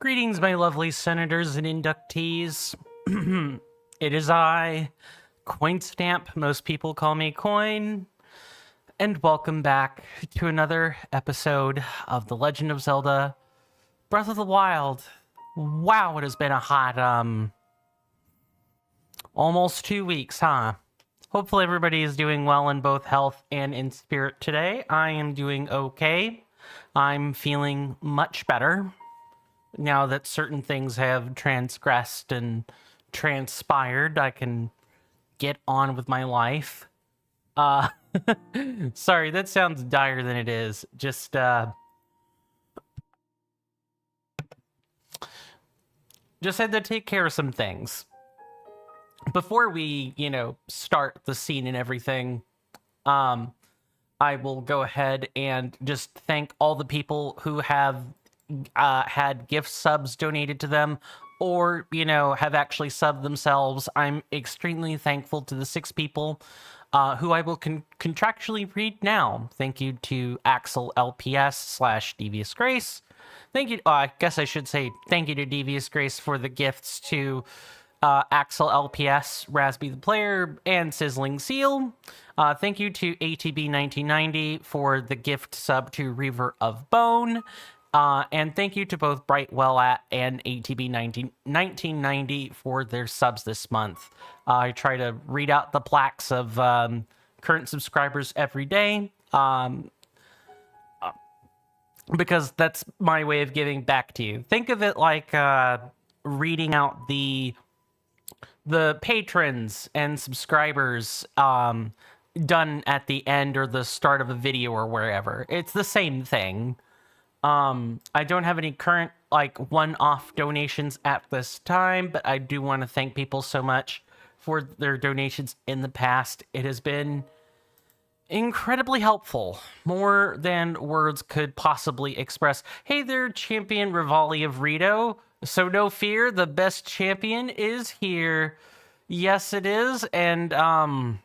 Greetings, my lovely senators and inductees. It is I, Coinstamp. Most people call me Coin. And welcome back to another episode of The Legend of Zelda Breath of the Wild. Wow, it has been a hot, almost 2 weeks, huh? Hopefully everybody is doing well in both health and in spirit today. I am doing okay. I'm feeling much better now that certain things have transgressed and transpired. I can get on with my life. Sorry, that sounds dire than it is. Just had to take care of some things. Before we, start the scene and everything, I will go ahead and just thank all the people who have had gift subs donated to them or, have actually subbed themselves. I'm extremely thankful to the 6 people who I will contractually read now. Thank you to Axel LPS / Devious Grace. Thank you. I guess I should say thank you to Devious Grace for the gifts to Axel LPS, Rasby the Player, and Sizzling Seal. Thank you to ATB 1990 for the gift sub to Reaver of Bone. And thank you to both Brightwell and ATB 1990 for their subs this month. I try to read out the plaques of current subscribers every day. Because that's my way of giving back to you. Think of it like reading out the patrons and subscribers done at the end or the start of a video or wherever. It's the same thing. I don't have any current one-off donations at this time, but I do want to thank people so much for their donations in the past. It has been incredibly helpful, more than words could possibly express. Hey there, Champion Rivali of Rito. So no fear, the best champion is here. Yes, it is. And, oh,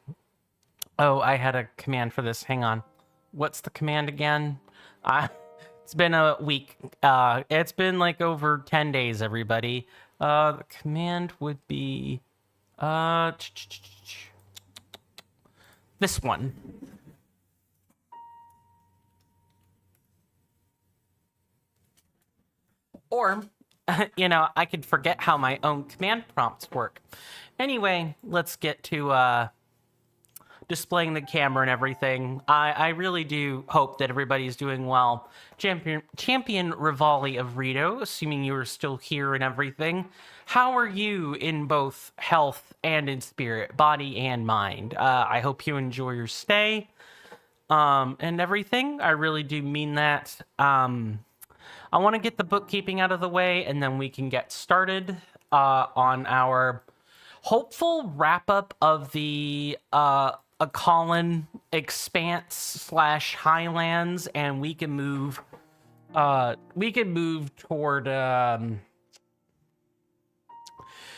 I had a command for this. Hang on. What's the command again? It's been a week. It's been over 10 days, everybody. The command would be, this one. Or, I could forget how my own command prompts work. Anyway, let's get to displaying the camera and everything. I really do hope that everybody's doing well. Champion Rivali of Rito, assuming you are still here and everything. How are you in both health and in spirit, body and mind? I hope you enjoy your stay and everything. I really do mean that. I want to get the bookkeeping out of the way, and then we can get started on our hopeful wrap-up of the Akkalan Expanse / Highlands, and we can move toward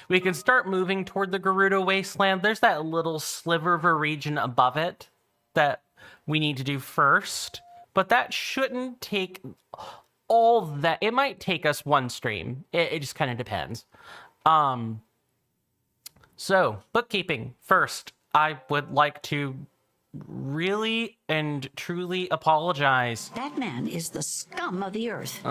we can start moving toward the Gerudo Wasteland. There's that little sliver of a region above it that we need to do first, but that shouldn't take all that. It might take us one stream. It just kind of depends. So, bookkeeping. First, I would like to really and truly apologize. That man is the scum of the earth.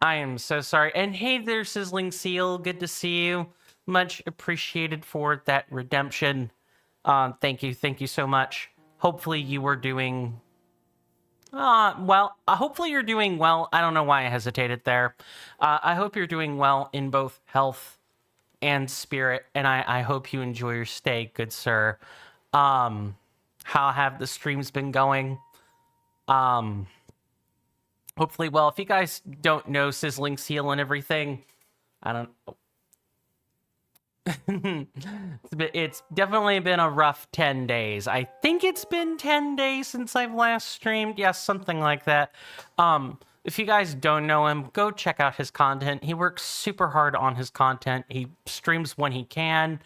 I am so sorry. And hey there, Sizzling Seal. Good to see you. Much appreciated for that redemption. Thank you. Thank you so much. Hopefully you were doing... hopefully you're doing well. I don't know why I hesitated there. I hope you're doing well in both health and spirit, and I hope you enjoy your stay, good sir. How have the streams been going? Hopefully well. If you guys don't know Sizzling Seal and everything, I don't... It's definitely been a rough 10 days. I think it's been 10 days since I've last streamed. Yes, something like that. If you guys don't know him, go check out his content. He works super hard on his content. He streams when he can.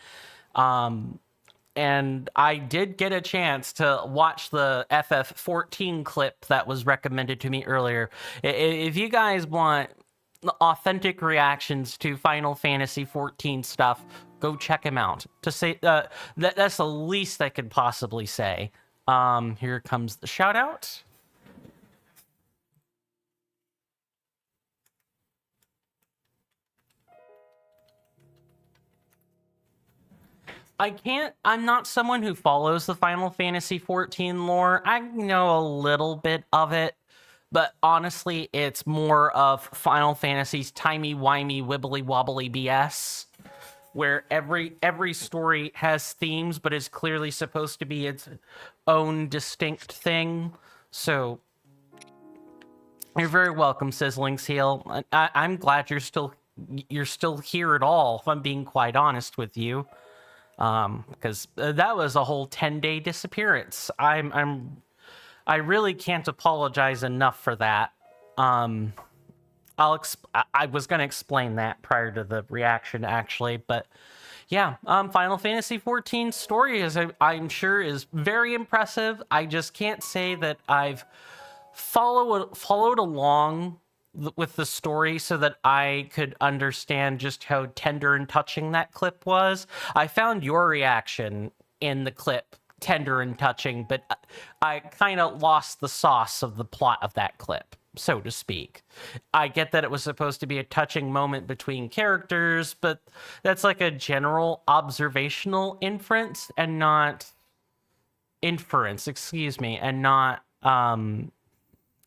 And I did get a chance to watch the FF14 clip that was recommended to me earlier. If you guys want authentic reactions to Final Fantasy 14 stuff, go check him out. To say that's the least I could possibly say. Here comes the shout out. I'm not someone who follows the Final Fantasy 14 lore. I know a little bit of it, but honestly, it's more of Final Fantasy's timey-wimey, wibbly-wobbly BS, where every story has themes, but is clearly supposed to be its own distinct thing. So, you're very welcome, Sizzling Seal. I'm glad you're still here at all, if I'm being quite honest with you. Because that was a whole 10-day disappearance. I really can't apologize enough for that. I was going to explain that prior to the reaction, actually, but yeah, Final Fantasy 14 story I'm sure is very impressive. I just can't say that I've followed along with the story so that I could understand just how tender and touching that clip was. I found your reaction in the clip tender and touching, but I kind of lost the sauce of the plot of that clip, so to speak. I get that it was supposed to be a touching moment between characters, but that's like a general observational inference and not and not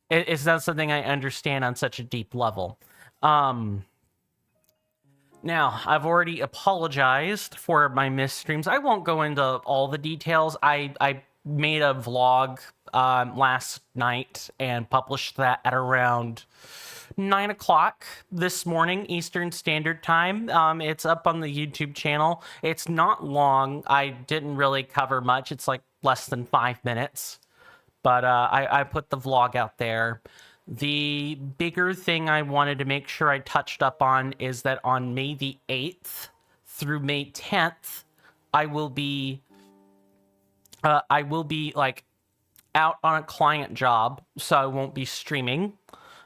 it's not something I understand on such a deep level. Now, I've already apologized for my missed streams. I won't go into all the details. I made a vlog last night and published that at around 9 o'clock this morning, Eastern Standard Time. It's up on the YouTube channel. It's not long. I didn't really cover much. It's like less than 5 minutes. But I put the vlog out there. The bigger thing I wanted to make sure I touched up on is that on May the 8th through May 10th, I will be like out on a client job, so I won't be streaming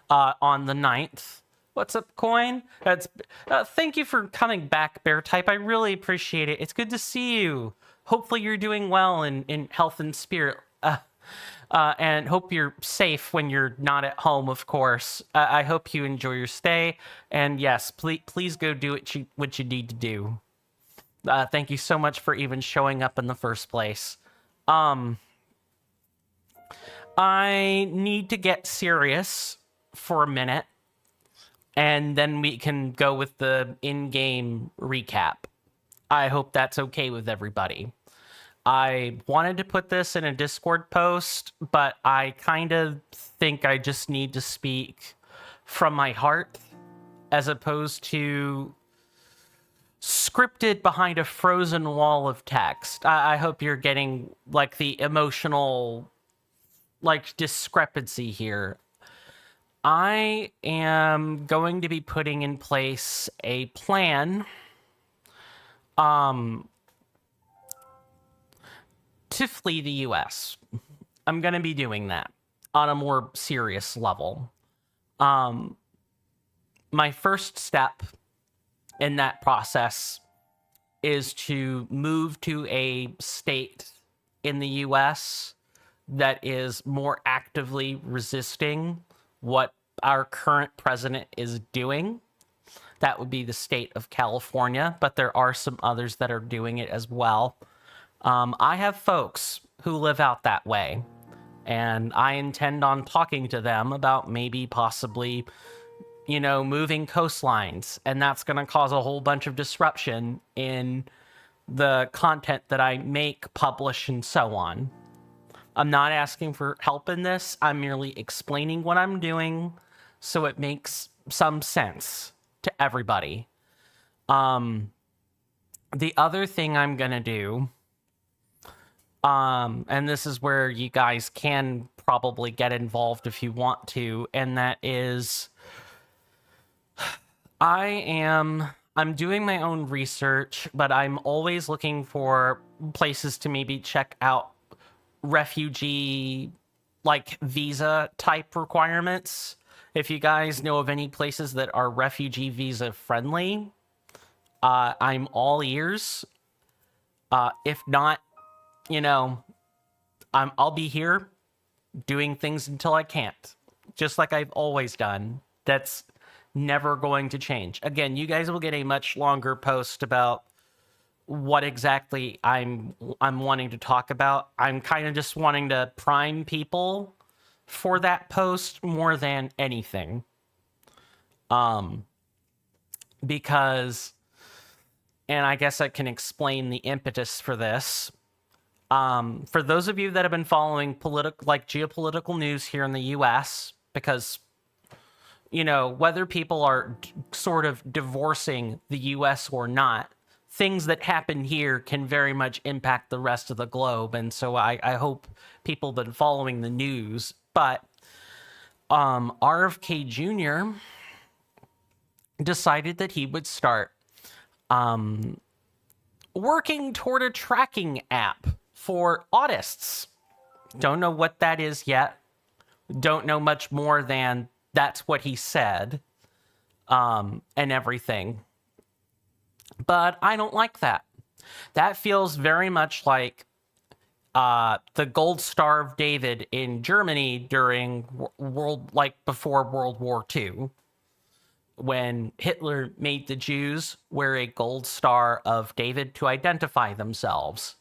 on the 9th. What's up, Coin? Thank you for coming back, Bear Type. I really appreciate it. It's good to see you. Hopefully you're doing well in health and spirit. And hope you're safe when you're not at home, of course. I hope you enjoy your stay. And yes, please go do what you need to do. Thank you so much for even showing up in the first place. I need to get serious for a minute, and then we can go with the in-game recap. I hope that's okay with everybody. I wanted to put this in a Discord post, but I kind of think I just need to speak from my heart as opposed to scripted behind a frozen wall of text. I hope you're getting like the emotional discrepancy here. I am going to be putting in place a plan to flee the US. I'm going to be doing that on a more serious level. My first step in that process is to move to a state in the US that is more actively resisting what our current president is doing. That would be the state of California, but there are some others that are doing it as well. I have folks who live out that way, and I intend on talking to them about maybe possibly, moving coastlines, and that's going to cause a whole bunch of disruption in the content that I make, publish, and so on. I'm not asking for help in this. I'm merely explaining what I'm doing so it makes some sense to everybody. The other thing I'm going to do, and this is where you guys can probably get involved if you want to, and that is I'm doing my own research, but I'm always looking for places to maybe check out refugee visa type requirements, If you guys know of any places that are refugee visa friendly, I'm all ears. If not, you know, I'll be here doing things until I can't, just like I've always done. That's never going to change. Again, you guys will get a much longer post about what exactly I'm wanting to talk about. I'm kind of just wanting to prime people for that post more than anything. Because, and I guess I can explain the impetus for this. For those of you that have been following geopolitical news here in the US, because, you know, whether people are sort of divorcing the US or not, things that happen here can very much impact the rest of the globe. And so I hope people have been following the news. But RFK Jr. decided that he would start working toward a tracking app for autists. Don't know what that is yet. Don't know much more than that's what he said, and everything. But I don't like that. That feels very much like the Gold Star of David in Germany during before World War II, when Hitler made the Jews wear a gold Star of David to identify themselves.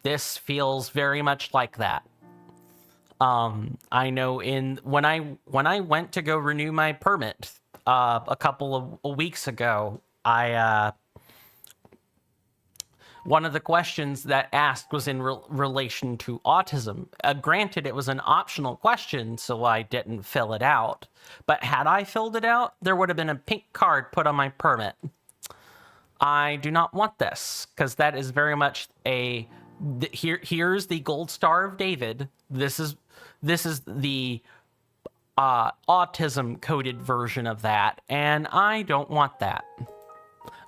This feels very much like that. I know when I went to go renew my permit a couple of weeks ago, one of the questions that asked was in relation to autism. Granted, it was an optional question, so I didn't fill it out. But had I filled it out, there would have been a pink card put on my permit. I do not want this, because that is very much here's the Gold Star of David. This is the autism coded version of that, and I don't want that.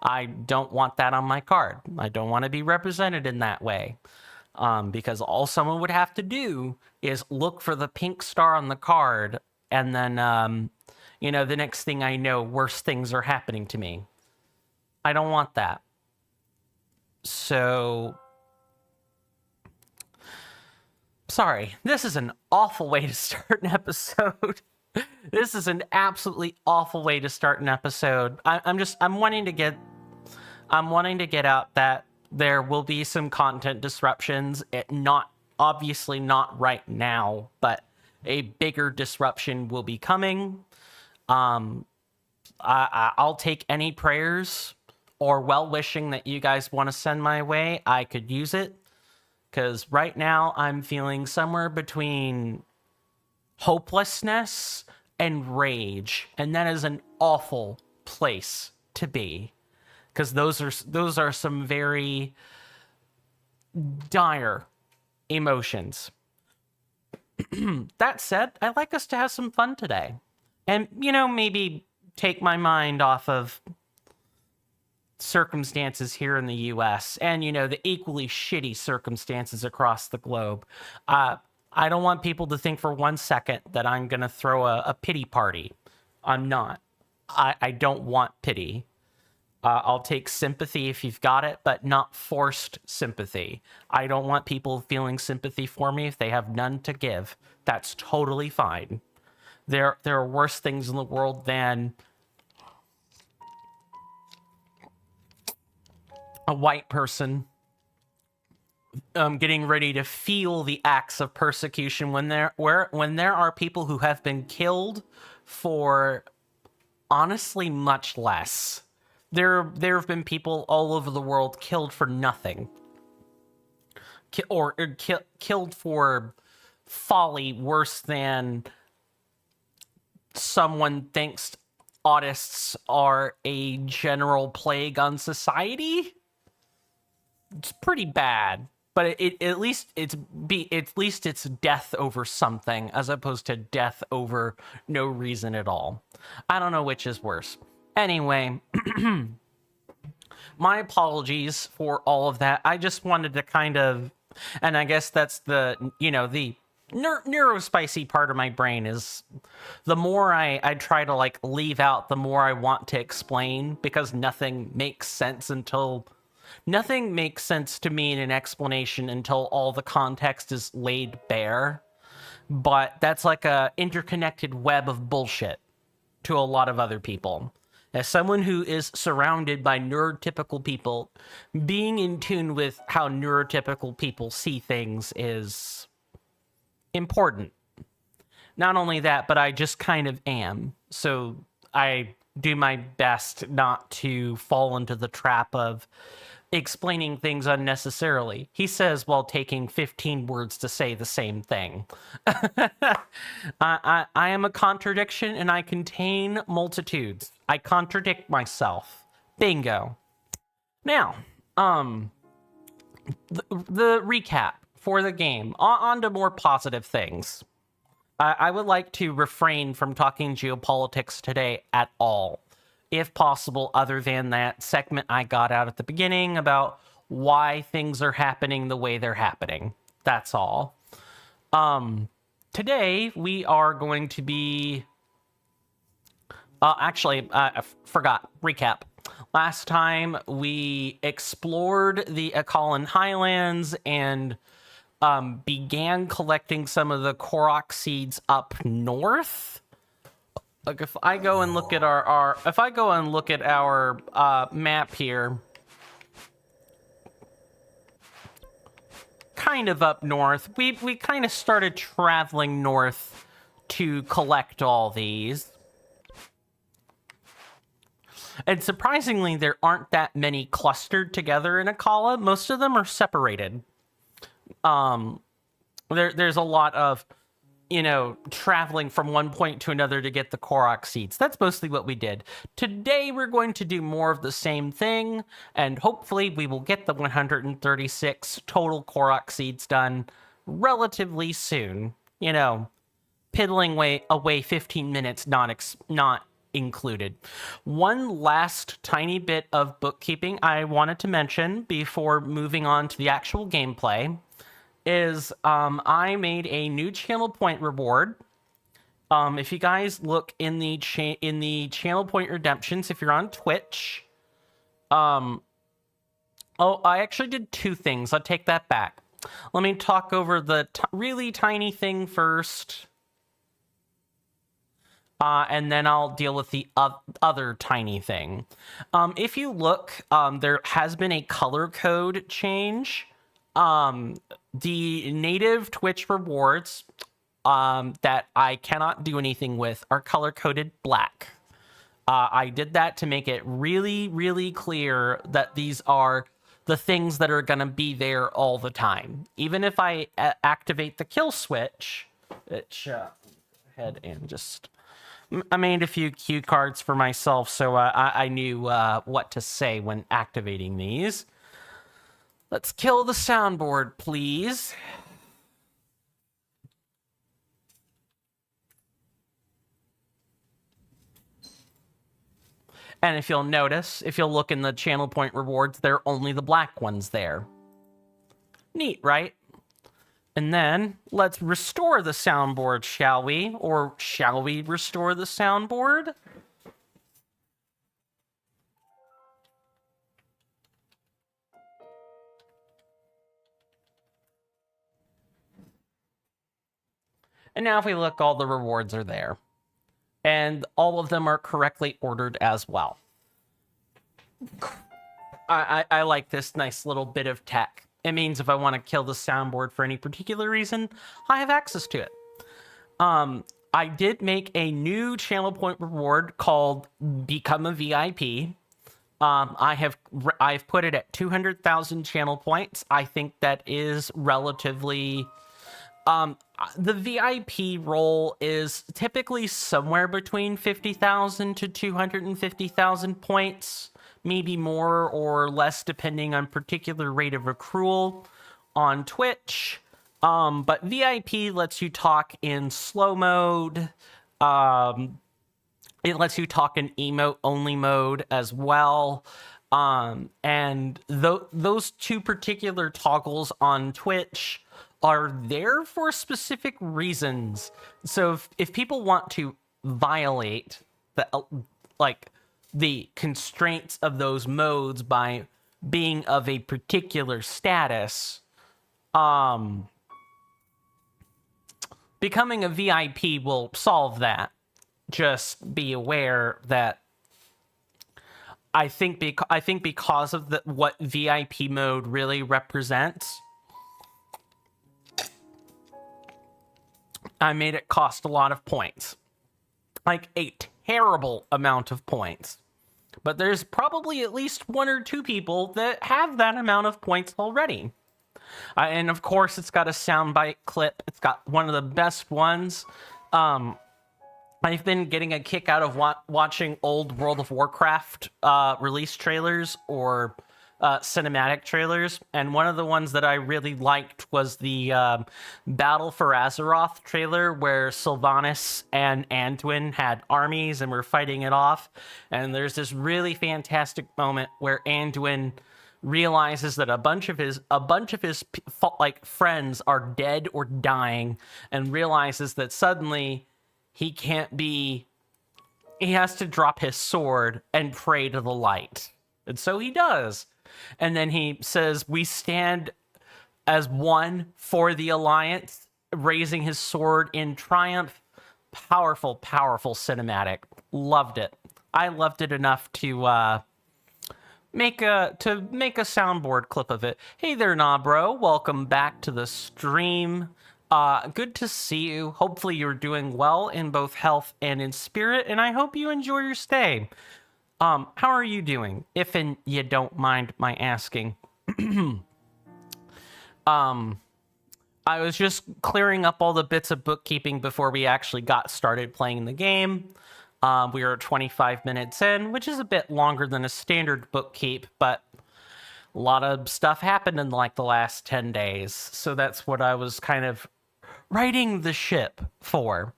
I don't want that on my card. I don't want to be represented in that way, because all someone would have to do is look for the pink star on the card, and then the next thing I know, worse things are happening to me. I don't want that. So, sorry, this is an awful way to start an episode. This is an absolutely awful way to start an episode. I'm wanting to get out that there will be some content disruptions. Obviously not right now, but a bigger disruption will be coming. I'll take any prayers or well-wishing that you guys want to send my way. I could use it, because right now I'm feeling somewhere between hopelessness and rage, and that is an awful place to be, because those are some very dire emotions. That said, I'd like us to have some fun today, and maybe take my mind off of circumstances here in the US and the equally shitty circumstances across the globe. I don't want people to think for 1 second that I'm going to throw a pity party. I'm not. I don't want pity. I'll take sympathy if you've got it, but not forced sympathy. I don't want people feeling sympathy for me if they have none to give. That's totally fine. There are worse things in the world than a white person getting ready to feel the acts of persecution when there are people who have been killed for honestly much less. There have been people all over the world killed for nothing, killed for folly worse than someone thinks autists are a general plague on society. It's pretty bad, but at least it's death over something as opposed to death over no reason at all. I don't know which is worse. Anyway, my apologies for all of that. I just wanted to kind of, and I guess that's the neurospicy part of my brain is the more I try to like leave out, the more I want to explain, because nothing makes sense to me in an explanation until all the context is laid bare. But that's like a interconnected web of bullshit to a lot of other people. As someone who is surrounded by neurotypical people, being in tune with how neurotypical people see things is important. Not only that, but I just kind of am. So I do my best not to fall into the trap of explaining things unnecessarily. He says while taking 15 words to say the same thing. I am a contradiction and I contain multitudes. I contradict myself. Bingo. Now, the recap for the game. On to more positive things. I would like to refrain from talking geopolitics today at all, if possible, other than that segment I got out at the beginning about why things are happening the way they're happening. That's all. Today, we are going to be... I forgot. Recap. Last time, we explored the Akkalan Highlands and began collecting some of the Korok seeds up north. Like if I go and look at our map here, kind of up north, we kind of started traveling north to collect all these. And surprisingly, there aren't that many clustered together in Akkalan. Most of them are separated. There's a lot of, traveling from one point to another to get the Korok seeds. That's mostly what we did. Today, we're going to do more of the same thing, and hopefully we will get the 136 total Korok seeds done relatively soon. Piddling away 15 minutes not included. One last tiny bit of bookkeeping I wanted to mention before moving on to the actual gameplay is I made a new channel point reward. If you guys look in the channel point redemptions, if you're on Twitch, I actually did two things. I'll take that back. Let me talk over the really tiny thing first. And then I'll deal with the other tiny thing. If you look, there has been a color code change. The native Twitch rewards that I cannot do anything with are color-coded black. I did that to make it really, really clear that these are the things that are going to be there all the time. Even if I activate the kill switch, which, go ahead and just... I made a few cue cards for myself, so I knew what to say when activating these. Let's kill the soundboard, please. And if you'll notice, if you'll look in the channel point rewards, there are only the black ones there. Neat, right? And then, let's restore the soundboard, shall we? Or shall we restore the soundboard? And now if we look, all the rewards are there. And all of them are correctly ordered as well. I like this nice little bit of tech. It means if I want to kill the soundboard for any particular reason, I have access to it. I did make a new channel point reward called Become a VIP. I've put it at 200,000 channel points. I think that is relatively... the VIP role is typically somewhere between 50,000 to 250,000 points. Maybe more or less depending on particular rate of accrual on Twitch. But VIP lets you talk in slow mode. It lets you talk in emote only mode as well. And those two particular toggles on Twitch are there for specific reasons. So if people want to violate the the constraints of those modes by being of a particular status, becoming a VIP will solve that. Just be aware that I think because of what VIP mode really represents, I made it cost a lot of points. Like a terrible amount of points. But there's probably at least 1 or 2 people that have that amount of points already. And of course, it's got a soundbite clip. It's got one of the best ones. I've been getting a kick out of watching old World of Warcraft release trailers or cinematic trailers, and one of the ones that I really liked was the Battle for Azeroth trailer, where Sylvanas and Anduin had armies and were fighting it off. And there's this really fantastic moment where Anduin realizes that a bunch of his like friends are dead or dying, and realizes that suddenly he has to drop his sword and pray to the light. And so he does. And then he says, "We stand as one for the Alliance," raising his sword in triumph. Powerful, powerful cinematic. Loved it. I loved it enough to make a soundboard clip of it. Hey there, Nabro. Welcome back to the stream. Good to see you. Hopefully you're doing well in both health and in spirit, and I hope you enjoy your stay. How are you doing, if you don't mind my asking? I was just clearing up all the bits of bookkeeping before we actually got started playing the game. We are 25 minutes in, which is a bit longer than a standard bookkeep, but a lot of stuff happened in like the last 10 days. So that's what I was kind of righting the ship for.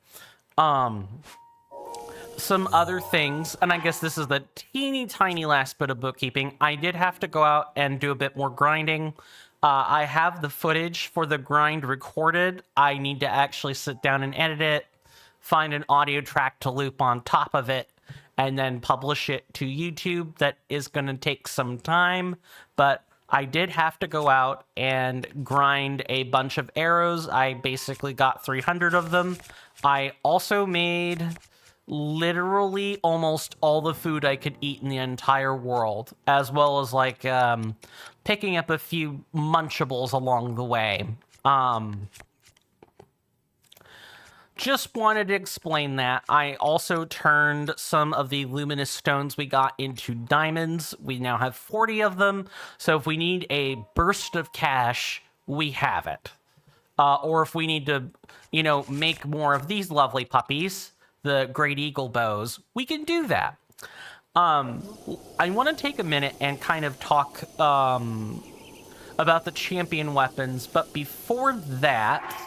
Some other things, and I guess this is the teeny tiny last bit of bookkeeping. I did have to go out and do a bit more grinding. I have the footage for the grind recorded. I need to actually sit down and edit it, find an audio track to loop on top of it, and then publish it to YouTube. That is going to take some time, but I did have to go out and grind a bunch of arrows. I basically got 300 of them. I also made literally almost all the food I could eat in the entire world, as well as like picking up a few munchables along the way. Just wanted to explain that. I also turned some of the luminous stones we got into diamonds. We now have 40 of them, so if we need a burst of cash, we have it. Or if we need to, make more of these lovely puppies, the Great Eagle bows, we can do that. I want to take a minute and kind of talk about the champion weapons, but before that,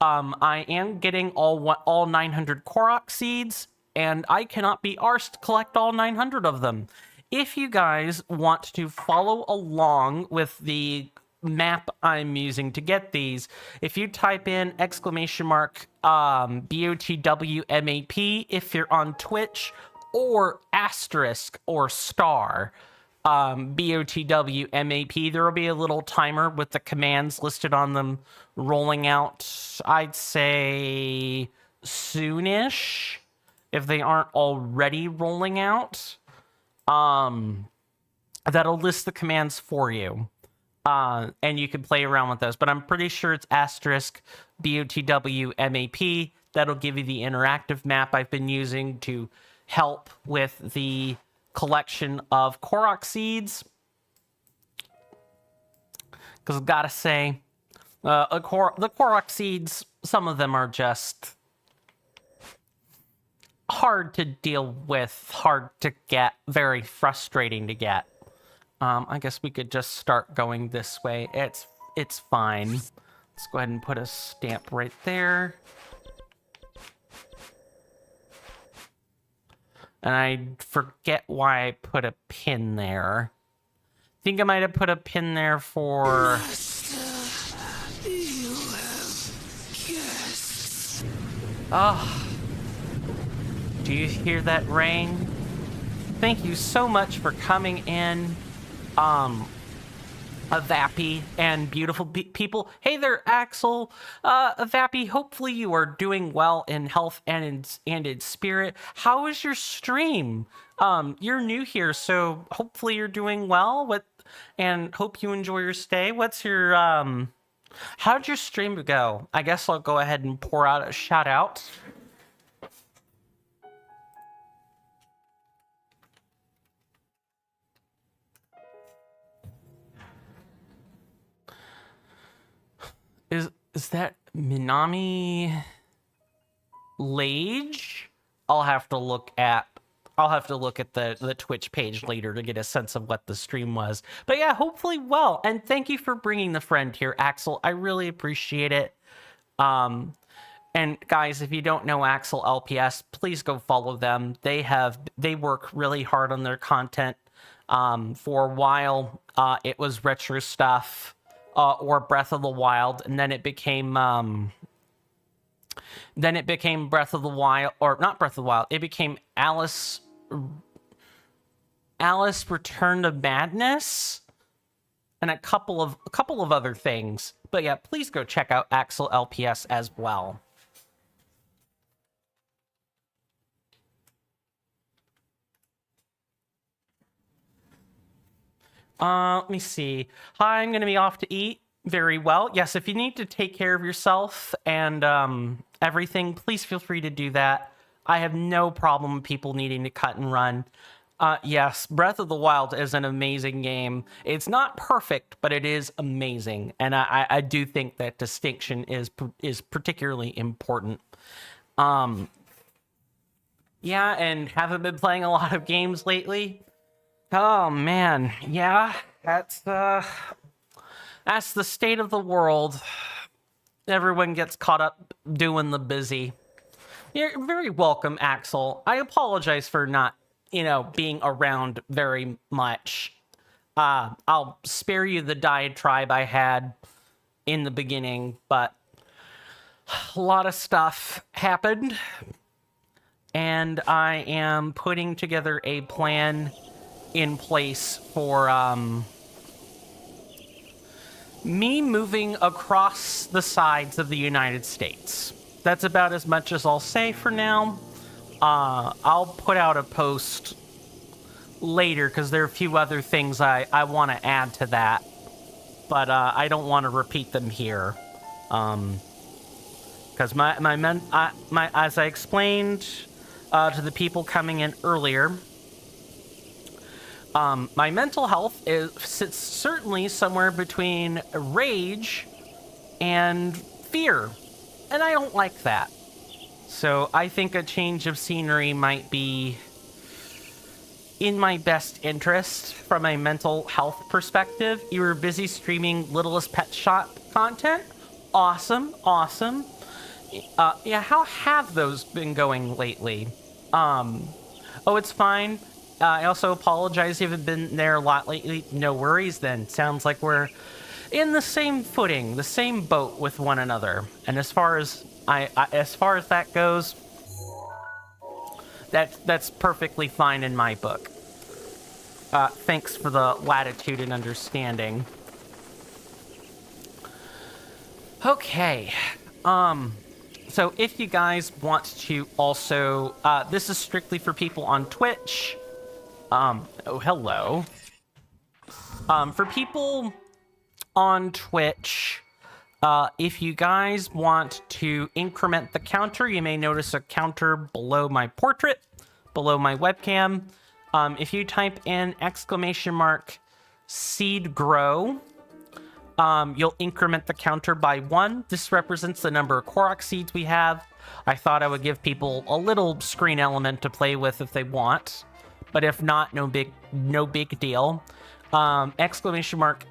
I am getting all 900 Korok seeds, and I cannot be arsed to collect all 900 of them. If you guys want to follow along with the map I'm using to get these, if you type in !BOTWMAP if you're on Twitch, or asterisk or star !BOTWMAP, there will be a little timer with the commands listed on them rolling out, I'd say soonish, if they aren't already rolling out. That'll list the commands for you. And you can play around with those, but I'm pretty sure it's asterisk !BOTWMAP. That'll give you the interactive map I've been using to help with the collection of Korok seeds. Because I've got to say, the Korok seeds, some of them are just hard to deal with, hard to get, very frustrating to get. I guess we could just start going this way. It's fine. Let's go ahead and put a stamp right there. And I forget why I put a pin there. I think I might have put a pin there for Oh, do you hear that rain? Thank you so much for coming in, Avappy and beautiful people. Hey there, Axel. Avappy, hopefully you are doing well in health and in spirit. How is your stream? You're new here, so hopefully you're doing well. And hope you enjoy your stay. What's your, how'd your stream go? I guess I'll go ahead and pour out a shout out. Is that Minami Lage? I'll have to look at the Twitch page later to get a sense of what the stream was. But yeah, hopefully well. And thank you for bringing the friend here, Axel. I really appreciate it. And guys, if you don't know Axel LPS, please go follow them. They work really hard on their content. For a while, it was retro stuff. Or Breath of the Wild, and then it became Breath of the Wild, or not Breath of the Wild. It became Alice Return to Madness, and a couple of other things. But yeah, please go check out Axel LPS as well. Let me see. Hi, I'm going to be off to eat. Very well. Yes, if you need to take care of yourself and everything, please feel free to do that. I have no problem with people needing to cut and run. Yes, Breath of the Wild is an amazing game. It's not perfect, but it is amazing. And I do think that distinction is particularly important. Yeah, and haven't been playing a lot of games lately. Oh man, yeah, that's the state of the world. Everyone gets caught up doing the busy. You're very welcome, Axel. I apologize for not, being around very much. I'll spare you the diatribe I had in the beginning, but a lot of stuff happened, and I am putting together a plan in place for me moving across the sides of the United States. That's about as much as I'll say for now. I'll put out a post later because there are a few other things I want to add to that, but I don't want to repeat them here. Because as I explained to the people coming in earlier, my mental health sits certainly somewhere between rage and fear, and I don't like that. So I think a change of scenery might be in my best interest from a mental health perspective. You were busy streaming Littlest Pet Shop content? Awesome. Yeah, how have those been going lately? Oh, it's fine. I also apologize if you haven't been there a lot lately. No worries then. Sounds like we're in the same footing, the same boat with one another. And as far as that goes, that's perfectly fine in my book. Thanks for the latitude and understanding. Okay. So if you guys want to also, this is strictly for people on Twitch. Oh, hello. For people on Twitch, if you guys want to increment the counter, you may notice a counter below my portrait, below my webcam. If you type in !seed grow, you'll increment the counter by 1. This represents the number of Korok seeds we have. I thought I would give people a little screen element to play with if they want. But if not, no big deal.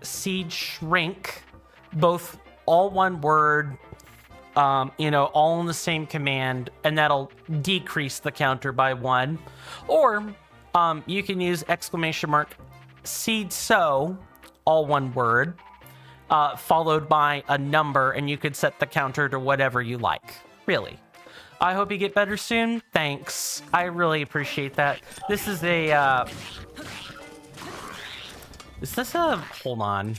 !seed shrink, both all one word, all in the same command, and that'll decrease the counter by 1. Or you can use !seed sow, all one word, followed by a number, and you could set the counter to whatever you like, really. I hope you get better soon. Thanks. I really appreciate that. This is a, is this a... Hold on.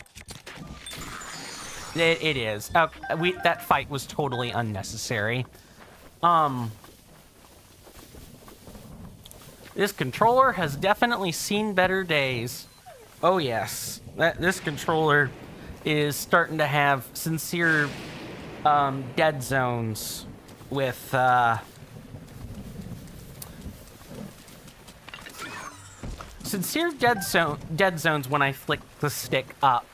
It is. That fight was totally unnecessary. This controller has definitely seen better days. Oh yes, this controller is starting to have sincere dead zones with sincere dead zones when I flick the stick up.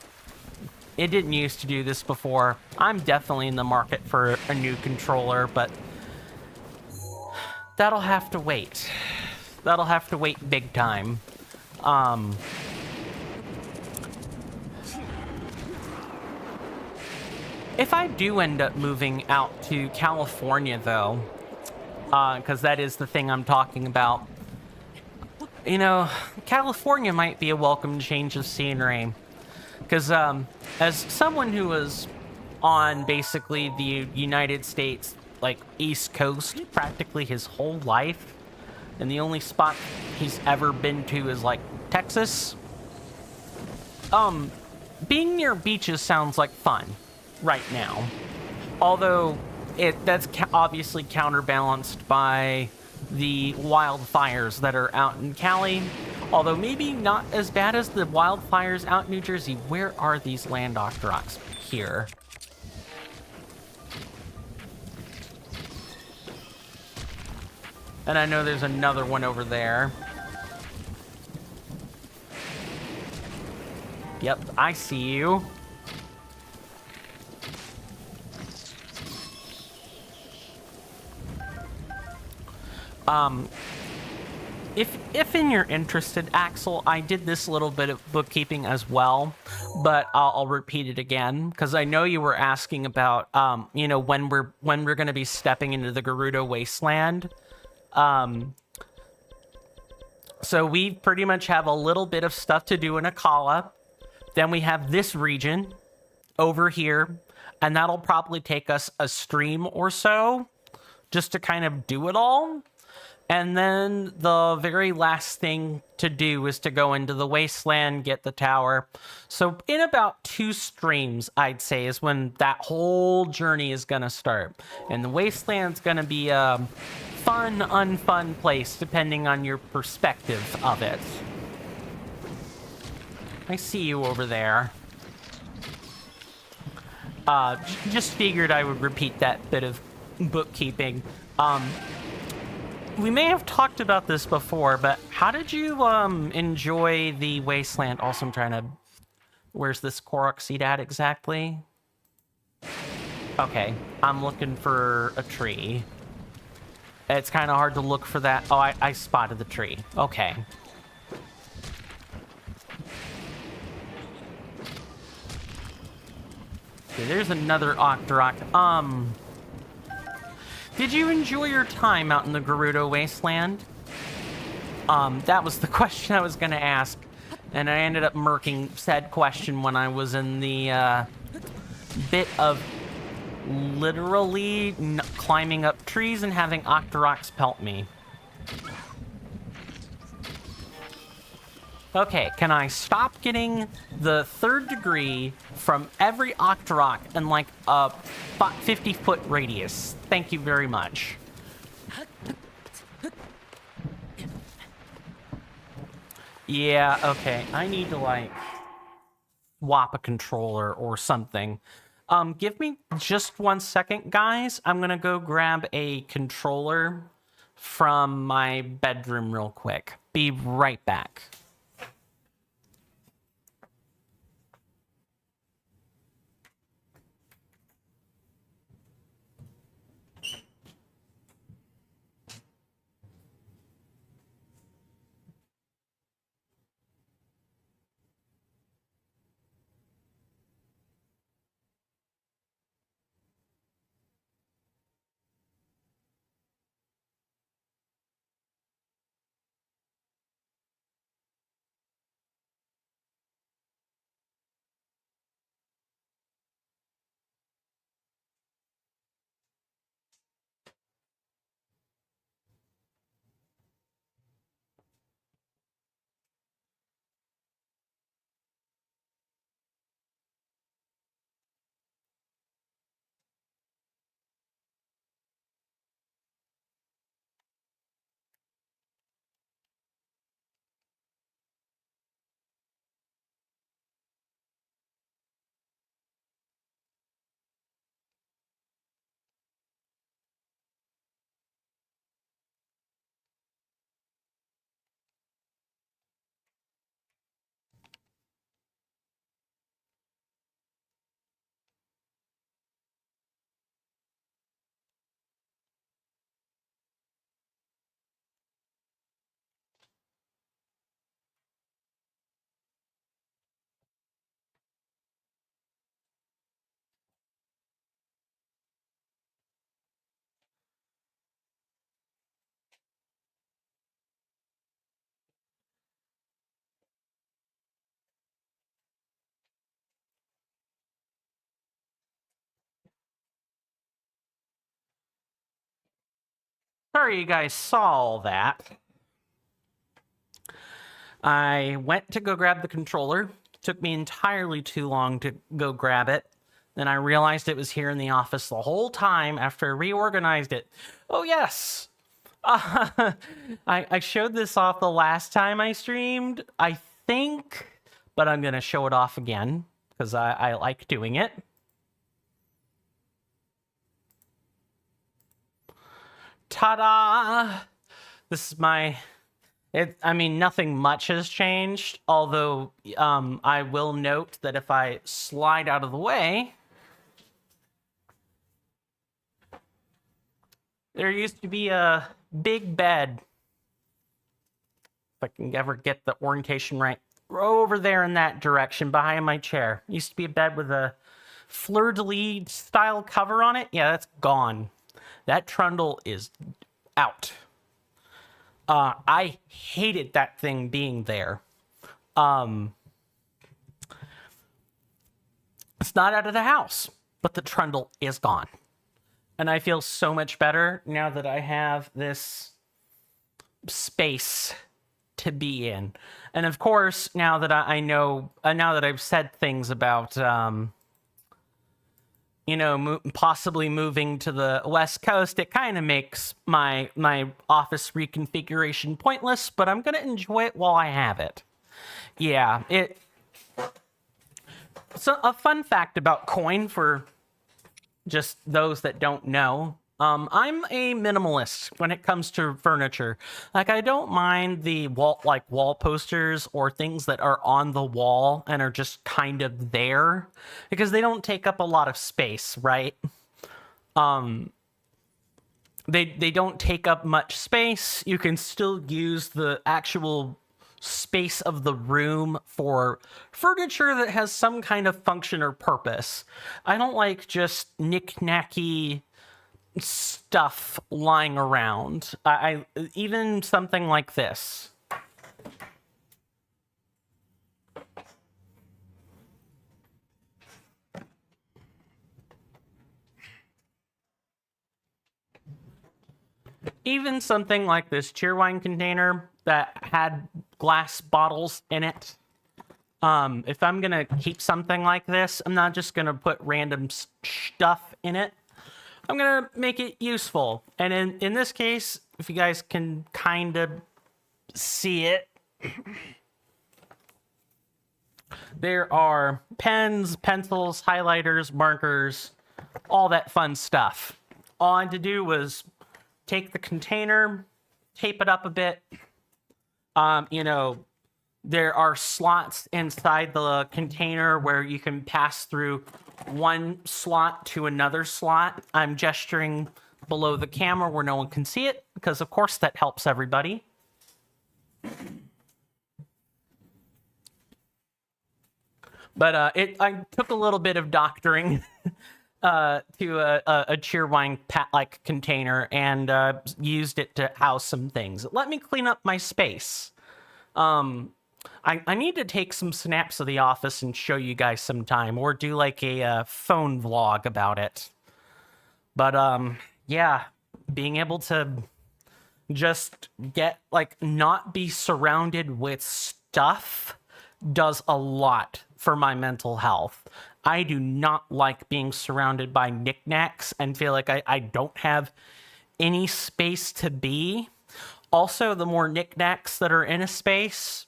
It didn't used to do this before. I'm definitely in the market for a new controller, but that'll have to wait. That'll have to wait big time. If I do end up moving out to California, though, because that is the thing I'm talking about, you know, California might be a welcome change of scenery. Because as someone who was on basically the United States, like, East Coast practically his whole life, and the only spot he's ever been to is, like, Texas, being near beaches sounds like fun right now. Although that's obviously counterbalanced by the wildfires that are out in Cali. Although maybe not as bad as the wildfires out in New Jersey. Where are these land octoroks? Here. And I know there's another one over there. Yep, I see you. If you're interested, Axel, I did this little bit of bookkeeping as well, but I'll repeat it again because I know you were asking about, you know, when we're going to be stepping into the Gerudo Wasteland. So we pretty much have a little bit of stuff to do in Akkalan. Then we have this region over here, and that'll probably take us a stream or so just to kind of do it all. And then the very last thing to do is to go into the wasteland, get the tower. So in about 2 streams, I'd say, is when that whole journey is going to start. And the wasteland's going to be a fun, unfun place, depending on your perspective of it. I see you over there. Just figured I would repeat that bit of bookkeeping. We may have talked about this before, but how did you enjoy the wasteland? Also, I'm trying to... Where's this Korok seed at exactly? Okay, I'm looking for a tree. It's kind of hard to look for that. Oh, I spotted the tree. Okay. Okay, there's another Octorok. Did you enjoy your time out in the Gerudo Wasteland? That was the question I was going to ask. And I ended up murking said question when I was in the bit of literally climbing up trees and having Octoroks pelt me. Okay, can I stop getting the 3rd degree from every Octorok in like a 50-foot radius? Thank you very much. Yeah, okay. I need to like swap a controller or something. Give me just 1 second, guys. I'm gonna go grab a controller from my bedroom real quick. Be right back. sorry you guys saw all that. I went to go grab the controller. Took me entirely too long to go grab it. Then I realized it was here in the office the whole time after I reorganized it. Oh, yes. I showed this off the last time I streamed, I think, but I'm going to show it off again because I like doing it. Ta-da! This is my... I mean, nothing much has changed, although I will note that if I slide out of the way, there used to be a big bed. If I can ever get the orientation right. Over there in that direction, behind my chair. Used to be a bed with a fleur-de-lis style cover on it. Yeah, that's gone. That trundle is out. I hated that thing being there. It's not out of the house, but the trundle is gone. And I feel so much better now that I have this space to be in. And of course, now that I know, now that I've said things about, you know, possibly moving to the West Coast, it kind of makes my office reconfiguration pointless, but I'm going to enjoy it while I have it. Yeah, so a fun fact about Coin for just those that don't know. I'm a minimalist when it comes to furniture. Like, I don't mind the wall posters or things that are on the wall and are just kind of there because they don't take up a lot of space, right? They don't take up much space. You can still use the actual space of the room for furniture that has some kind of function or purpose. I don't like just knick-knacky stuff lying around. I even something like this. Even something like this cheerwine container that had glass bottles in it. If I'm gonna keep something like this, I'm not just gonna put random stuff in it. I'm gonna make it useful. And in this case, if you guys can kind of see it, there are pens, pencils, highlighters, markers, all that fun stuff. All I had to do was take the container, tape it up a bit. You know, there are slots inside the container where you can pass through one slot to another slot. I'm gesturing below the camera where no one can see it because, of course, that helps everybody. But I took a little bit of doctoring to a cheerwine like container and used it to house some things. Let me clean up my space. I need to take some snaps of the office and show you guys sometime, or do like a phone vlog about it. But yeah, being able to just not be surrounded with stuff does a lot for my mental health. I do not like being surrounded by knickknacks and feel like I don't have any space to be. Also, the more knickknacks that are in a space,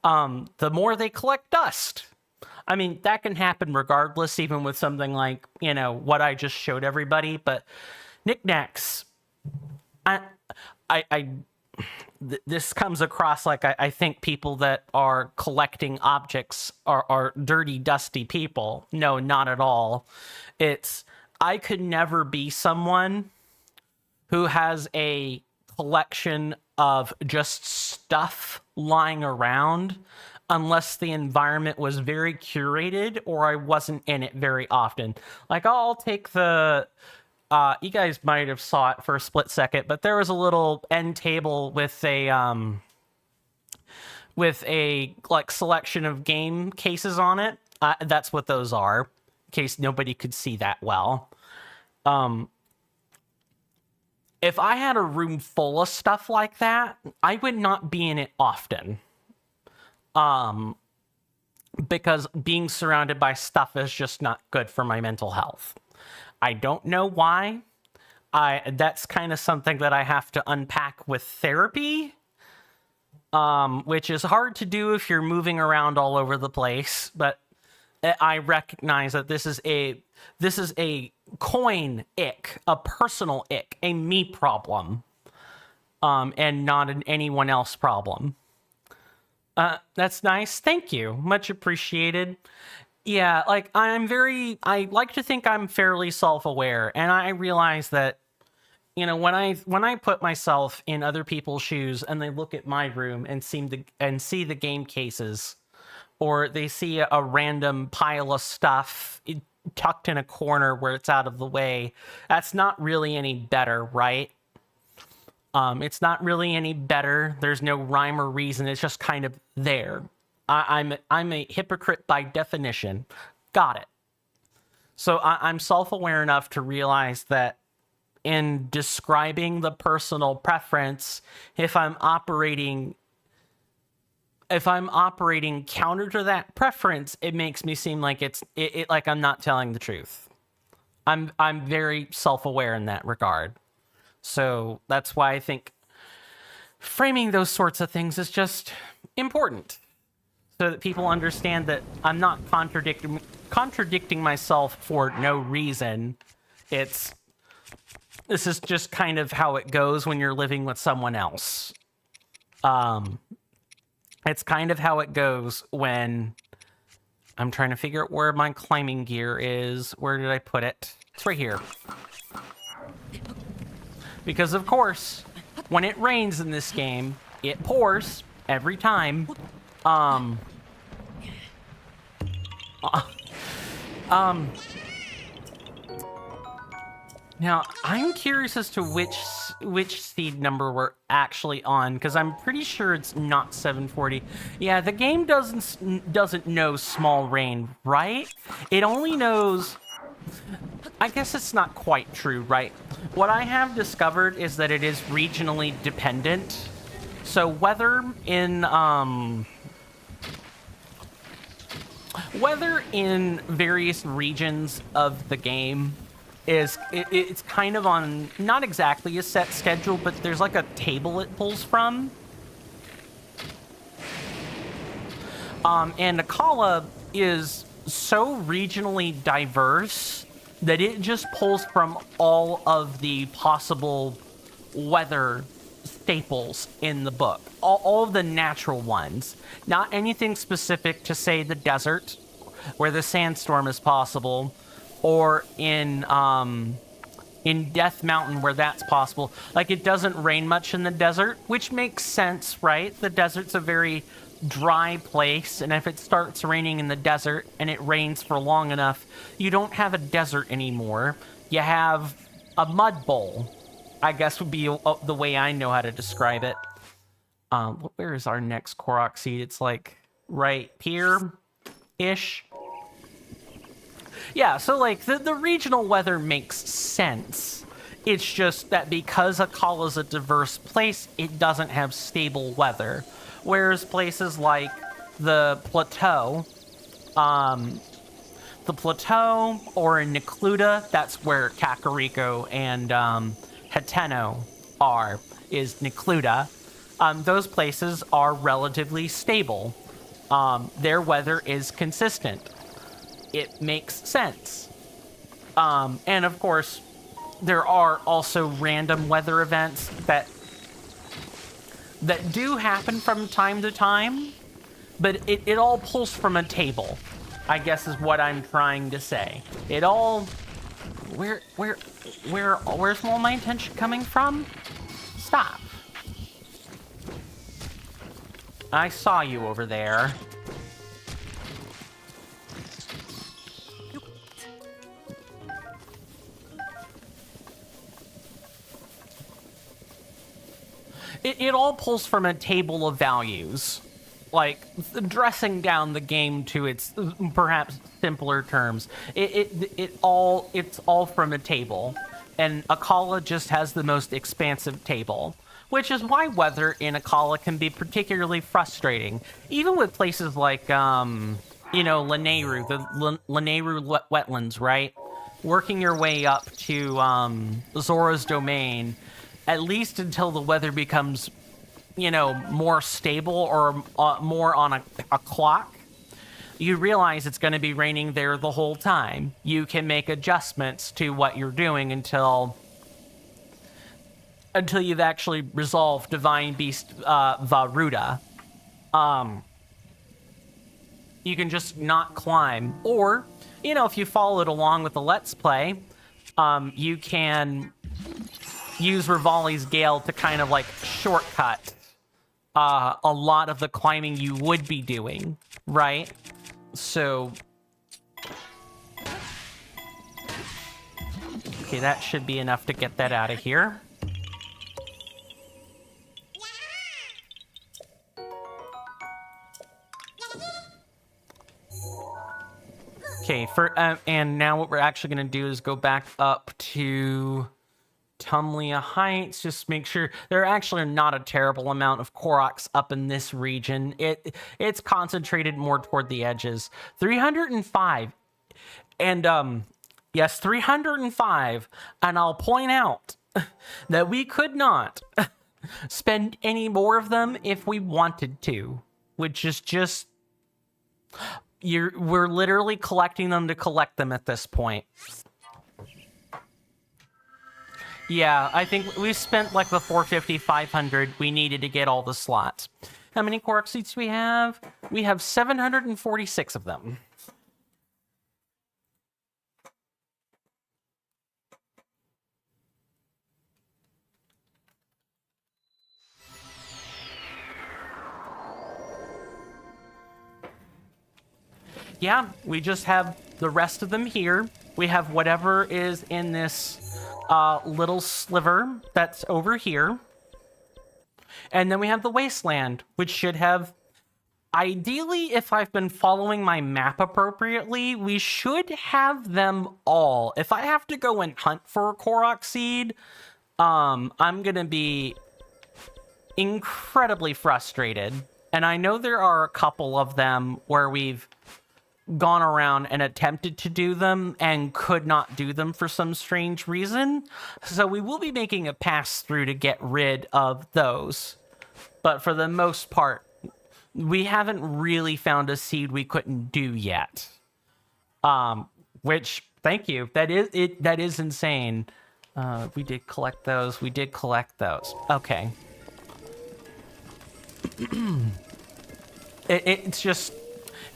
the more they collect dust. I mean, that can happen regardless, even with something like, you know, what I just showed everybody. But knickknacks, this comes across like I think people that are collecting objects are dirty, dusty people. No, not at all. I could never be someone who has a collection of just stuff lying around unless the environment was very curated or I wasn't in it very often. Like, I'll take the you guys might have saw it for a split second, but there was a little end table with a like selection of game cases on it. That's what those are, in case nobody could see that well. if I had a room full of stuff like that, I would not be in it often. Because being surrounded by stuff is just not good for my mental health. I don't know why. That's kind of something that I have to unpack with therapy, which is hard to do if you're moving around all over the place. But I recognize that this is a coin ick, a personal ick, a me problem, and not an anyone else problem. That's nice. Thank you. Much appreciated. Yeah, like I like to think I'm fairly self-aware, and I realize that, you know, when I put myself in other people's shoes and they look at my room and see the game cases, or they see a random pile of stuff tucked in a corner where it's out of the way, that's not really any better, right? It's not really any better. There's no rhyme or reason. It's just kind of there. I'm a hypocrite by definition. Got it. So I'm self-aware enough to realize that in describing the personal preference, if I'm operating counter to that preference, it makes me seem like it like I'm not telling the truth. I'm very self-aware in that regard. So that's why I think framing those sorts of things is just important, so that people understand that I'm not contradicting myself for no reason. This is just kind of how it goes when you're living with someone else. It's kind of how it goes when I'm trying to figure out where my climbing gear is. Where did I put it? It's right here. Because, of course, when it rains in this game, it pours every time. Now, I'm curious as to which seed number we're actually on, because I'm pretty sure it's not 740. Yeah, the game doesn't know small rain, right? It only knows... I guess it's not quite true, right? What I have discovered is that it is regionally dependent. So weather in various regions of the game it's kind of on not exactly a set schedule, but there's like a table it pulls from. And Akkala is so regionally diverse that it just pulls from all of the possible weather staples in the book. All of the natural ones. Not anything specific to, say, the desert, where the sandstorm is possible, or in Death Mountain, where that's possible. Like, it doesn't rain much in the desert, which makes sense, right? The desert's a very dry place, and if it starts raining in the desert and it rains for long enough, you don't have a desert anymore. You have a mud bowl, I guess would be the way I know how to describe it. Where is our next Korok seed? It's like right here-ish. Yeah, so like the regional weather makes sense. It's just that because Akkala's a diverse place, it doesn't have stable weather. Whereas places like the plateau or in Necluda, that's where Kakariko and Hateno is Necluda. Those places are relatively stable. Their weather is consistent. It makes sense. And of course, there are also random weather events that do happen from time to time, but it all pulls from a table, I guess is what I'm trying to say. It all... Where's all my attention coming from? Stop. I saw you over there. It all pulls from a table of values, like dressing down the game to its perhaps simpler terms. It's all from a table, and Akkalan just has the most expansive table, which is why weather in Akkalan can be particularly frustrating, even with places like, Lanayru, the Lanayru wetlands, right? Working your way up to Zora's domain, at least until the weather becomes, more stable or more on a clock. You realize it's going to be raining there the whole time. You can make adjustments to what you're doing until you've actually resolved Divine Beast Varuda. You can just not climb. Or, if you followed along with the Let's Play, you can use Rivali's Gale to kind of like shortcut a lot of the climbing you would be doing, right? So, okay, that should be enough to get that out of here. Okay, and now what we're actually going to do is go back up to Tumlea Heights, just make sure there actually are not a terrible amount of Koroks up in this region. It's concentrated more toward the edges. 305. And yes, 305. And I'll point out that we could not spend any more of them if we wanted to, which is just we're literally collecting them to collect them at this point. Yeah, I think we spent like the 450, 500 we needed to get all the slots. How many Korok seats do we have? We have 746 of them. Yeah, we just have the rest of them here. We have whatever is in this little sliver that's over here. And then we have the wasteland, which should have, ideally, if I've been following my map appropriately, we should have them all. If I have to go and hunt for a Korok seed, I'm gonna be incredibly frustrated. And I know there are a couple of them where we've gone around and attempted to do them and could not do them for some strange reason. So we will be making a pass through to get rid of those. But for the most part, we haven't really found a seed we couldn't do yet. Which, thank you. That is insane. We did collect those. We did collect those. Okay.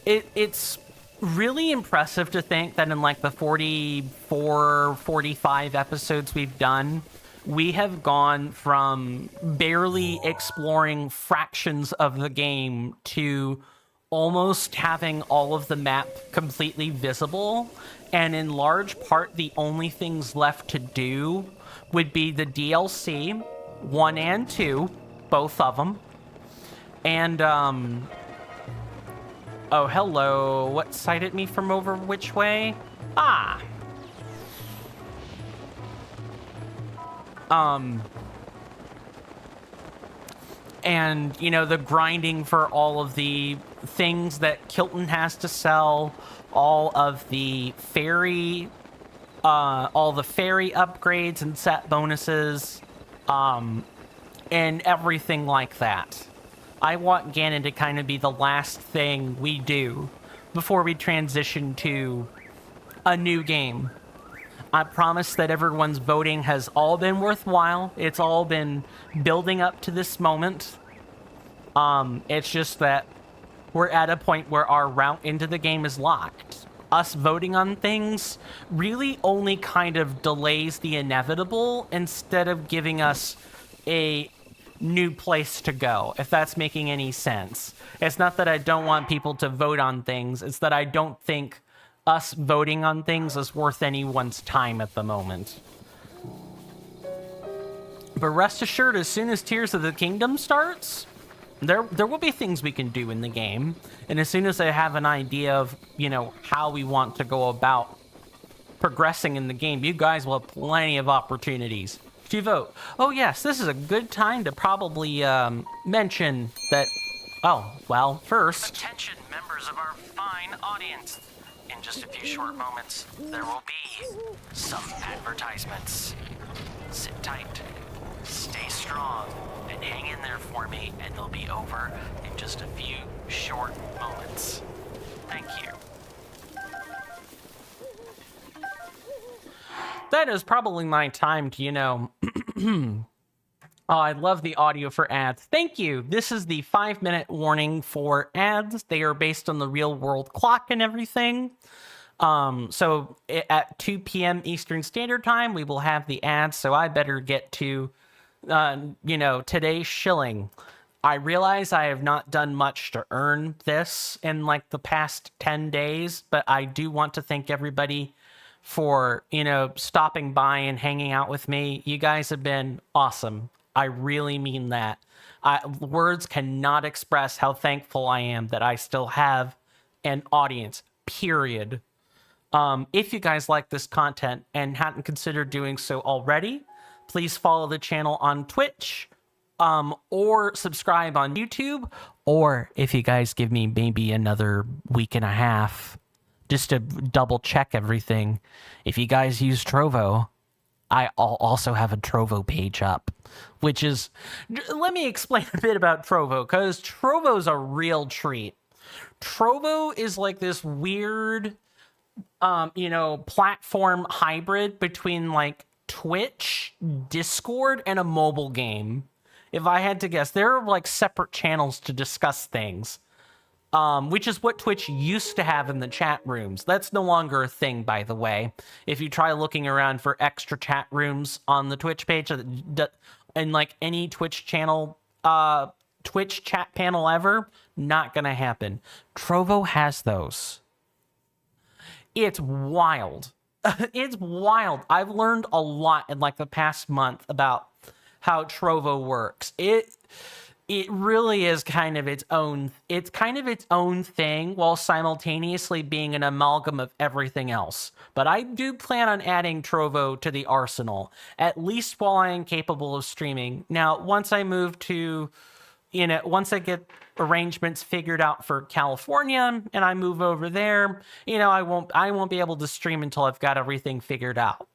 It's really impressive to think that in like the 44, 45 episodes we've done, we have gone from barely exploring fractions of the game to almost having all of the map completely visible. And in large part, the only things left to do would be the DLC 1 and 2, both of them. And, oh, hello. What sighted me from over which way? Ah! And, the grinding for all of the things that Kilton has to sell, all of the fairy upgrades and set bonuses, and everything like that. I want Ganon to kind of be the last thing we do before we transition to a new game. I promise that everyone's voting has all been worthwhile. It's all been building up to this moment. It's just that we're at a point where our route into the game is locked. Us voting on things really only kind of delays the inevitable instead of giving us a new place to go, if that's making any sense. It's not that I don't want people to vote on things, it's that I don't think us voting on things is worth anyone's time at the moment. But rest assured, as soon as Tears of the Kingdom starts, there will be things we can do in the game. And as soon as I have an idea of, how we want to go about progressing in the game, you guys will have plenty of opportunities to vote. Oh yes, this is a good time to probably mention that. Oh, well, first, attention members of our fine audience. In just a few short moments, there will be some advertisements. Sit tight, stay strong, and hang in there for me, and they'll be over in just a few short moments. Thank you. That is probably my time to, oh, I love the audio for ads. Thank you. This is the 5-minute warning for ads. They are based on the real world clock and everything. So at 2 p.m. Eastern Standard Time, we will have the ads. So I better get to, today's shilling. I realize I have not done much to earn this in like the past 10 days, but I do want to thank everybody for, stopping by and hanging out with me. You guys have been awesome. I really mean that. Words cannot express how thankful I am that I still have an audience, period. If you guys like this content and hadn't considered doing so already, please follow the channel on Twitch, or subscribe on YouTube, or if you guys give me maybe another week and a half just to double check everything, if you guys use Trovo, I also have a Trovo page up, which is, let me explain a bit about Trovo, because Trovo's a real treat. Trovo is like this weird, platform hybrid between like Twitch, Discord, and a mobile game. If I had to guess, there are like separate channels to discuss things. Which is what Twitch used to have in the chat rooms. That's no longer a thing, by the way. If you try looking around for extra chat rooms on the Twitch page, and like any Twitch channel, Twitch chat panel ever, not gonna happen. Trovo has those. It's wild. It's wild. I've learned a lot in like the past month about how Trovo works. It really is kind of its own thing, while simultaneously being an amalgam of everything else. But I do plan on adding Trovo to the arsenal, at least while I am capable of streaming. Now, once I move to, once I get arrangements figured out for California and I move over there, I won't be able to stream until I've got everything figured out.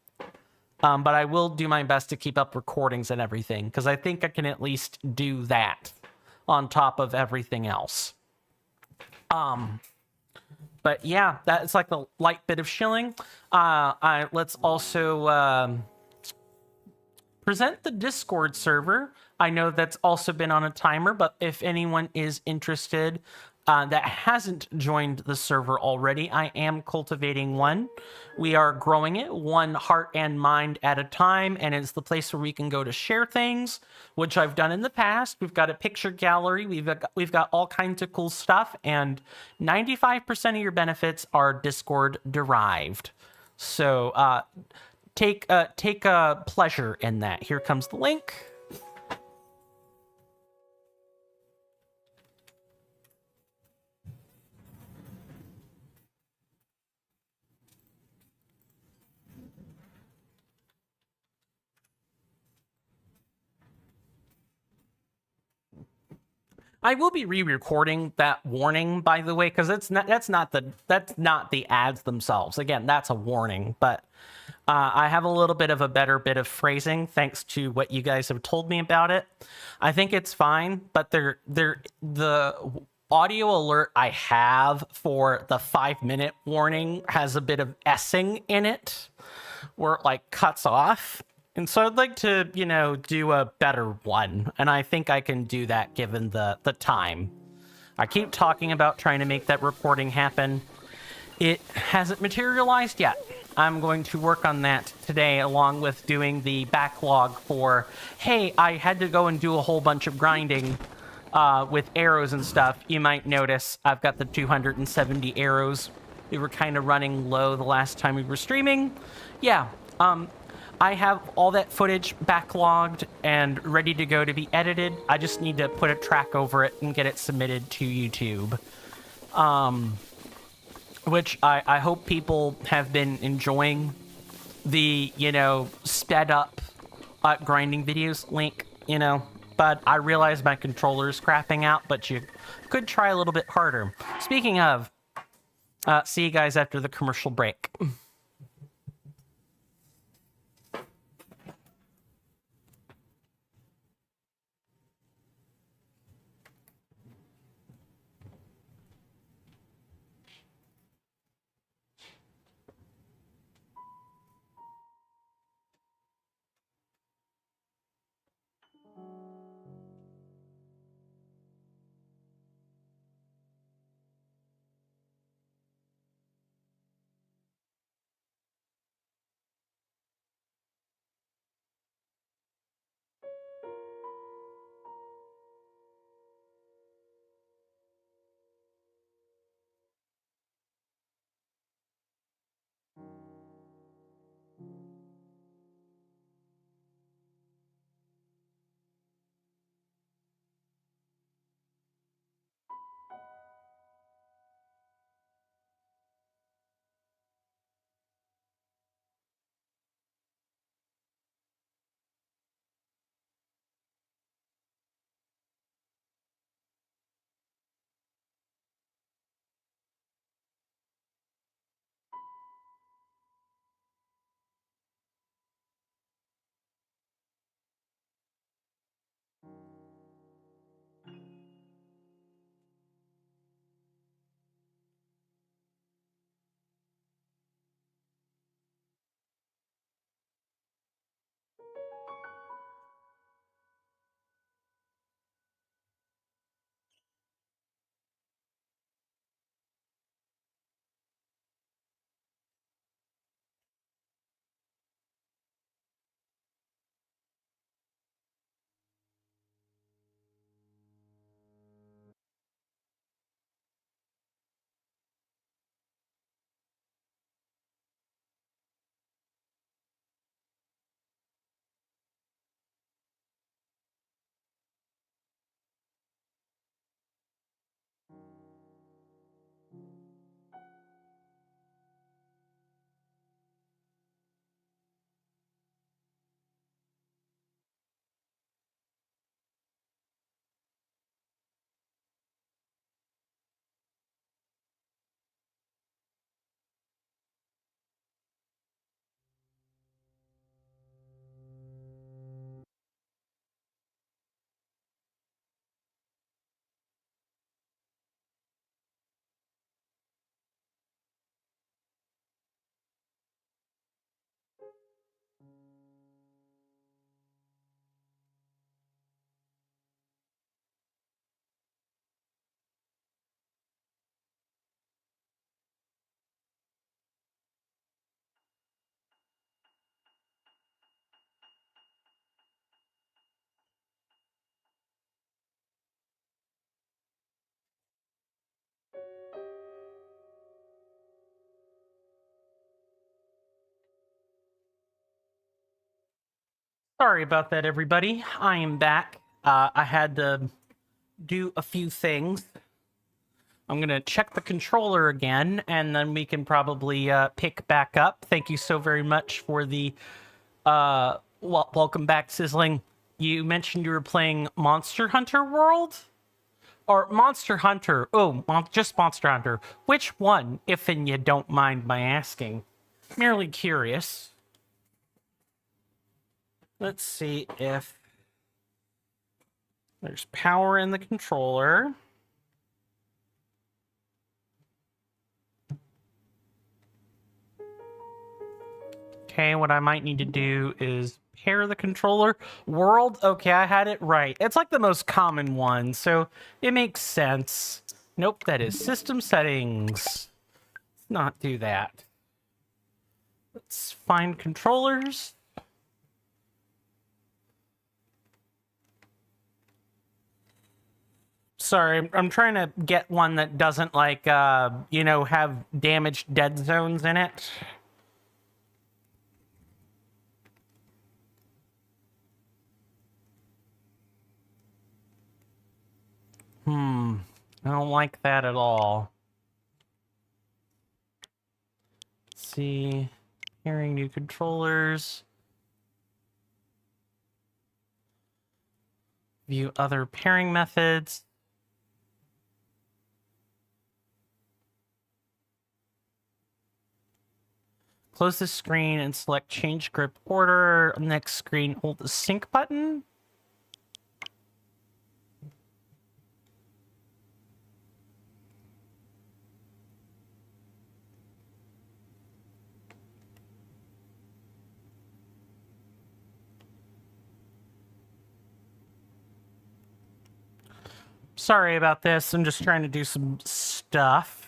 But I will do my best to keep up recordings and everything, because I think I can at least do that on top of everything else. But yeah, that's like the light bit of shilling. Let's also present the Discord server. I know that's also been on a timer, but if anyone is interested that hasn't joined the server already, I am cultivating one. We are growing it one heart and mind at a time, and it's the place where we can go to share things, which I've done in the past. We've got a picture gallery, we've got all kinds of cool stuff, and 95% of your benefits are Discord derived. So take a pleasure in that. Here comes the link. I will be re-recording that warning, by the way, because that's not the ads themselves. Again, that's a warning, but I have a little bit of a better bit of phrasing thanks to what you guys have told me about it. I think it's fine, but the audio alert I have for the 5-minute warning has a bit of S-ing in it, where it like cuts off. And so I'd like to, do a better one. And I think I can do that given the time. I keep talking about trying to make that recording happen. It hasn't materialized yet. I'm going to work on that today, along with doing the backlog for, hey, I had to go and do a whole bunch of grinding with arrows and stuff. You might notice I've got the 270 arrows. We were kind of running low the last time we were streaming. Yeah, I have all that footage backlogged and ready to go to be edited. I just need to put a track over it and get it submitted to YouTube. which I hope people have been enjoying the, sped up grinding videos link, but I realize my controller's crapping out, but you could try a little bit harder. Speaking of, see you guys after the commercial break. Sorry about that, everybody. I am back. I had to do a few things. I'm going to check the controller again, and then we can probably pick back up. Thank you so very much for the welcome back, Sizzling. You mentioned you were playing Monster Hunter World? Or Monster Hunter. Oh, just Monster Hunter. Which one, if and you don't mind my asking? Merely curious. Let's see if there's power in the controller. Okay, what I might need to do is pair the controller. World? Okay, I had it right. It's like the most common one, so it makes sense. Nope, that is system settings. Let's not do that. Let's find controllers. Sorry, I'm trying to get one that doesn't, like, have damaged dead zones in it. I don't like that at all. see. Pairing new controllers. View other pairing methods. Close the screen and select change grip order. Next screen, hold the sync button. Sorry about this. I'm just trying to do some stuff.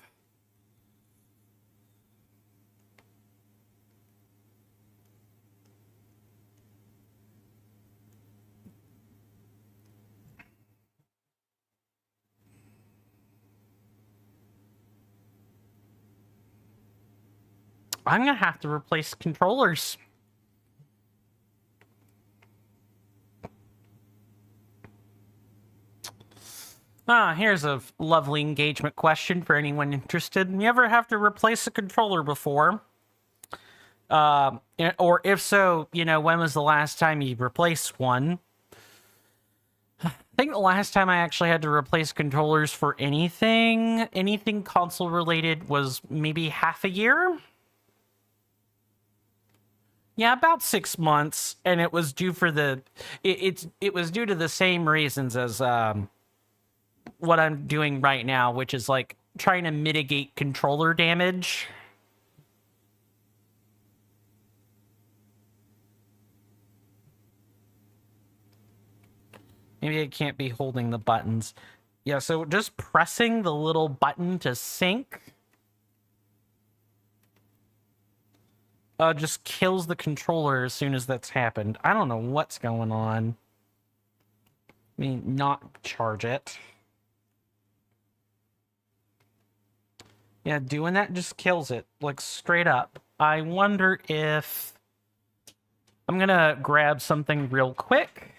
I'm gonna have to replace controllers. Here's a lovely engagement question for anyone interested. You ever have to replace a controller before? Or if so, when was the last time you replaced one? I think the last time I actually had to replace controllers for anything console related was maybe half a year. Yeah, about 6 months, and it was due for it was due to the same reasons as what I'm doing right now, which is like trying to mitigate controller damage. Maybe I can't be holding the buttons. Yeah, so just pressing the little button to sync just kills the controller as soon as that's happened. I don't know what's going on. I mean, not charge it. Yeah, doing that just kills it, like straight up. I wonder if I'm gonna grab something real quick.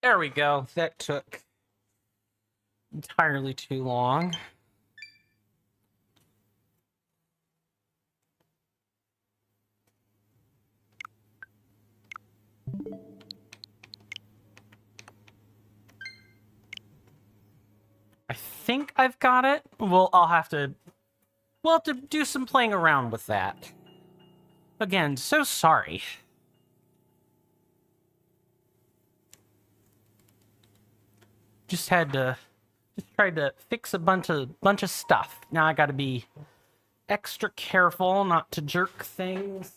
There we go. That took entirely too long. I think I've got it. We'll have to do some playing around with that. Again, so sorry. Just tried to fix a bunch of stuff. Now I got to be extra careful not to jerk things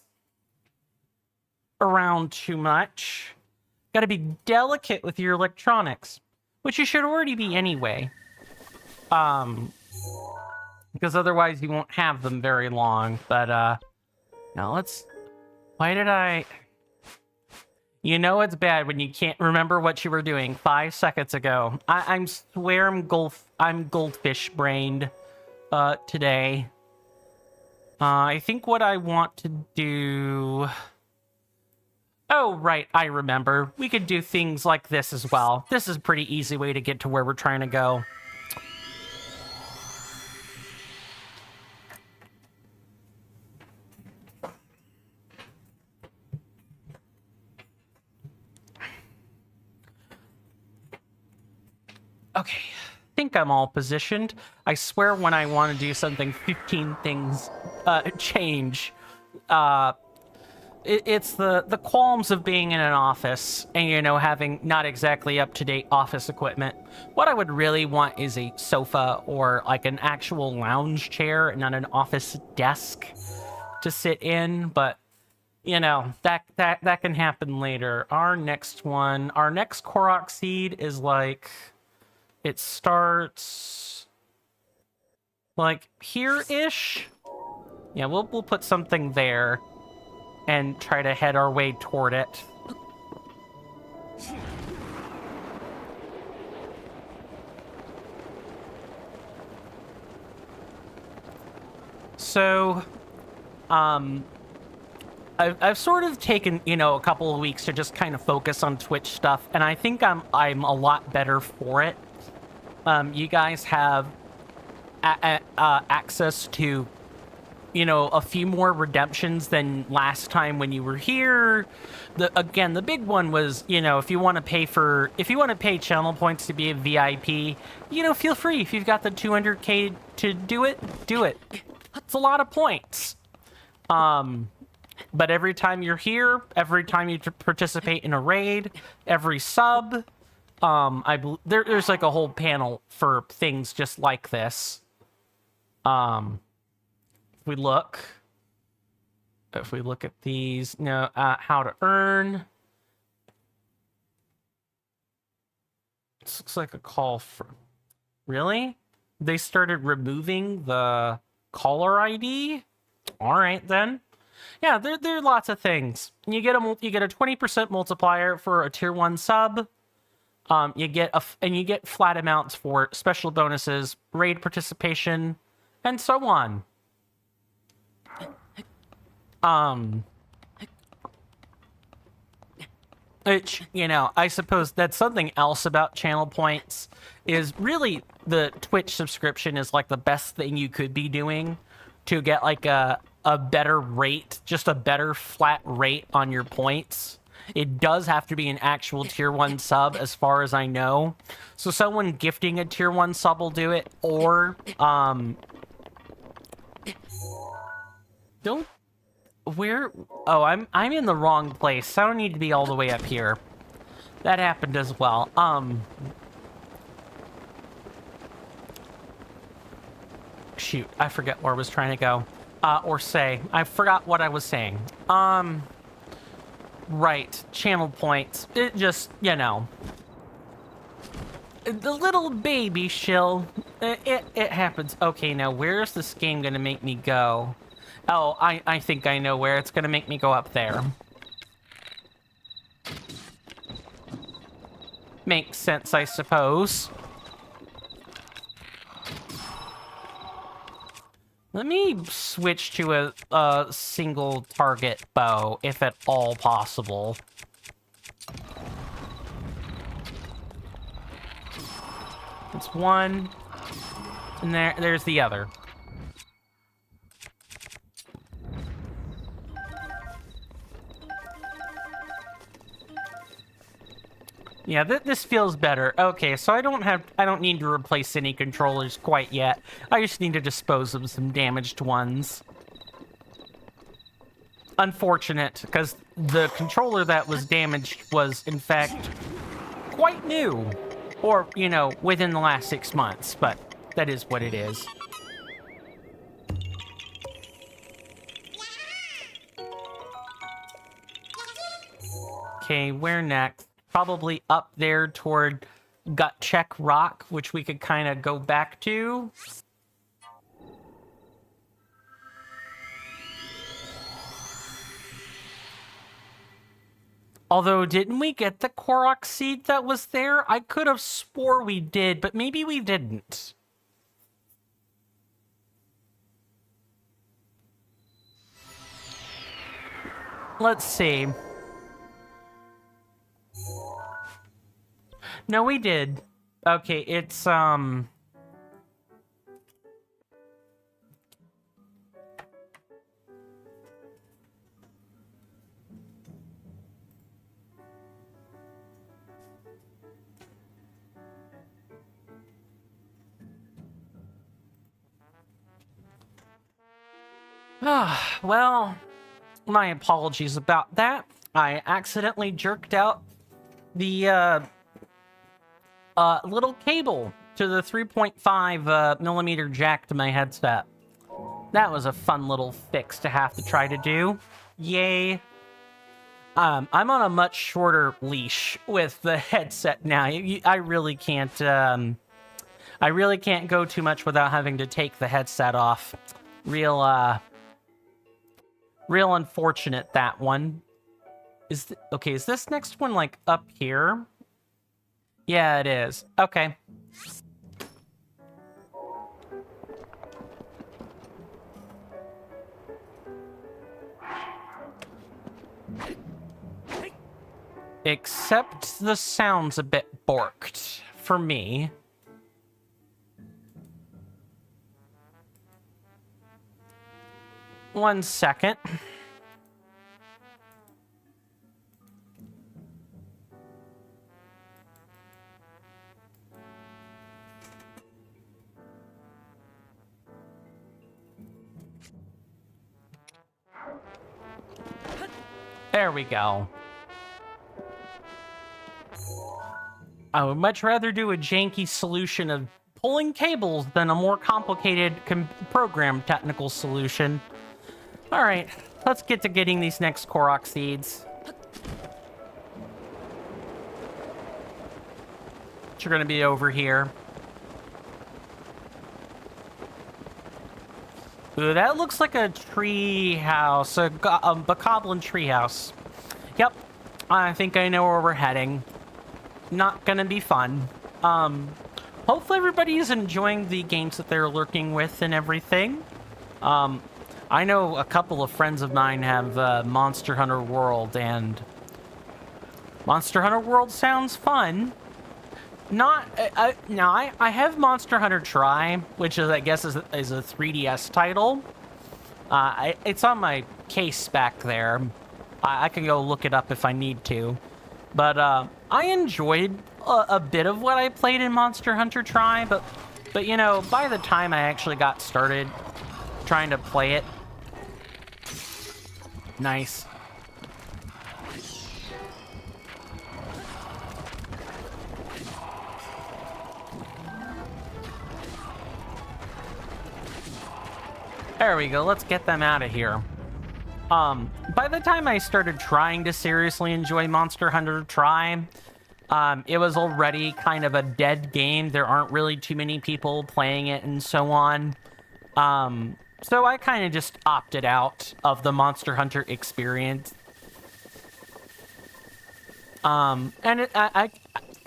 around too much. Got to be delicate with your electronics, which you should already be anyway. Because otherwise you won't have them very long. But now why did I? You know it's bad when you can't remember what you were doing 5 seconds ago. I swear I'm goldfish brained today. I think what I want to do... Oh, right, I remember. We could do things like this as well. This is a pretty easy way to get to where we're trying to go. Okay, I think I'm all positioned. I swear when I want to do something, 15 things change. It's the qualms of being in an office and, you know, having not exactly up-to-date office equipment. What I would really want is a sofa or like an actual lounge chair and not an office desk to sit in, but you know, that can happen later. Our next Korok seed is like, it starts like here-ish. Yeah, we'll put something there and try to head our way toward it. So, I've sort of taken, you know, a couple of weeks to just kind of focus on Twitch stuff, and I think I'm a lot better for it. You guys have access to, you know, a few more redemptions than last time when you were here. Again, the big one was, you know, if you want to pay channel points to be a VIP, you know, feel free. If you've got the 200k to do it, do it. It's a lot of points. But every time you're here, every time you participate in a raid, every sub, there's like a whole panel for things just like this. If we look at these, you know, how to earn. This looks like a call for... Really? They started removing the caller ID? All right, then. Yeah, there are lots of things. You get a 20% multiplier for a tier 1 sub. You get flat amounts for special bonuses, raid participation, and so on. Which, you know, I suppose that's something else about channel points, is really the Twitch subscription is like the best thing you could be doing to get like a better rate, just a better flat rate on your points. It does have to be an actual tier 1 sub as far as I know. So someone gifting a tier 1 sub will do it, or don't... Where... Oh, I'm in the wrong place. I don't need to be all the way up here. That happened as well. Shoot, I forget where I was trying to go. Or say. I forgot what I was saying. Right. Channel points. It just, you know. The little baby shill. It happens. Okay, now where's this game gonna make me go? Oh, I think I know where. It's gonna make me go up there. Makes sense, I suppose. Let me switch to a single target bow, if at all possible. It's one, and there's the other. Yeah, this feels better. Okay, so I don't need to replace any controllers quite yet. I just need to dispose of some damaged ones. Unfortunate, because the controller that was damaged was, in fact, quite new. Or, you know, within the last 6 months, but that is what it is. Okay, where next? Probably up there toward Gut Check Rock, which we could kind of go back to. Although, didn't we get the Korok seed that was there? I could have swore we did, but maybe we didn't. Let's see. No, we did. Okay, it's, Well, my apologies about that. I accidentally jerked out the little cable to the 3.5 millimeter jack to my headset. That was a fun little fix to have to try to do. Yay. I'm on a much shorter leash with the headset now. I really can't go too much without having to take the headset off. Real unfortunate, that one. Okay, is this next one like up here? Yeah, it is. Okay. Except the sound's a bit borked for me. One second. There we go. I would much rather do a janky solution of pulling cables than a more complicated program technical solution. All right, let's get to getting these next Korok seeds. Which are going to be over here. Ooh, that looks like a tree house, a bokoblin tree house. Yep, I think I know where we're heading. Not gonna be fun. Hopefully everybody is enjoying the games that they're lurking with and everything. I know a couple of friends of mine have Monster Hunter World, and Monster Hunter World sounds fun. Now I have Monster Hunter Tri, which is, I guess, is a 3DS title. It's on my case back there. I can go look it up if I need to. But I enjoyed a bit of what I played in Monster Hunter Tri, but you know, by the time I actually got started trying to play it, nice. There we go, let's get them out of here. By the time I started trying to seriously enjoy Monster Hunter Tri, it was already kind of a dead game. There aren't really too many people playing it and so on. So I kind of just opted out of the Monster Hunter experience. For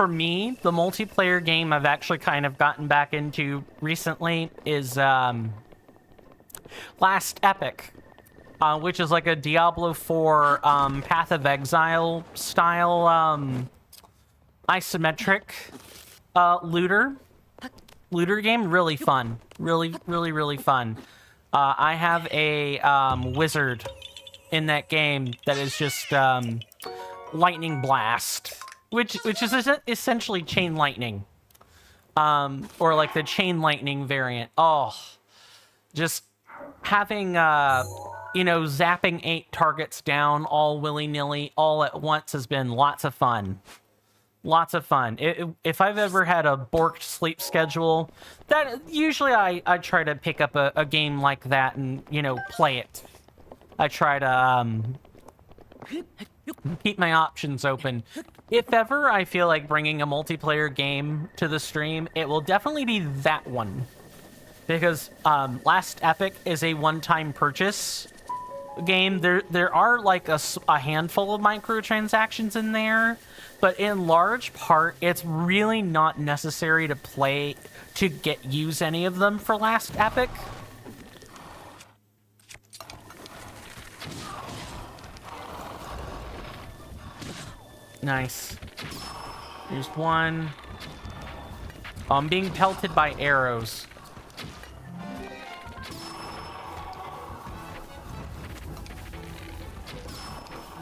me, the multiplayer game I've actually kind of gotten back into recently is, Last Epic, which is like a Diablo 4 Path of Exile style isometric looter game. Really fun. Really fun. I have a wizard in that game that is just lightning blast, which is essentially chain lightning, or like the chain lightning variant. Oh, just having zapping 8 targets down all willy-nilly all at once has been lots of fun. Lots of fun. If I've ever had a borked sleep schedule, that usually I try to pick up a game like that and, play it. I try to keep my options open. If ever I feel like bringing a multiplayer game to the stream, it will definitely be that one. Because Last Epic is a one-time purchase game. There are like a handful of microtransactions in there, but in large part, it's really not necessary to use any of them for Last Epic. Nice. Here's one. Oh, I'm being pelted by arrows.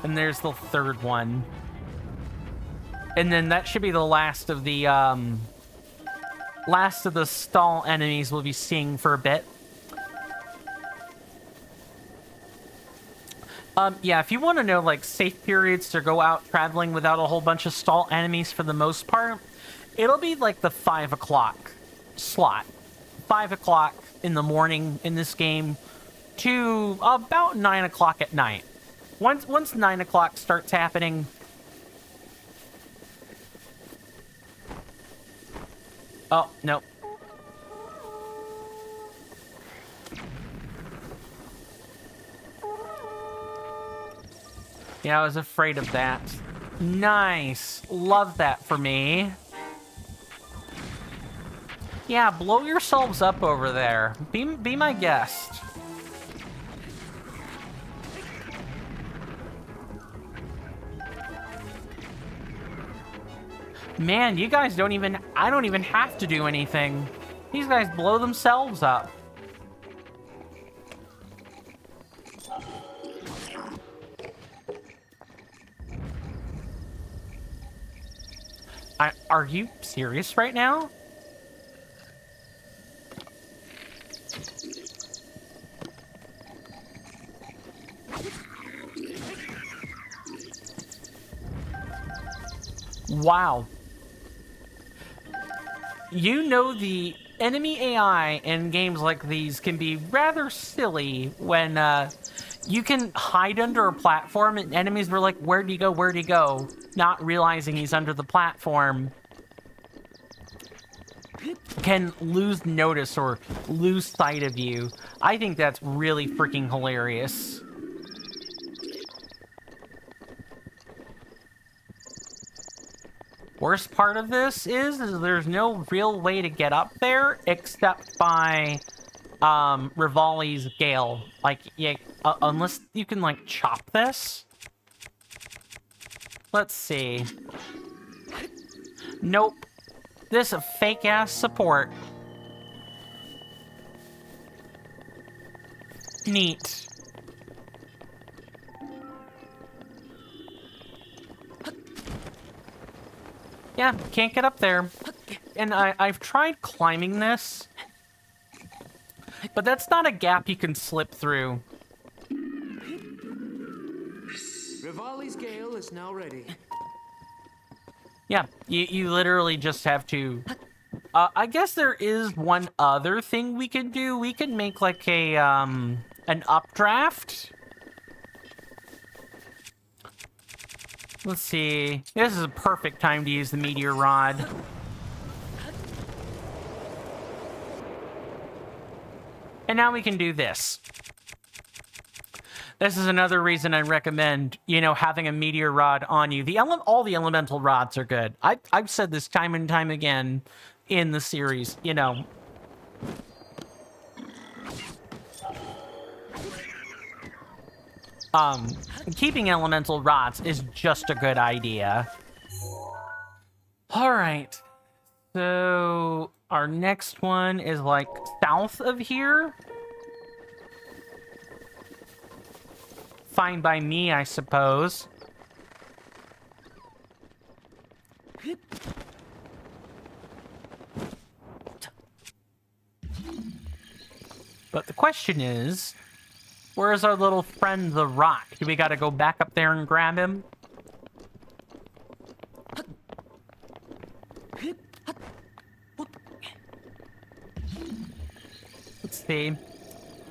And there's the third one. And then that should be the last of the stall enemies we'll be seeing for a bit. Yeah, if you want to know, like, safe periods to go out traveling without a whole bunch of stall enemies for the most part, it'll be, like, the 5 o'clock slot. 5 o'clock in the morning in this game to about 9 o'clock at night. Once 9 o'clock starts happening... Oh, no. Yeah, I was afraid of that. Nice. Love that for me. Yeah, blow yourselves up over there. Be my guest. Man, you guys don't even... I don't even have to do anything. These guys blow themselves up. Are you serious right now? Wow. You know, the enemy AI in games like these can be rather silly when you can hide under a platform and enemies were like, where'd he go, where'd he go? Not realizing he's under the platform. Can lose notice or lose sight of you. I think that's really freaking hilarious. Worst part of this is there's no real way to get up there except by Rivali's Gale. Like, yeah, unless you can, like, chop this. Let's see. Nope. This fake-ass support. Neat. Yeah, can't get up there. And I've tried climbing this, but that's not a gap you can slip through. Rivali's Gale is now ready. Yeah, you literally just have to... I guess there is one other thing we could do. We could make, like, an updraft. Let's see. This is a perfect time to use the meteor rod. And now we can do this. This is another reason I recommend, you know, having a meteor rod on you. All the elemental rods are good. I've said this time and time again in the series, you know. Keeping elemental rods is just a good idea. All right. So our next one is like south of here. Fine by me, I suppose. But the question is, where's our little friend, the rock? Do we gotta go back up there and grab him? Let's see.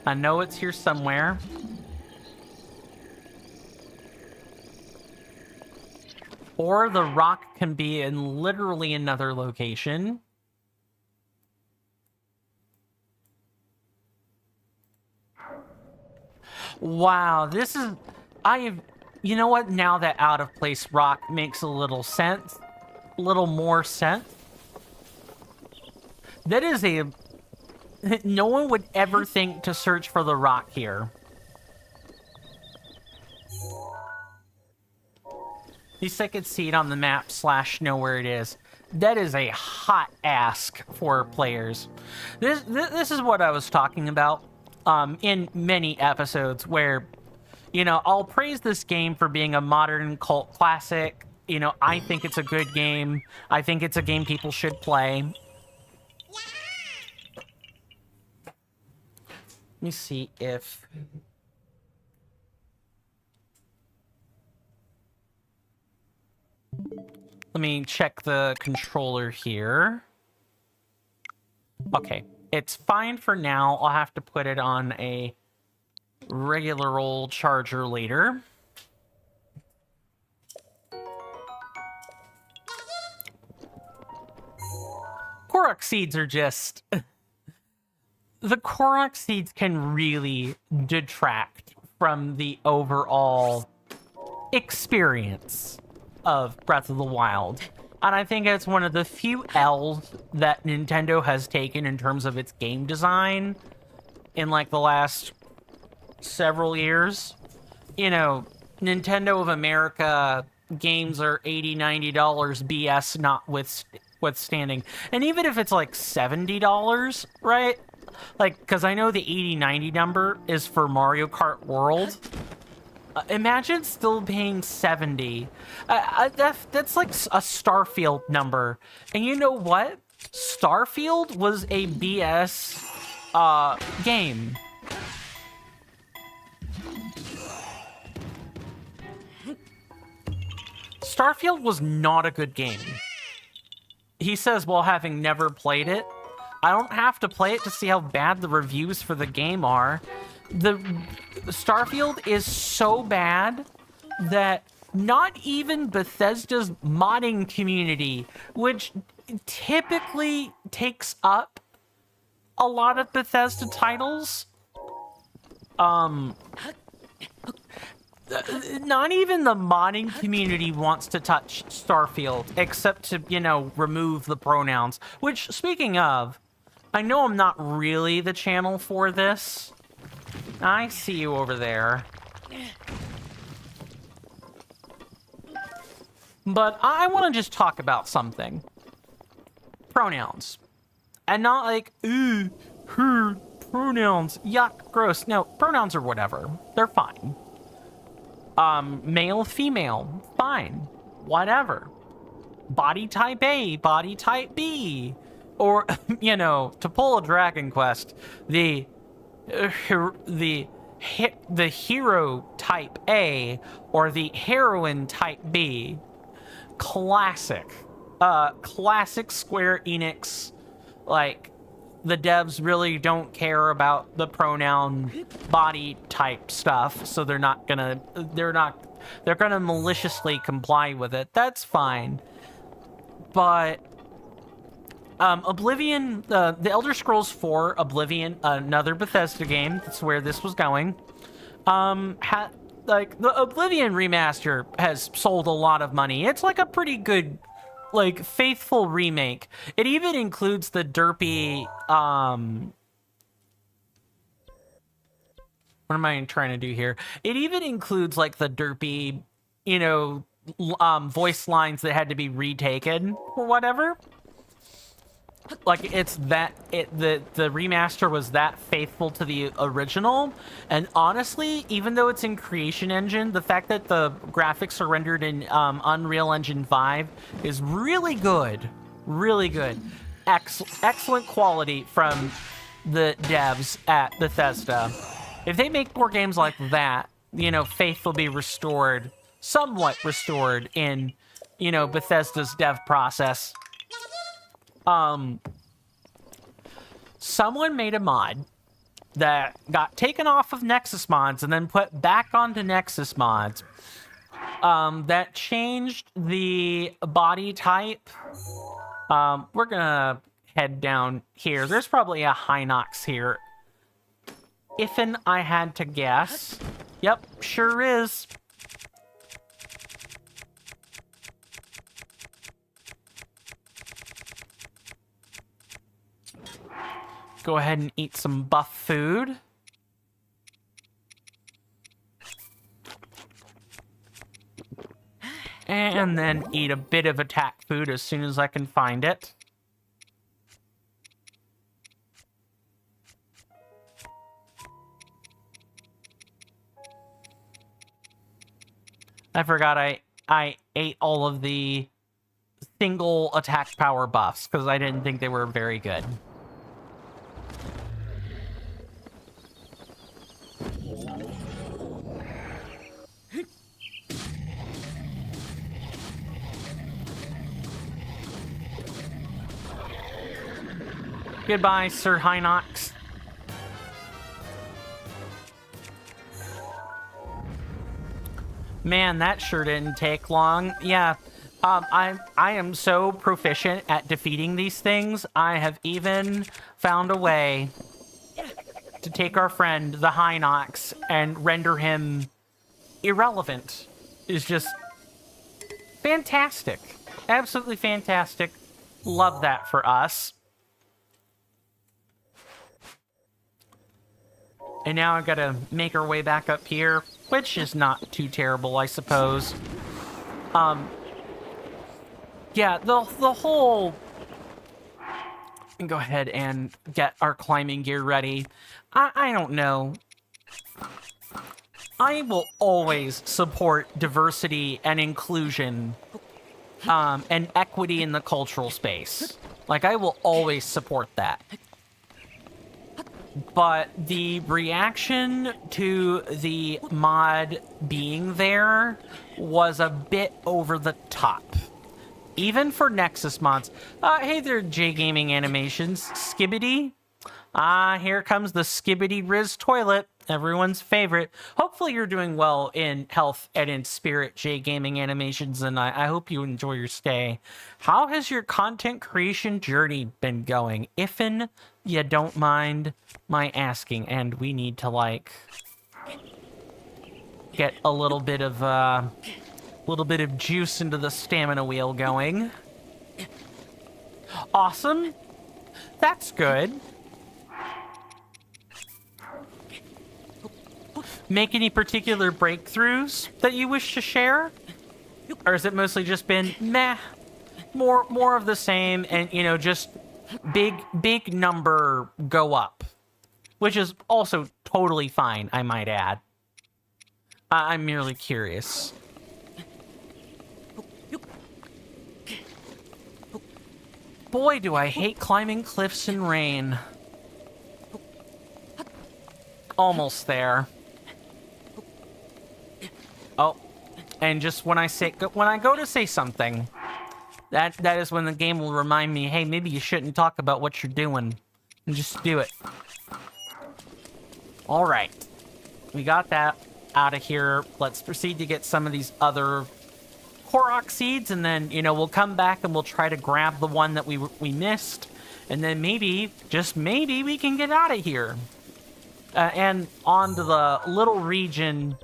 I know it's here somewhere. Or the rock can be in literally another location. Wow, this is... You know what? Now that out of place rock makes a little sense. A little more sense. That is a... No one would ever think to search for the rock here. At least I could see it on the map / know where it is. That is a hot ask for players. This is what I was talking about in many episodes where, you know, I'll praise this game for being a modern cult classic. You know, I think it's a good game. I think it's a game people should play. Let me see if... Let me check the controller here. Okay, it's fine for now. I'll have to put it on a regular old charger later. Korok seeds are just... The Korok seeds can really detract from the overall experience of Breath of the Wild. And I think it's one of the few L's that Nintendo has taken in terms of its game design in like the last several years. You know, Nintendo of America games are $80-90 BS notwithstanding. And even if it's like $70, right? Like, because I know the 80-90 number is for Mario Kart World. Imagine still paying 70. That's like a Starfield number. And you know what? Starfield was a BS game. Starfield was not a good game. He says, while having never played it, I don't have to play it to see how bad the reviews for the game are. The Starfield is so bad that not even Bethesda's modding community, which typically takes up a lot of Bethesda titles, not even the modding community wants to touch Starfield, except to, you know, remove the pronouns. Which, speaking of, I know I'm not really the channel for this. I see you over there. But I want to just talk about something. Pronouns. And not like, ooh, her, pronouns, yuck, gross. No, pronouns are whatever. They're fine. Male, female, fine. Whatever. Body type A, body type B. Or, you know, to pull a Dragon Quest, the hero type A or the heroine type B. Classic. Classic Square Enix. Like, the devs really don't care about the pronoun body type stuff, so they're gonna maliciously comply with it. That's fine. But Oblivion, the Elder Scrolls 4 Oblivion, another Bethesda game, that's where this was going, like, the Oblivion remaster has sold a lot of money. It's like a pretty good, like, faithful remake. It even includes the derpy, what am I trying to do here? It even includes, like, the derpy, you know, voice lines that had to be retaken or whatever. Like, it's that, the remaster was that faithful to the original, and honestly, even though it's in Creation Engine, the fact that the graphics are rendered in Unreal Engine 5 is really good. Really good. Excellent quality from the devs at Bethesda. If they make more games like that, you know, faith will be restored, somewhat restored in, you know, Bethesda's dev process. Someone made a mod that got taken off of Nexus Mods and then put back onto Nexus Mods, that changed the body type. We're gonna head down here. There's probably a Hinox here. If'n I had to guess. Yep, sure is. Go ahead and eat some buff food. And then eat a bit of attack food as soon as I can find it. I forgot I ate all of the single attack power buffs because I didn't think they were very good. Goodbye, Sir Hinox. Man, that sure didn't take long. Yeah, I am so proficient at defeating these things. I have even found a way to take our friend, the Hinox, and render him irrelevant. Is just fantastic. Absolutely fantastic. Love that for us. And now I gotta make our way back up here, which is not too terrible, I suppose. Yeah, the whole... Go ahead and get our climbing gear ready. I don't know. I will always support diversity and inclusion, and equity in the cultural space. Like, I will always support that. But the reaction to the mod being there was a bit over the top. Even for Nexus mods. Hey there, J Gaming Animations. Skibbity. Here comes the Skibbity Riz toilet. Everyone's favorite. Hopefully you're doing well in health and in spirit, J Gaming Animations, and I hope you enjoy your stay. How has your content creation journey been going? If'n you don't mind my asking, and we need to, like, get a little bit of juice into the stamina wheel going. Awesome. That's good. Make any particular breakthroughs that you wish to share? Or has it mostly just been meh, more of the same, and, you know, just big number go up, which is also totally fine, I might add. I'm merely curious. Boy, do I hate climbing cliffs in rain. Almost there. Oh, and just when I go to say something, that is when the game will remind me, hey, maybe you shouldn't talk about what you're doing, and just do it. All right, we got that out of here. Let's proceed to get some of these other Korok seeds, and then, you know, we'll come back and we'll try to grab the one that we missed, and then maybe, just maybe, we can get out of here. And on to the little region.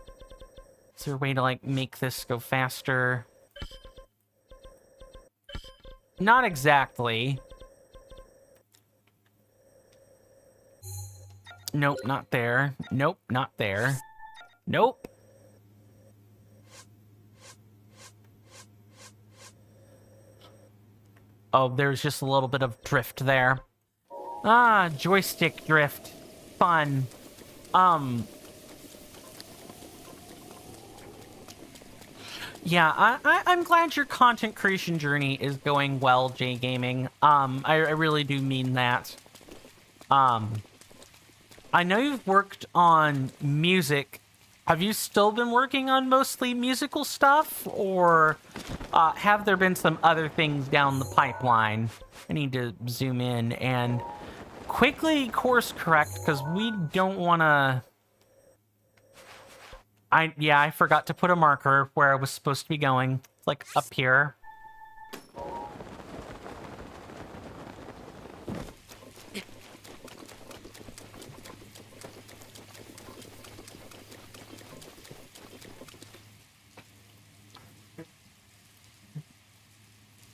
Is there a way to, like, make this go faster? Not exactly. Nope, not there. Nope, not there. Nope. Oh, there's just a little bit of drift there. Ah, joystick drift. Fun. Yeah, I'm glad your content creation journey is going well, J Gaming. I really do mean that. I know you've worked on music. Have you still been working on mostly musical stuff, or have there been some other things down the pipeline? I need to zoom in and quickly course correct, because we don't want to... I forgot to put a marker where I was supposed to be going, like up here.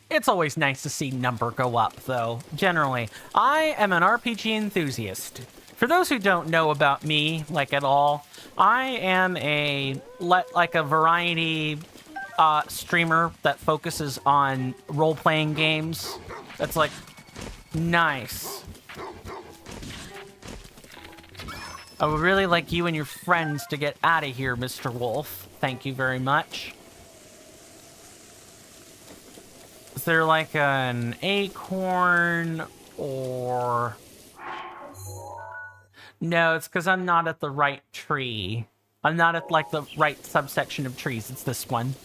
It's always nice to see number go up, though, generally. I am an RPG enthusiast. For those who don't know about me, like, at all, I am a variety streamer that focuses on role-playing games. That's, like, nice. I would really like you and your friends to get out of here, Mr. Wolf. Thank you very much. Is there, like, an acorn, or... No, it's because I'm not at the right tree. I'm not at, like, the right subsection of trees. It's this one.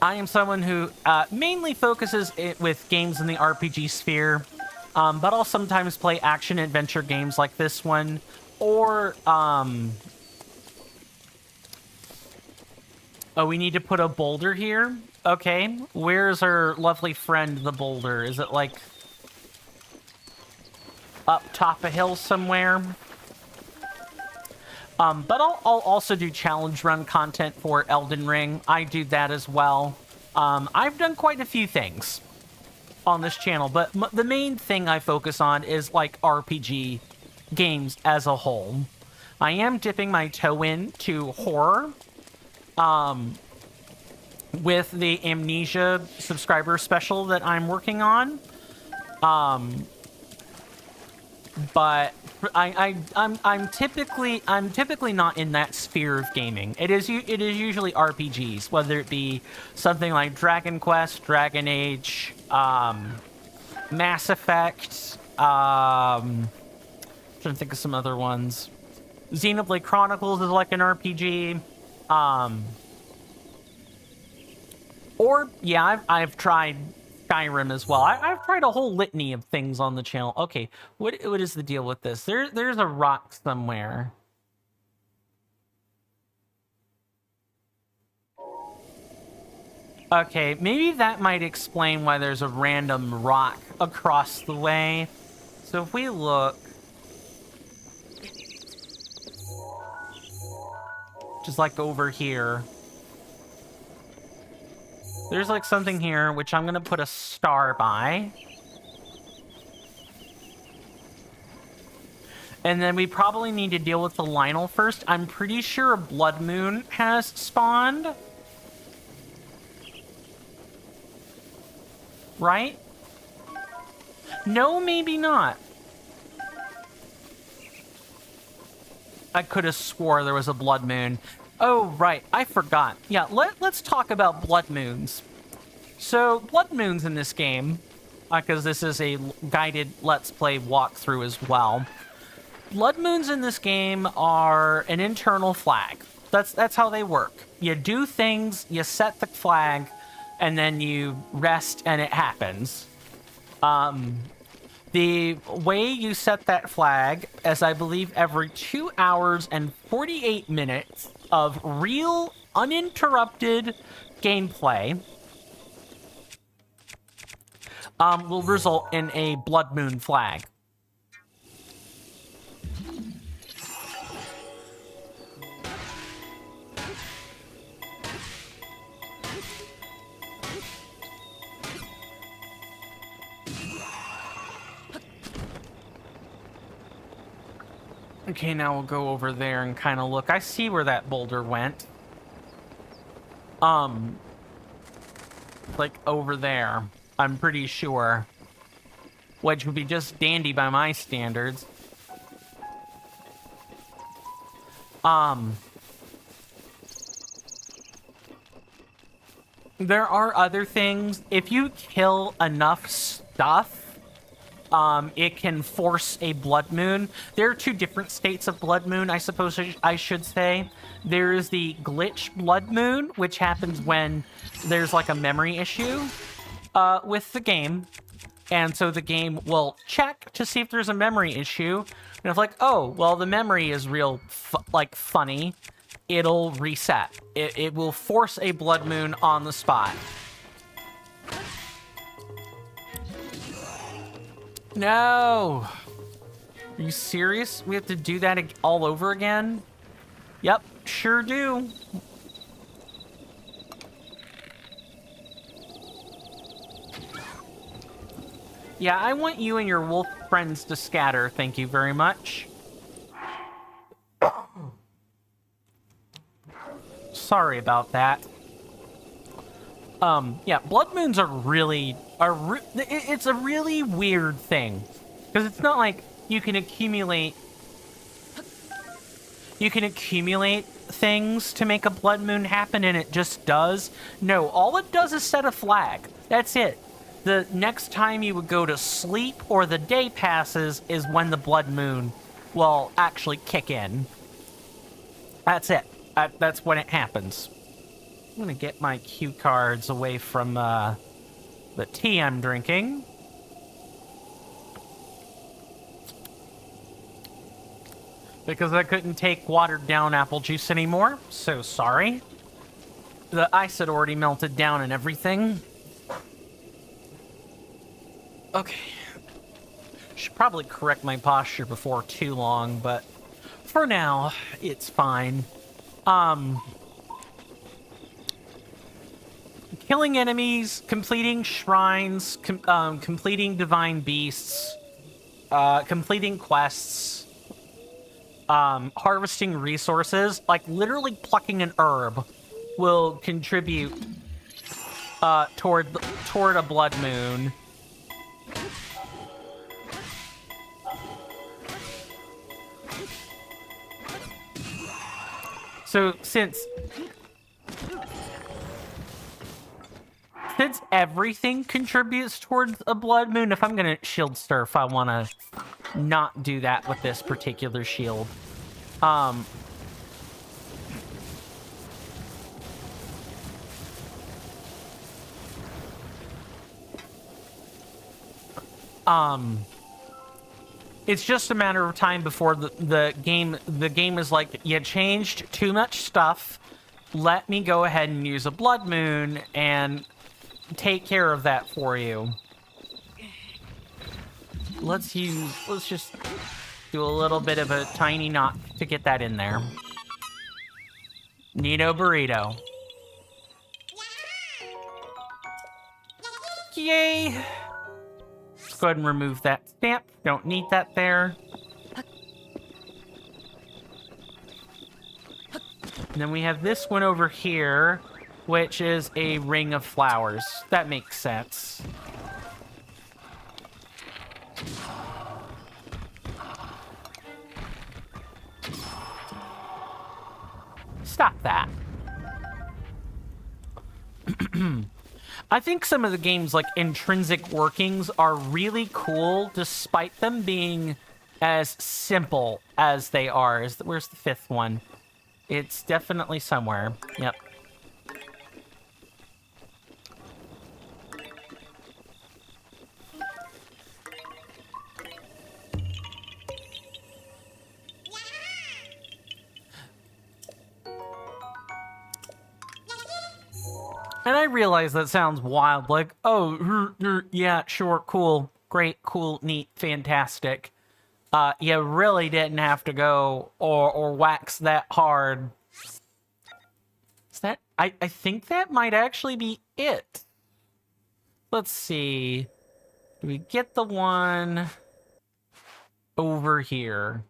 I am someone who mainly focuses it with games in the RPG sphere, but I'll sometimes play action-adventure games like this one, or, Oh, we need to put a boulder here? Okay, where's our lovely friend, the boulder? Is it, like, up top a hill somewhere? But I'll also do challenge run content for Elden Ring. I do that as well. I've done quite a few things on this channel, but the main thing I focus on is, like, RPG games as a whole. I am dipping my toe into horror, with the Amnesia subscriber special that I'm working on. But I'm typically not in that sphere of gaming. It is usually RPGs, whether it be something like Dragon Quest, Dragon Age, Mass Effect, trying to think of some other ones. Xenoblade Chronicles is like an RPG. Or, yeah, I've tried Skyrim as well. I've tried a whole litany of things on the channel. Okay, what is the deal with this? There's a rock somewhere. Okay, maybe that might explain why there's a random rock across the way. So if we look... just like over here. There's like something here, which I'm gonna put a star by. And then we probably need to deal with the Lionel first. I'm pretty sure a blood moon has spawned. Right? No, maybe not. I could have swore there was a blood moon. Oh, right. I forgot. Yeah, let's talk about blood moons. So, blood moons in this game, because this is a guided Let's Play walkthrough as well. Blood moons in this game are an internal flag. That's how they work. You do things, you set the flag, and then you rest and it happens. The way you set that flag is, I believe, every 2 hours and 48 minutes of real, uninterrupted gameplay will result in a blood moon flag. Okay, now we'll go over there and kind of look. I see where that boulder went. Like over there, I'm pretty sure. Which would be just dandy by my standards. There are other things. If you kill enough stuff, it can force a blood moon. There are two different states of blood moon, I suppose I should say. There is the glitch blood moon, which happens when there's like a memory issue with the game. And so the game will check to see if there's a memory issue. And if like, oh, well, the memory is real, funny, it'll reset. It will force a blood moon on the spot. No! Are you serious? We have to do that all over again? Yep, sure do. Yeah, I want you and your wolf friends to scatter, thank you very much. Sorry about that. Yeah, blood moons are really... it's a really weird thing. Because it's not like you can accumulate... You can accumulate things to make a blood moon happen and it just does. No, all it does is set a flag. That's it. The next time you would go to sleep or the day passes is when the blood moon will actually kick in. That's it. That's when it happens. I'm gonna get my cue cards away from the tea I'm drinking. Because I couldn't take watered down apple juice anymore. So sorry. The ice had already melted down and everything. Okay. Should probably correct my posture before too long, but for now, it's fine. Killing enemies, completing shrines, completing divine beasts, completing quests, harvesting resources, like literally plucking an herb will contribute toward a blood moon. So since everything contributes towards a blood moon, if I'm gonna shield surf, I want to not do that with this particular shield. It's just a matter of time before the game is like, you changed too much stuff. Let me go ahead and use a blood moon and take care of that for you. Let's just do a little bit of a tiny knot to get that in there. Neato burrito. Yay! Let's go ahead and remove that stamp. Don't need that there. And then we have this one over here, which is a ring of flowers. That makes sense. Stop that. I think some of the game's like intrinsic workings are really cool, despite them being as simple as they are. Where's the fifth one? It's definitely somewhere. Yep. And I realize that sounds wild, like, oh, yeah, sure, cool, great, cool, neat, fantastic. You really didn't have to go or wax that hard. Is that... I think that might actually be it. Let's see. Do we get the one over here?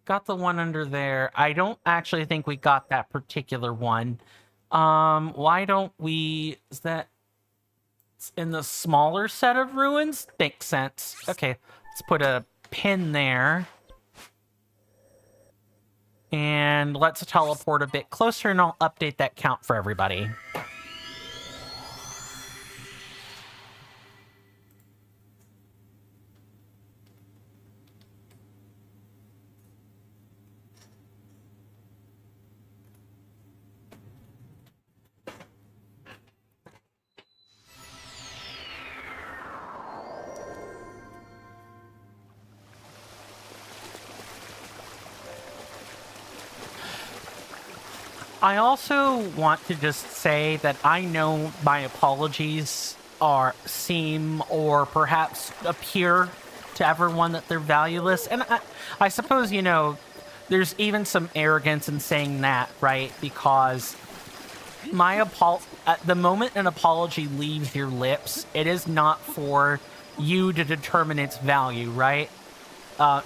Got the one under there. I don't actually think we got that particular one. Why don't we... Is that... in the smaller set of ruins? Makes sense. Okay, let's put a pin there. And let's teleport a bit closer, and I'll update that count for everybody. I also want to just say that I know my apologies seem or perhaps appear to everyone that they're valueless. And I suppose, you know, there's even some arrogance in saying that, right? Because at the moment an apology leaves your lips, it is not for you to determine its value, right?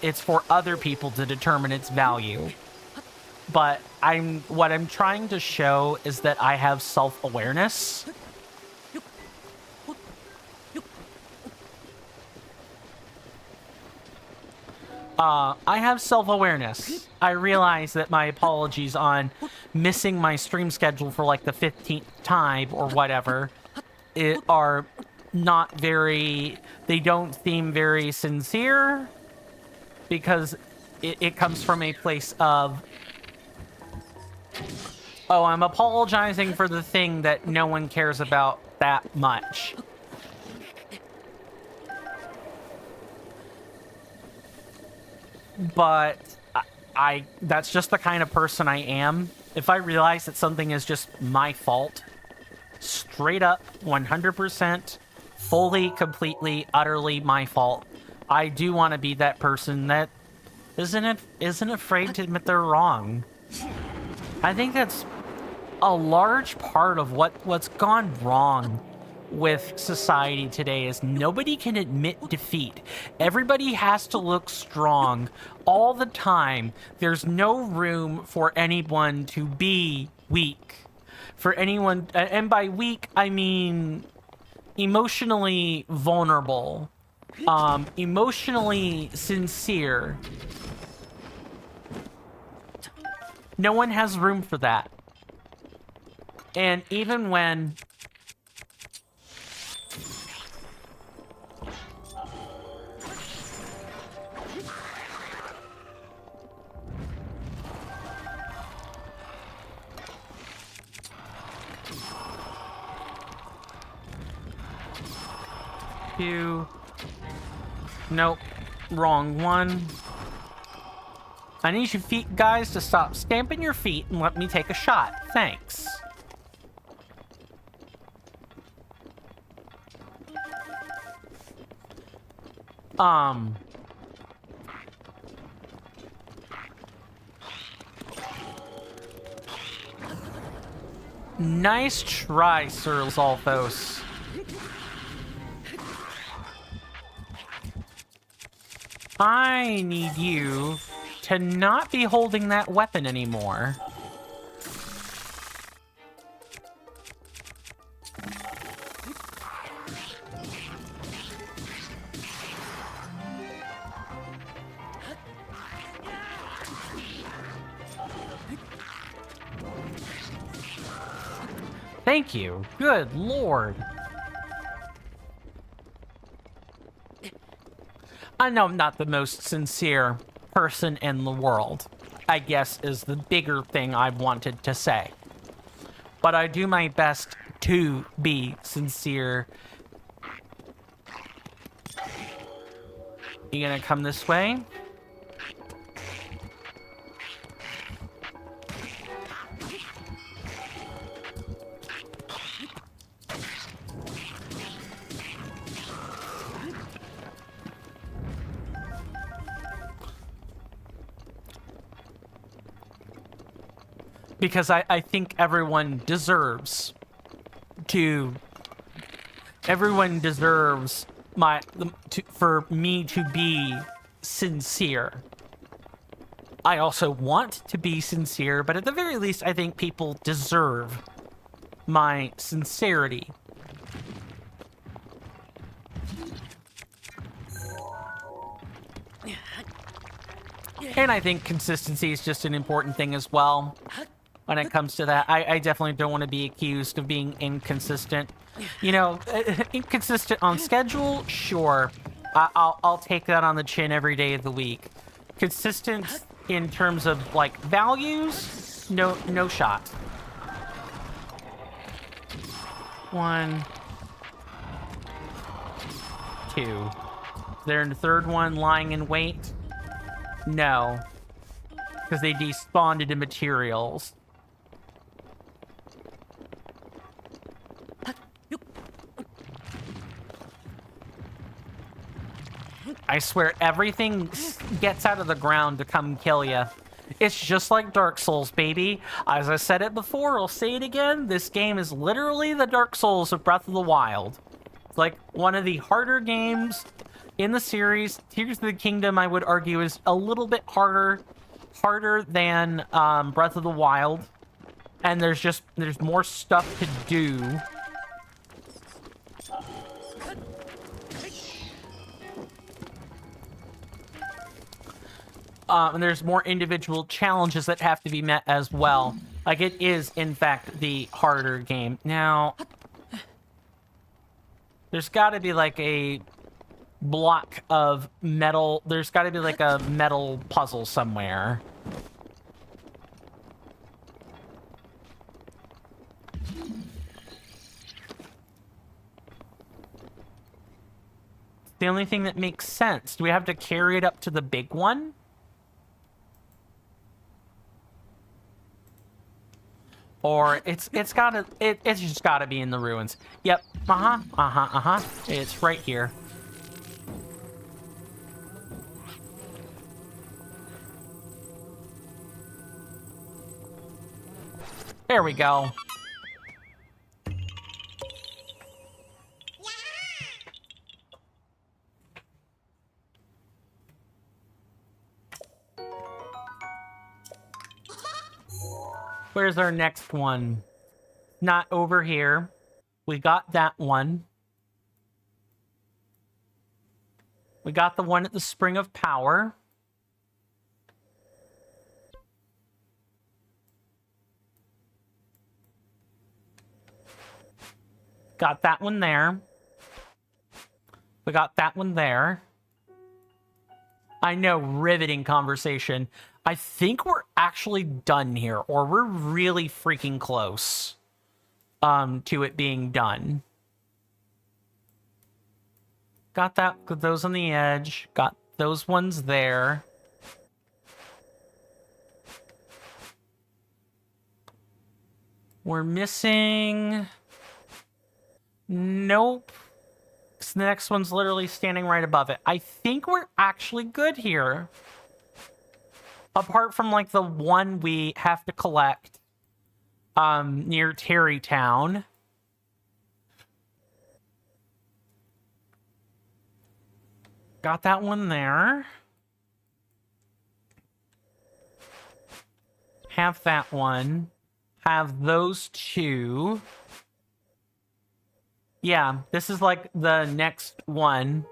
It's for other people to determine its value. But what I'm trying to show is that I have self-awareness. I have self-awareness. I realize that my apologies on missing my stream schedule for like the 15th time or whatever are not very... They don't seem very sincere. Because it comes from a place of, oh, I'm apologizing for the thing that no one cares about that much. But I that's just the kind of person I am. If I realize that something is just my fault, straight up 100%, fully, completely, utterly my fault, I do want to be that person that isn't afraid to admit they're wrong. I think that's a large part of what's gone wrong with society today is nobody can admit defeat. Everybody has to look strong all the time. There's no room for anyone to be weak. For anyone, and by weak, I mean emotionally vulnerable, emotionally sincere. No one has room for that. And even when nope, wrong one. I need you guys to stop stamping your feet and let me take a shot. Thanks. Nice try, Sir Zolthos. I need you to not be holding that weapon anymore. Thank you. Good lord. I know I'm not the most sincere person in the world, I guess is the bigger thing I wanted to say. But I do my best to be sincere. You gonna come this way? Because I think everyone deserves for me to be sincere. I also want to be sincere, but at the very least, I think people deserve my sincerity. And I think consistency is just an important thing as well. When it comes to that, I definitely don't want to be accused of being inconsistent. You know, inconsistent on schedule, sure. I'll take that on the chin every day of the week. Consistent in terms of like values, no shot. 1, 2. Is there a third one lying in wait? No, because they despawned into materials. I swear everything gets out of the ground to come kill you. It's just like Dark Souls, baby. As I said it before, I'll say it again. This game is literally the Dark Souls of Breath of the Wild. It's like one of the harder games in the series. Tears of the Kingdom, I would argue, is a little bit harder than Breath of the Wild. And there's more stuff to do. And there's more individual challenges that have to be met as well. Like, it is, in fact, the harder game. Now, there's got to be, like, a block of metal. There's got to be like a metal puzzle somewhere. The only thing that makes sense. Do we have to carry it up to the big one? Or it's just gotta be in the ruins. Yep. It's right here. There we go. Where's our next one? Not over here. We got that one. We got the one at the Spring of Power. Got that one there. We got that one there. I know, riveting conversation. I think we're actually done here, or we're really freaking close to it being done. Got those on the edge. Got those ones there. We're missing... Nope. So the next one's literally standing right above it. I think we're actually good here. Apart from, like, the one we have to collect near Terrytown. Got that one there. Have that one. Have those two. Yeah, this is, like, the next one.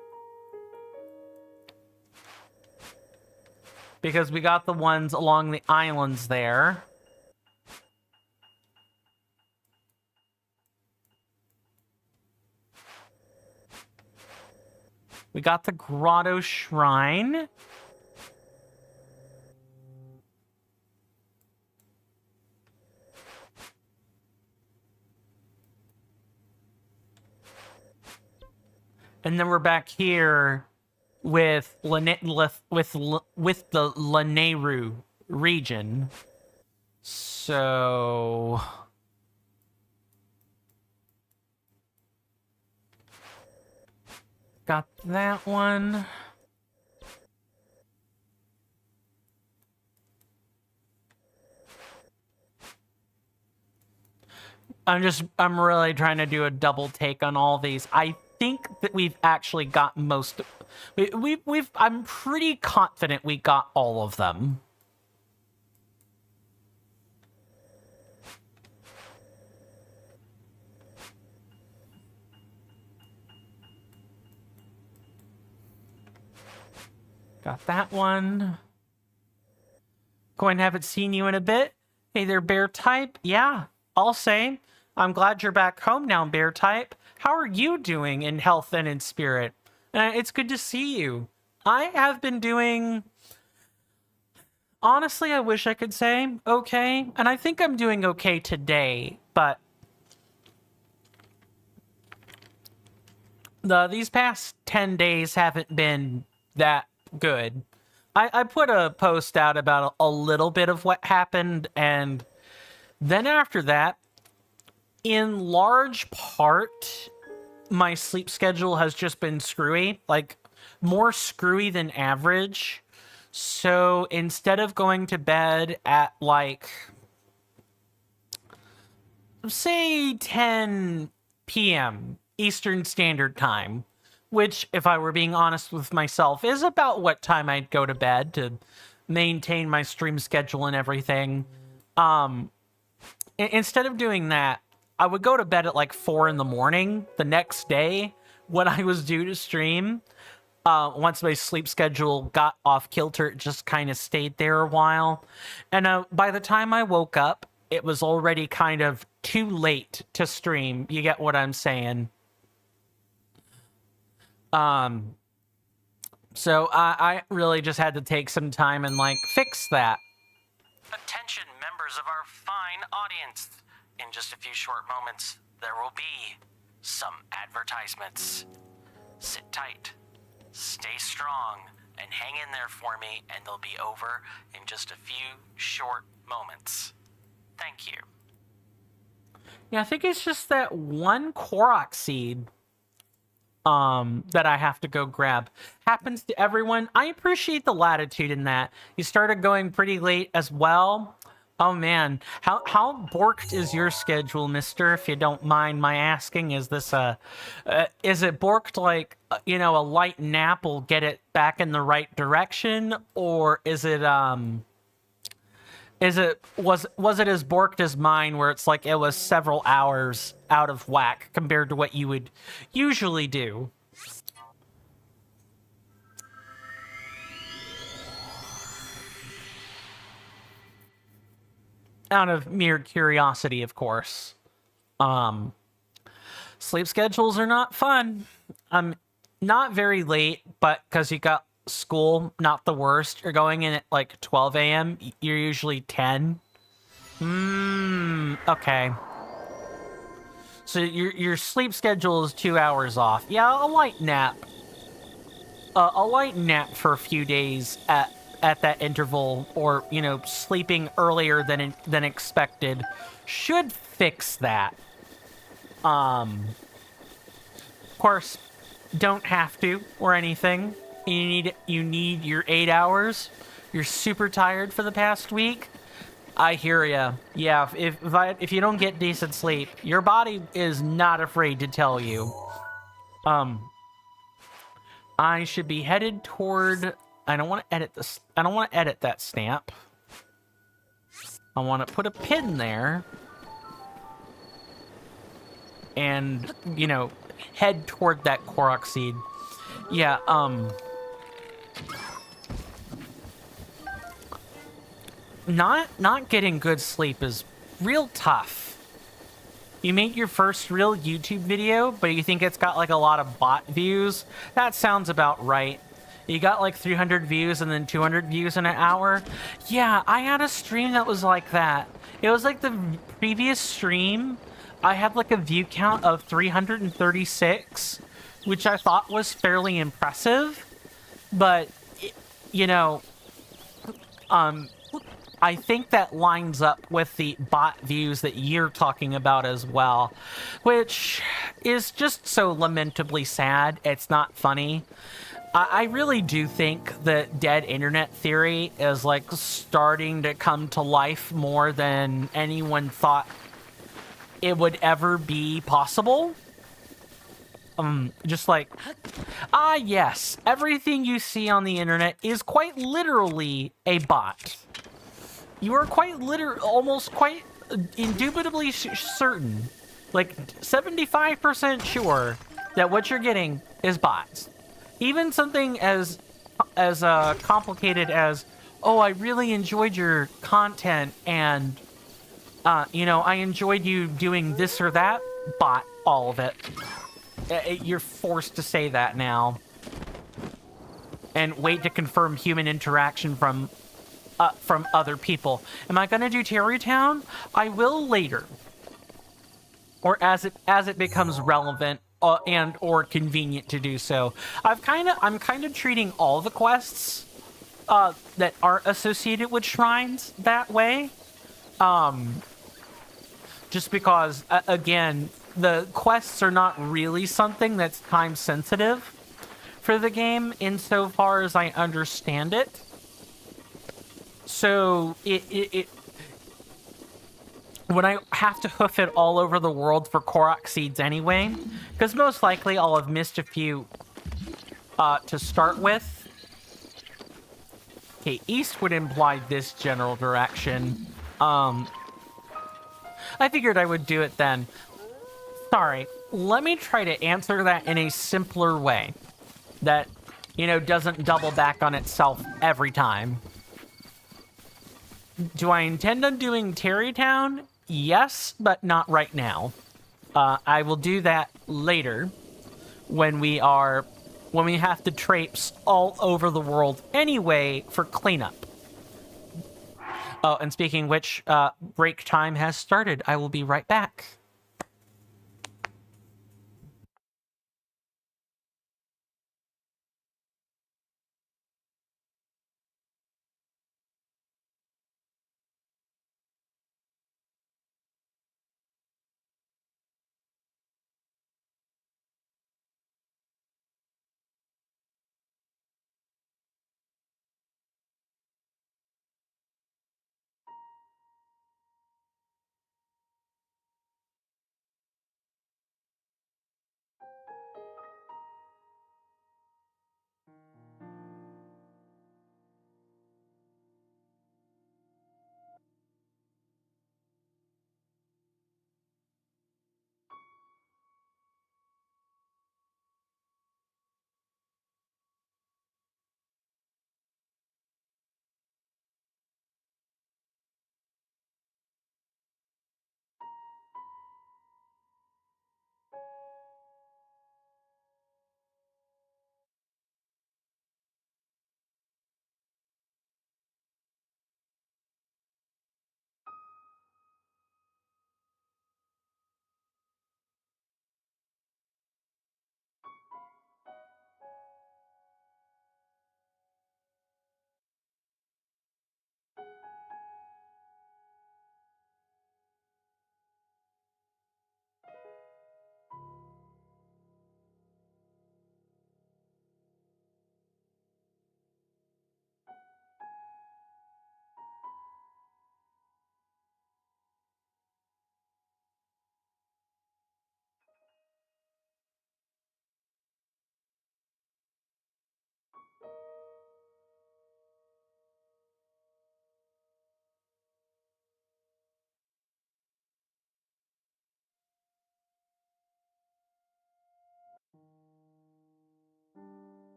Because we got the ones along the islands there. We got the Grotto Shrine. And then we're back here with the Lanayru region. So got that one. I'm really trying to do a double take on all these. I think that we've actually got most. I'm pretty confident we got all of them. Got that one. Going to haven't seen you in a bit. Hey there, Bear Type. Yeah, I'll say. I'm glad you're back home now, Bear Type. How are you doing in health and in spirit? It's good to see you. I have been doing... Honestly, I wish I could say okay. And I think I'm doing okay today, but... These past 10 days haven't been that good. I put a post out about a little bit of what happened, and then after that, in large part, my sleep schedule has just been screwy, like more screwy than average. So instead of going to bed at like, say 10 p.m. Eastern Standard Time, which, if I were being honest with myself, is about what time I'd go to bed to maintain my stream schedule and everything. Instead of doing that, I would go to bed at like 4 in the morning the next day when I was due to stream. Once my sleep schedule got off kilter, it just kind of stayed there a while. And by the time I woke up, it was already kind of too late to stream. You get what I'm saying? So I really just had to take some time and, like, fix that. Attention, members of our fine audience. In just a few short moments, there will be some advertisements. Sit tight, stay strong, and hang in there for me, and they'll be over in just a few short moments. Thank you. Yeah, I think it's just that one Korok seed that I have to go grab. Happens to everyone. I appreciate the latitude in that. You started going pretty late as well. Oh man, how borked is your schedule, mister, if you don't mind my asking? Is this is it borked like, you know, a light nap will get it back in the right direction? Or is it, was it as borked as mine, where it's like it was several hours out of whack compared to what you would usually do? Out of mere curiosity, of course. Sleep schedules are not fun. Not very late, but because you got school, not the worst. You're going in at like 12 a.m. You're usually 10. Okay. So your sleep schedule is 2 hours off. Yeah, a light nap. A light nap for a few days at that interval, or, you know, sleeping earlier than expected, should fix that. Of course, don't have to or anything. You need your 8 hours. You're super tired for the past week. I hear ya. Yeah, if you don't get decent sleep, your body is not afraid to tell you. I should be headed toward... I don't want to edit this. I don't want to edit that stamp. I want to put a pin there. And, you know, head toward that Korok seed. Yeah, Not getting good sleep is real tough. You make your first real YouTube video, but you think it's got like a lot of bot views. That sounds about right. You got like 300 views and then 200 views in an hour. Yeah, I had a stream that was like that. It was like the previous stream. I had like a view count of 336, which I thought was fairly impressive. But, you know, I think that lines up with the bot views that you're talking about as well, which is just so lamentably sad. It's not funny. I really do think that dead internet theory is like starting to come to life more than anyone thought it would ever be possible. Just like, yes, everything you see on the internet is quite literally a bot. You are almost quite indubitably certain, like 75% sure that what you're getting is bots. Even something as complicated as, oh, I really enjoyed your content, and you know, I enjoyed you doing this or that. Bot, all of it. You're forced to say that now, and wait to confirm human interaction from other people. Am I gonna do Terrytown? I will later, or as it becomes relevant. And or convenient to do so. I'm kind of treating all the quests that aren't associated with shrines that way. Just because, again, the quests are not really something that's time sensitive for the game insofar as I understand it. So when I have to hoof it all over the world for Korok seeds anyway, because most likely I'll have missed a few to start with. Okay, east would imply this general direction. I figured I would do it then. Sorry, let me try to answer that in a simpler way that, you know, doesn't double back on itself every time. Do I intend on doing Terrytown? Yes, but not right now. I will do that later when we are when we have to traipse all over the world anyway for cleanup. Oh, and speaking of which, break time has started. I will be right back.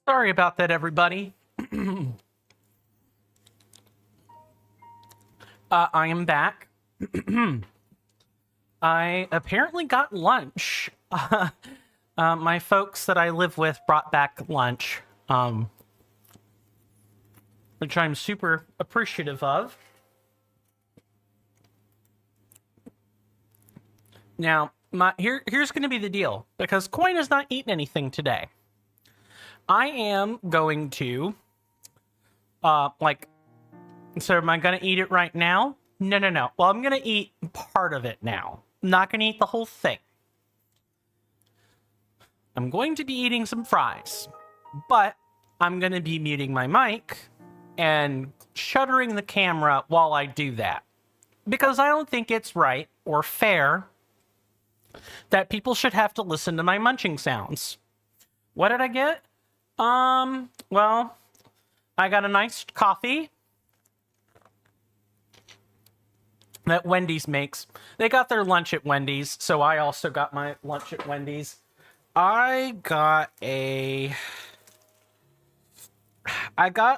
Sorry about that, everybody. I am back. I apparently got lunch. My folks that I live with brought back lunch, which I'm super appreciative of. Now, here's going to be the deal, because Coin has not eaten anything today. I am going to, so am I going to eat it right now? No. Well, I'm going to eat part of it now. I'm not going to eat the whole thing. I'm going to be eating some fries, but I'm going to be muting my mic and shuttering the camera while I do that, because I don't think it's right or fair that people should have to listen to my munching sounds. What did I get? Well, I got a nice coffee that Wendy's makes. They got their lunch at Wendy's, so I also got my lunch at Wendy's. I got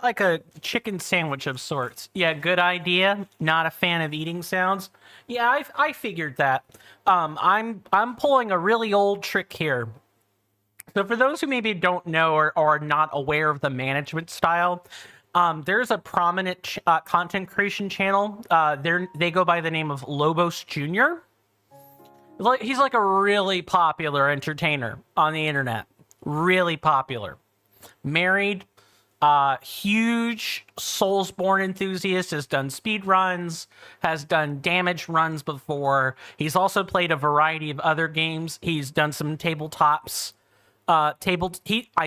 like a chicken sandwich of sorts. Yeah, good idea. Not a fan of eating sounds. Yeah, I figured that. I'm pulling a really old trick here. So for those who maybe don't know or are not aware of the management style, there's a prominent content creation channel. They go by the name of Lobos Jr. He's like a really popular entertainer on the internet. Really popular. Married, huge Soulsborne enthusiast, has done speed runs, has done damage runs before. He's also played a variety of other games. He's done some tabletops. I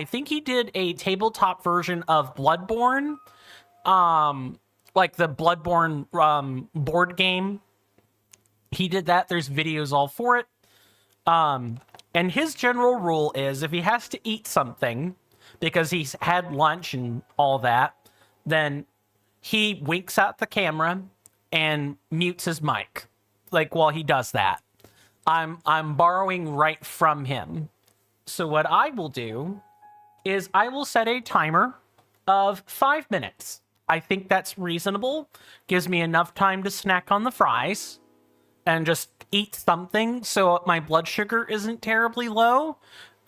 think he did a tabletop version of Bloodborne, like the Bloodborne board game. He did that. There's videos all for it. And his general rule is if he has to eat something because he's had lunch and all that, then he winks at the camera and mutes his mic, like while he does that. I'm borrowing right from him. So what I will do is I will set a timer of 5 minutes. I think that's reasonable. Gives me enough time to snack on the fries and just eat something so my blood sugar isn't terribly low.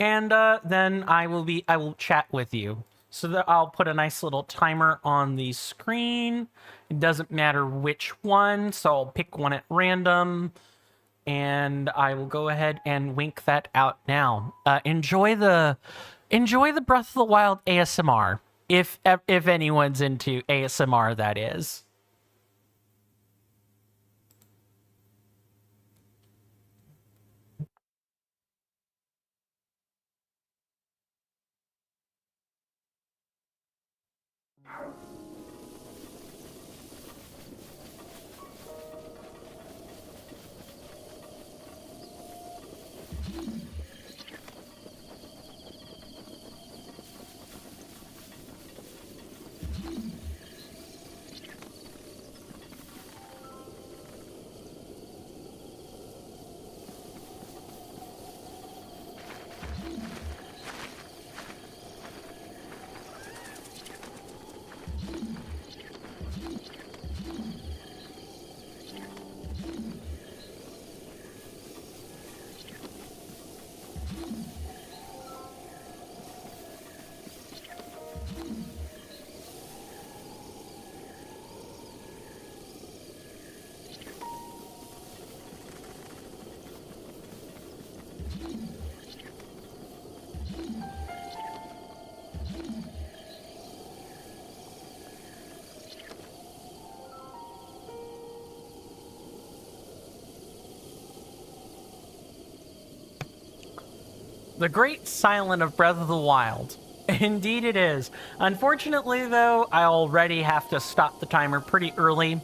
And then I will chat with you. So that I'll put a nice little timer on the screen. It doesn't matter which one, so I'll pick one at random. And I will go ahead and wink that out now. Enjoy the Breath of the Wild ASMR, if anyone's into ASMR, that is. The great silent of Breath of the Wild. Indeed it is. Unfortunately, though, I already have to stop the timer pretty early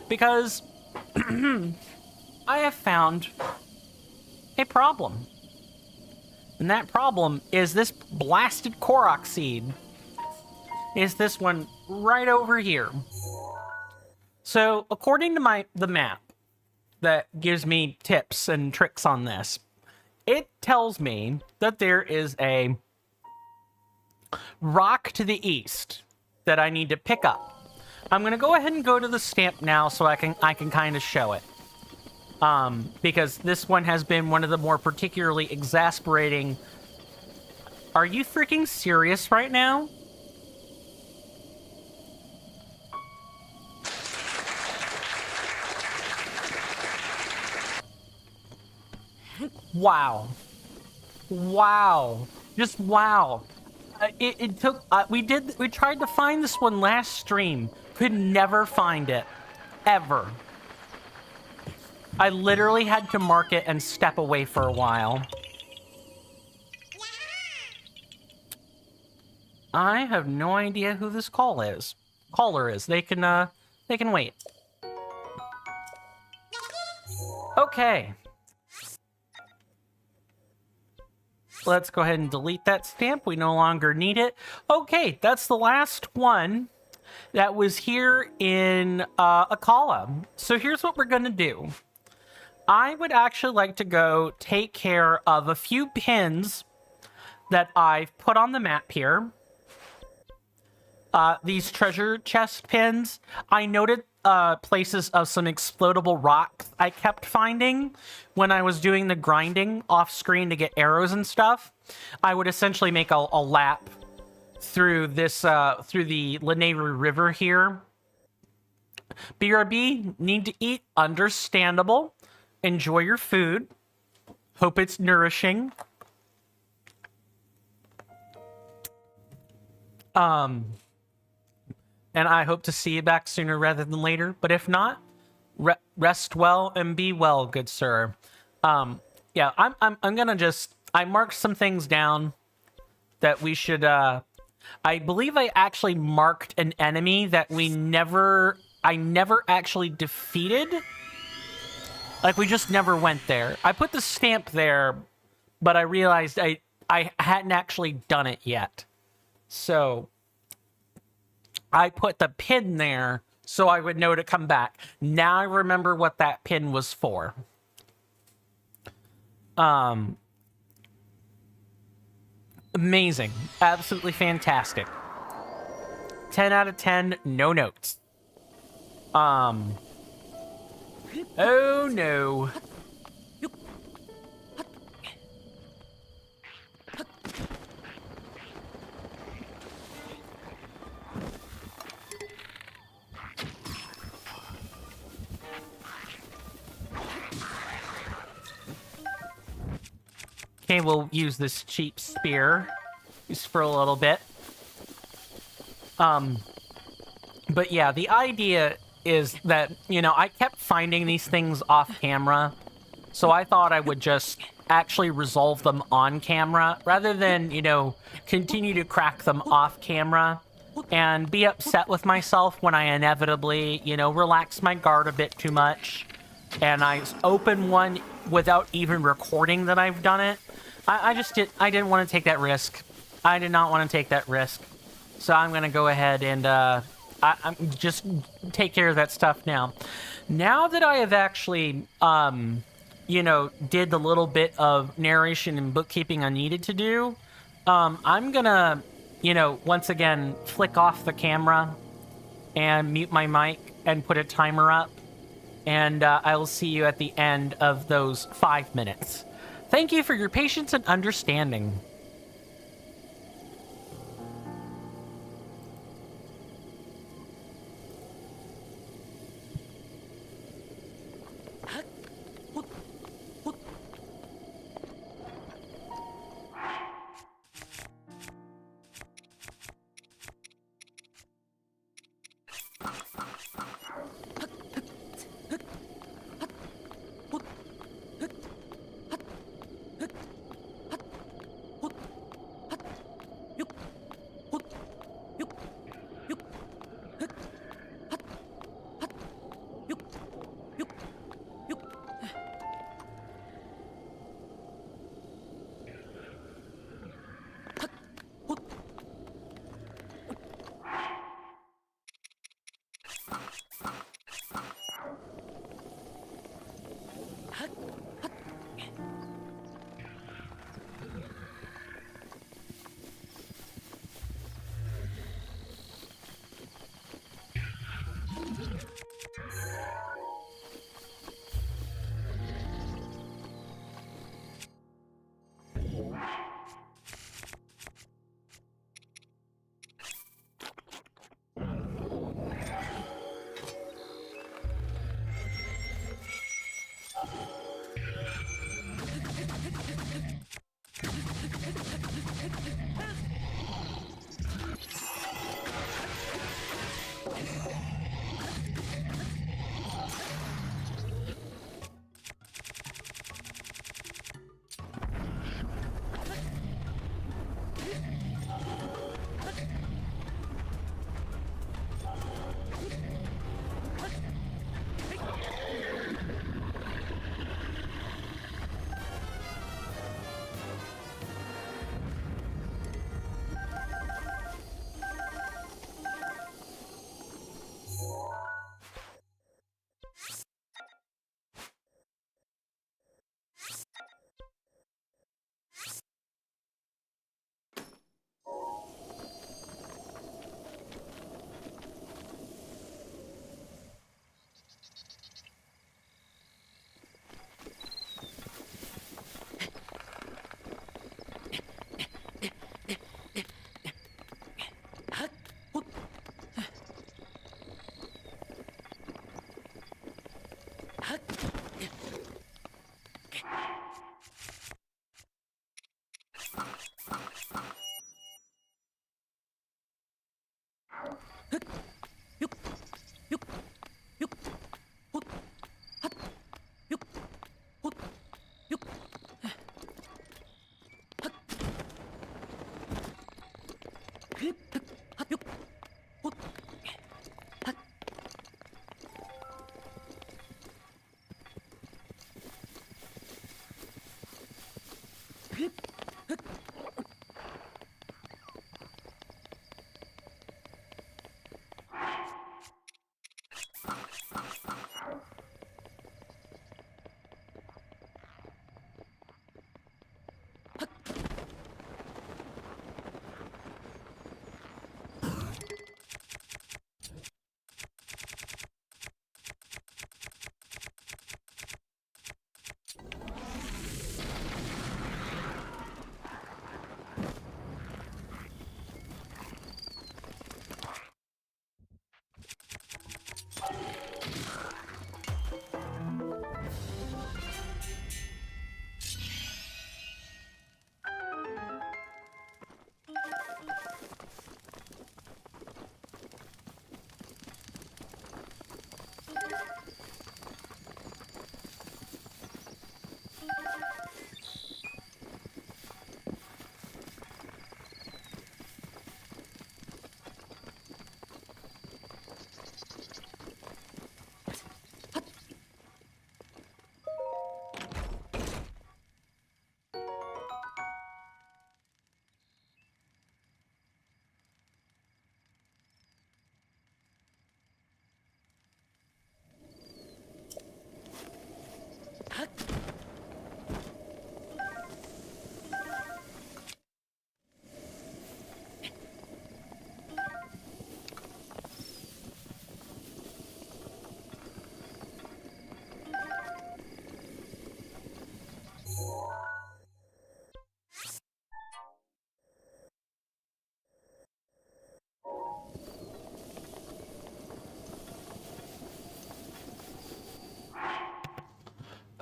because I have found a problem. And that problem is this blasted Korok seed. Is this one right over here. So, according to the map that gives me tips and tricks on this, it tells me that there is a rock to the east that I need to pick up. I'm gonna go ahead and go to the stamp now so I can kind of show it. Because this one has been one of the more particularly exasperating. Are you freaking serious right now? Wow. Wow. Just wow. It took, we tried to find this one last stream. Could never find it. Ever. I literally had to mark it and step away for a while. I have no idea who this caller is. They can wait. Okay. Let's go ahead and delete that stamp. We no longer need it. Okay, that's the last one that was here in Akkalan. So here's what we're going to do. I would actually like to go take care of a few pins that I've put on the map here. These treasure chest pins. I noted places of some explodable rocks I kept finding when I was doing the grinding off screen to get arrows and stuff. I would essentially make a lap through this through the Lanayru River here. BRB, need to eat, understandable. Enjoy your food. Hope it's nourishing. And I hope to see you back sooner rather than later. But if not, rest well and be well, good sir. Yeah, I'm gonna just, I marked some things down that we should. I believe I actually marked an enemy that I never actually defeated. Like, we just never went there. I put the stamp there, but I realized I hadn't actually done it yet. So I put the pin there so I would know to come back. Now I remember what that pin was for. Amazing. Absolutely fantastic. 10 out of 10, no notes. Oh no. Okay, we'll use this cheap spear just for a little bit. But yeah, the idea is that, you know, I kept finding these things off camera, so I thought I would just actually resolve them on camera rather than, you know, continue to crack them off camera and be upset with myself when I inevitably, you know, relax my guard a bit too much and I open one without even recording that I've done it. I didn't want to take that risk. I did not want to take that risk. So I'm going to go ahead and I'm just take care of that stuff now. Now that I have actually, you know, did the little bit of narration and bookkeeping I needed to do, I'm going to, you know, once again, flick off the camera and mute my mic and put a timer up. And I will see you at the end of those 5 minutes. Thank you for your patience and understanding.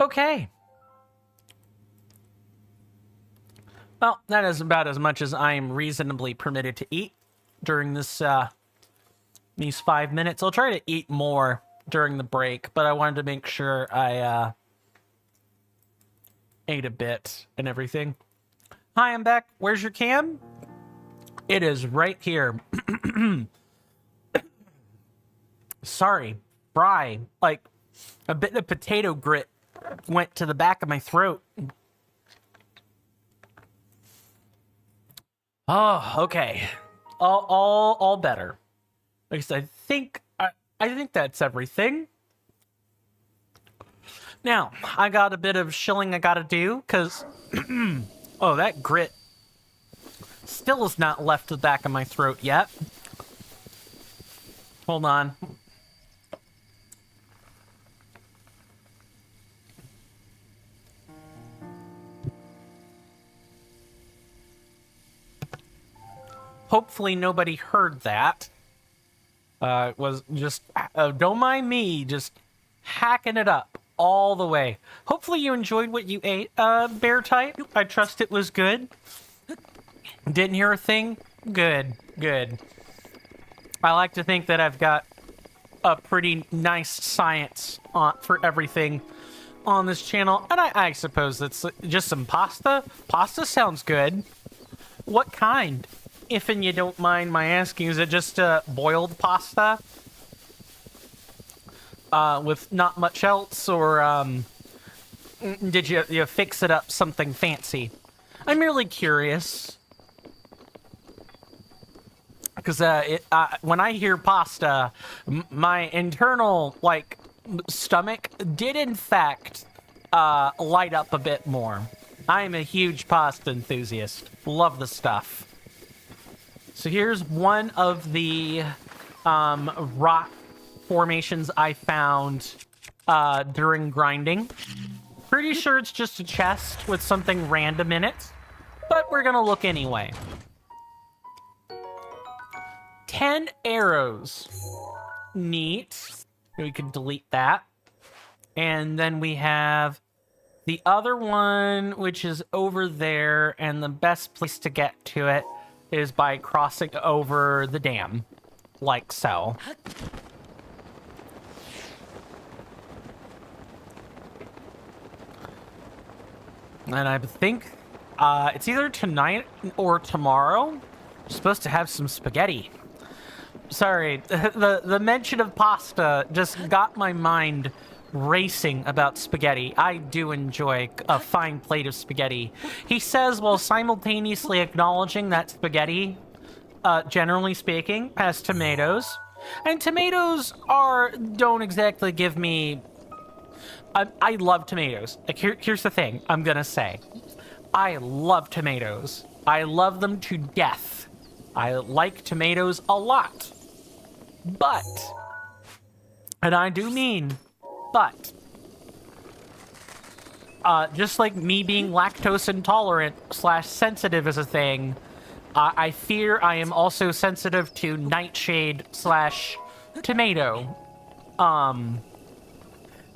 Okay. Well, that is about as much as I am reasonably permitted to eat during this these 5 minutes. I'll try to eat more during the break, but I wanted to make sure I ate a bit and everything. Hi, I'm back. Where's your cam? It is right here. Sorry, fry. Like a bit of potato grit went to the back of my throat. Oh, okay. All better. At least I think that's everything. Now, I got a bit of shilling I gotta do, because oh, that grit still has not left the back of my throat yet. Hold on. Hopefully nobody heard that. It was just, don't mind me, just hacking it up all the way. Hopefully you enjoyed what you ate, Bear Type. I trust it was good. Didn't hear a thing? Good, good. I like to think that I've got a pretty nice science for everything on this channel. And I suppose that's just some pasta. Pasta sounds good. What kind? If and you don't mind my asking, is it just boiled pasta? With not much else, or did you fix it up something fancy? I'm merely curious. Because when I hear pasta, my internal, like, stomach did in fact light up a bit more. I am a huge pasta enthusiast. Love the stuff. So here's one of the rock formations I found during grinding. Pretty sure it's just a chest with something random in it, but we're gonna look anyway. 10 arrows. Neat. We can delete that. And then we have the other one, which is over there, and the best place to get to it is by crossing over the dam, like so. And I think it's either tonight or tomorrow. We're supposed to have some spaghetti. Sorry, the mention of pasta just got my mind racing about spaghetti. I do enjoy a fine plate of spaghetti. He says while simultaneously acknowledging that spaghetti, generally speaking, has tomatoes. And tomatoes don't exactly give me... I love tomatoes. Like, here's the thing I'm gonna say. I love tomatoes. I love them to death. I like tomatoes a lot. But, and I do mean, but, just like me being lactose intolerant / sensitive is a thing, I fear I am also sensitive to nightshade / tomato.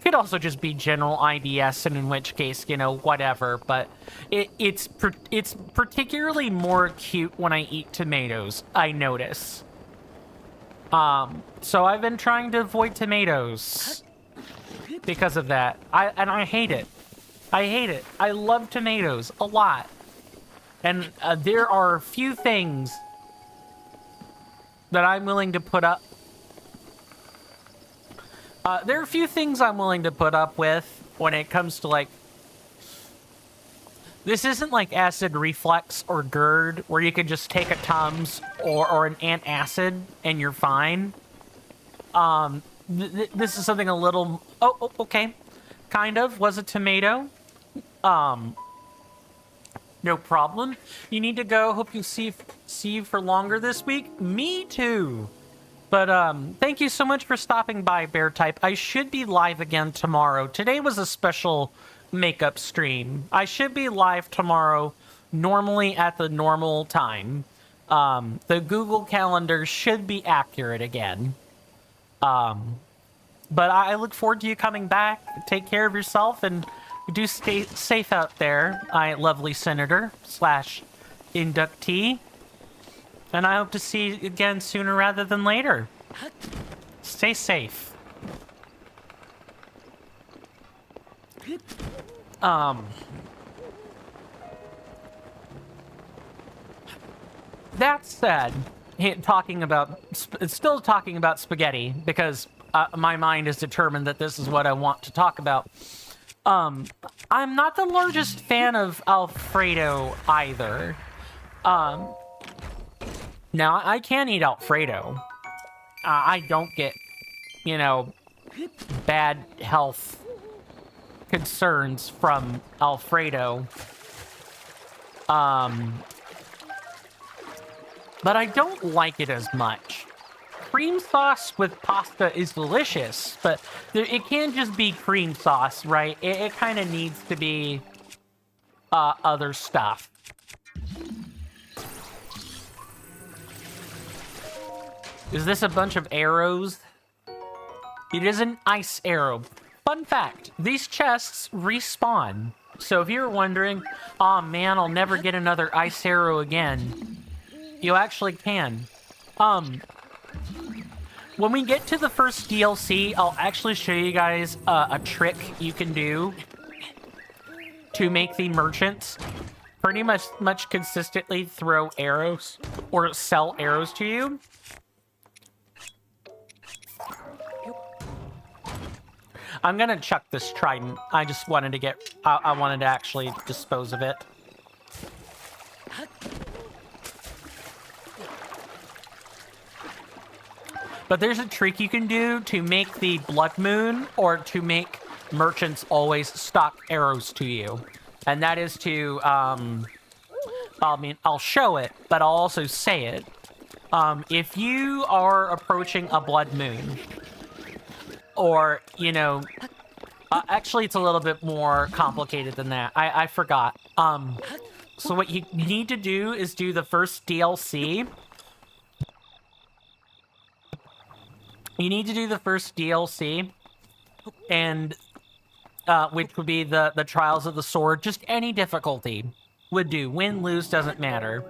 Could also just be general IBS, and in which case, you know, whatever. But it's particularly more acute when I eat tomatoes, I notice. So I've been trying to avoid tomatoes because of that. I hate it. I hate it. I love tomatoes a lot. And there are a few things that I'm willing to put up. There are a few things I'm willing to put up with when it comes to, like... This isn't like acid reflux or GERD, where you can just take a Tums or an antacid and you're fine. This is something a little... Oh, okay. Kind of. Was a tomato. No problem. You need to go. Hope you see you for longer this week. Me too. But, thank you so much for stopping by, Bear Type. I should be live again tomorrow. Today was a special makeup stream. I should be live tomorrow, normally at the normal time. The Google Calendar should be accurate again. But I look forward to you coming back. Take care of yourself, and do stay safe out there, lovely senator / inductee. And I hope to see you again sooner rather than later. Stay safe. That said, still talking about spaghetti, because my mind is determined that this is what I want to talk about. I'm not the largest fan of Alfredo either. Now, I can eat Alfredo. I don't get, you know, bad health concerns from Alfredo. But I don't like it as much. Cream sauce with pasta is delicious, but it can't just be cream sauce, right? It kind of needs to be other stuff. Is this a bunch of arrows? It is an ice arrow. Fun fact, these chests respawn. So if you're wondering, oh man, I'll never get another ice arrow again, you actually can. When we get to the first DLC, I'll actually show you guys a trick you can do to make the merchants pretty much consistently throw arrows or sell arrows to you. I'm gonna chuck this trident. I just wanted to I wanted to actually dispose of it. But there's a trick you can do to make the blood moon, or to make merchants always stock arrows to you. And that is to, I mean, I'll show it, but I'll also say it. If you are approaching a blood moon, or, you know, actually it's a little bit more complicated than that. I forgot. So what you need to do is do the first DLC. You need to do the first DLC, and which would be the Trials of the Sword. Just any difficulty would do. Win, lose, doesn't matter.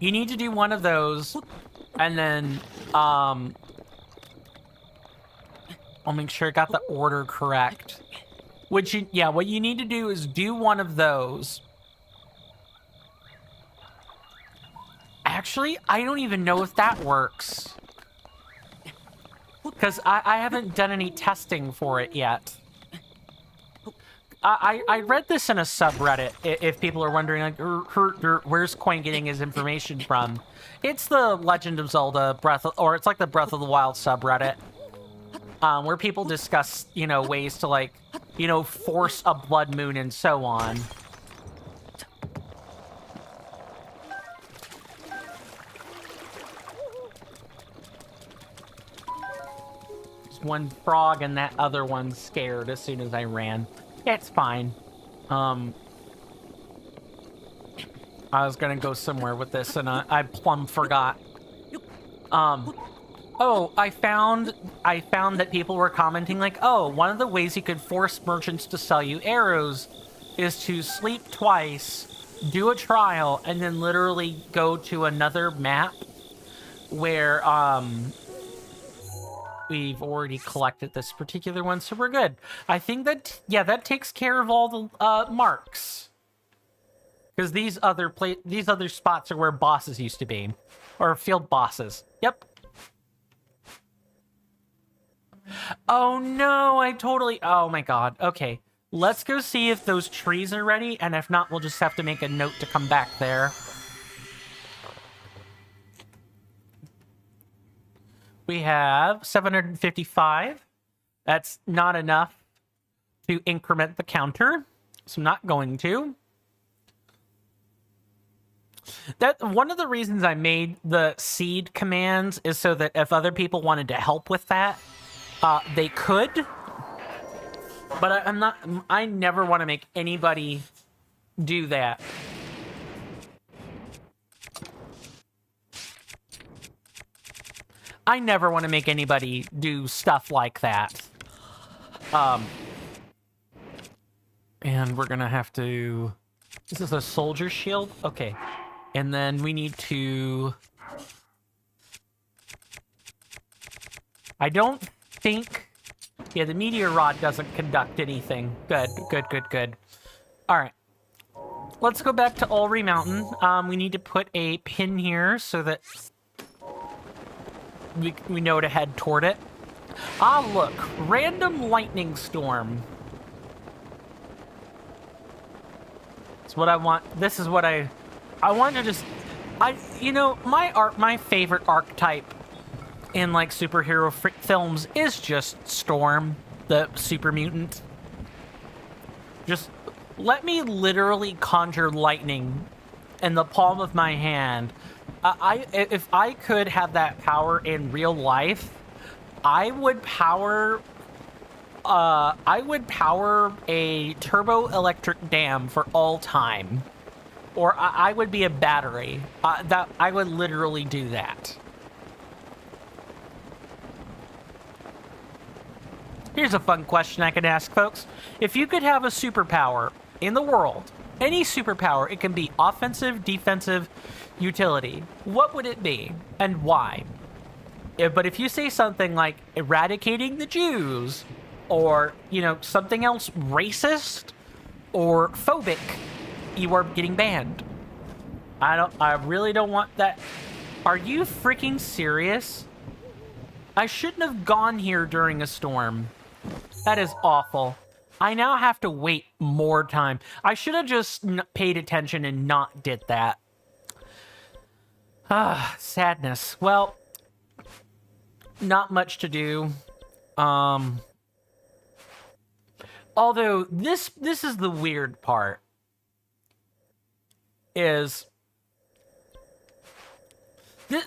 You need to do one of those, and then, I'll make sure I got the order correct. What you need to do is do one of those. Actually, I don't even know if that works, because I haven't done any testing for it yet. I read this in a subreddit, if people are wondering, like, where's Coin getting his information from? It's the Legend of Zelda it's like the Breath of the Wild subreddit. where people discuss, you know, ways to, like, you know, force a blood moon and so on. There's one frog and that other one's scared as soon as I ran. It's fine. I was gonna go somewhere with this, and I plumb forgot. Oh, I found that people were commenting like, oh, one of the ways you could force merchants to sell you arrows is to sleep twice, do a trial, and then literally go to another map where, we've already collected this particular one, so we're good. I think that, yeah, that takes care of all the, marks. Because these other spots are where bosses used to be. Or field bosses. Yep. Oh no, oh my god. Okay. Let's go see if those trees are ready, and if not, we'll just have to make a note to come back there. We have 755. That's not enough to increment the counter, so I'm not going to. That one of the reasons I made the seed commands is so that if other people wanted to help with that, they could. But I never want to make anybody do that. I never want to make anybody do stuff like that. And we're gonna have to... This is a soldier shield? Okay. And then we need to... I don't think... Yeah, the meteor rod doesn't conduct anything. Good, good, good, good. Alright. Let's go back to Ulri Mountain. We need to put a pin here so that we know to head toward it. Ah, look. Random lightning storm. It's what I want. This is what I want to just... you know, my favorite archetype in, like, superhero films is just Storm, the super mutant. Just let me literally conjure lightning in the palm of my hand. If I could have that power in real life, I would power a turbo electric dam for all time. Or I would be a battery. That I would literally do that. Here's a fun question I could ask, folks. If you could have a superpower in the world, any superpower, it can be offensive, defensive, utility, what would it be and why? But if you say something like eradicating the Jews, or, you know, something else racist or phobic, you are getting banned. I really don't want that. Are you freaking serious? I shouldn't have gone here during a storm. That is awful. I now have to wait more time. I should have just paid attention and not did that. Ah, sadness. Well, not much to do. Although this is the weird part. Is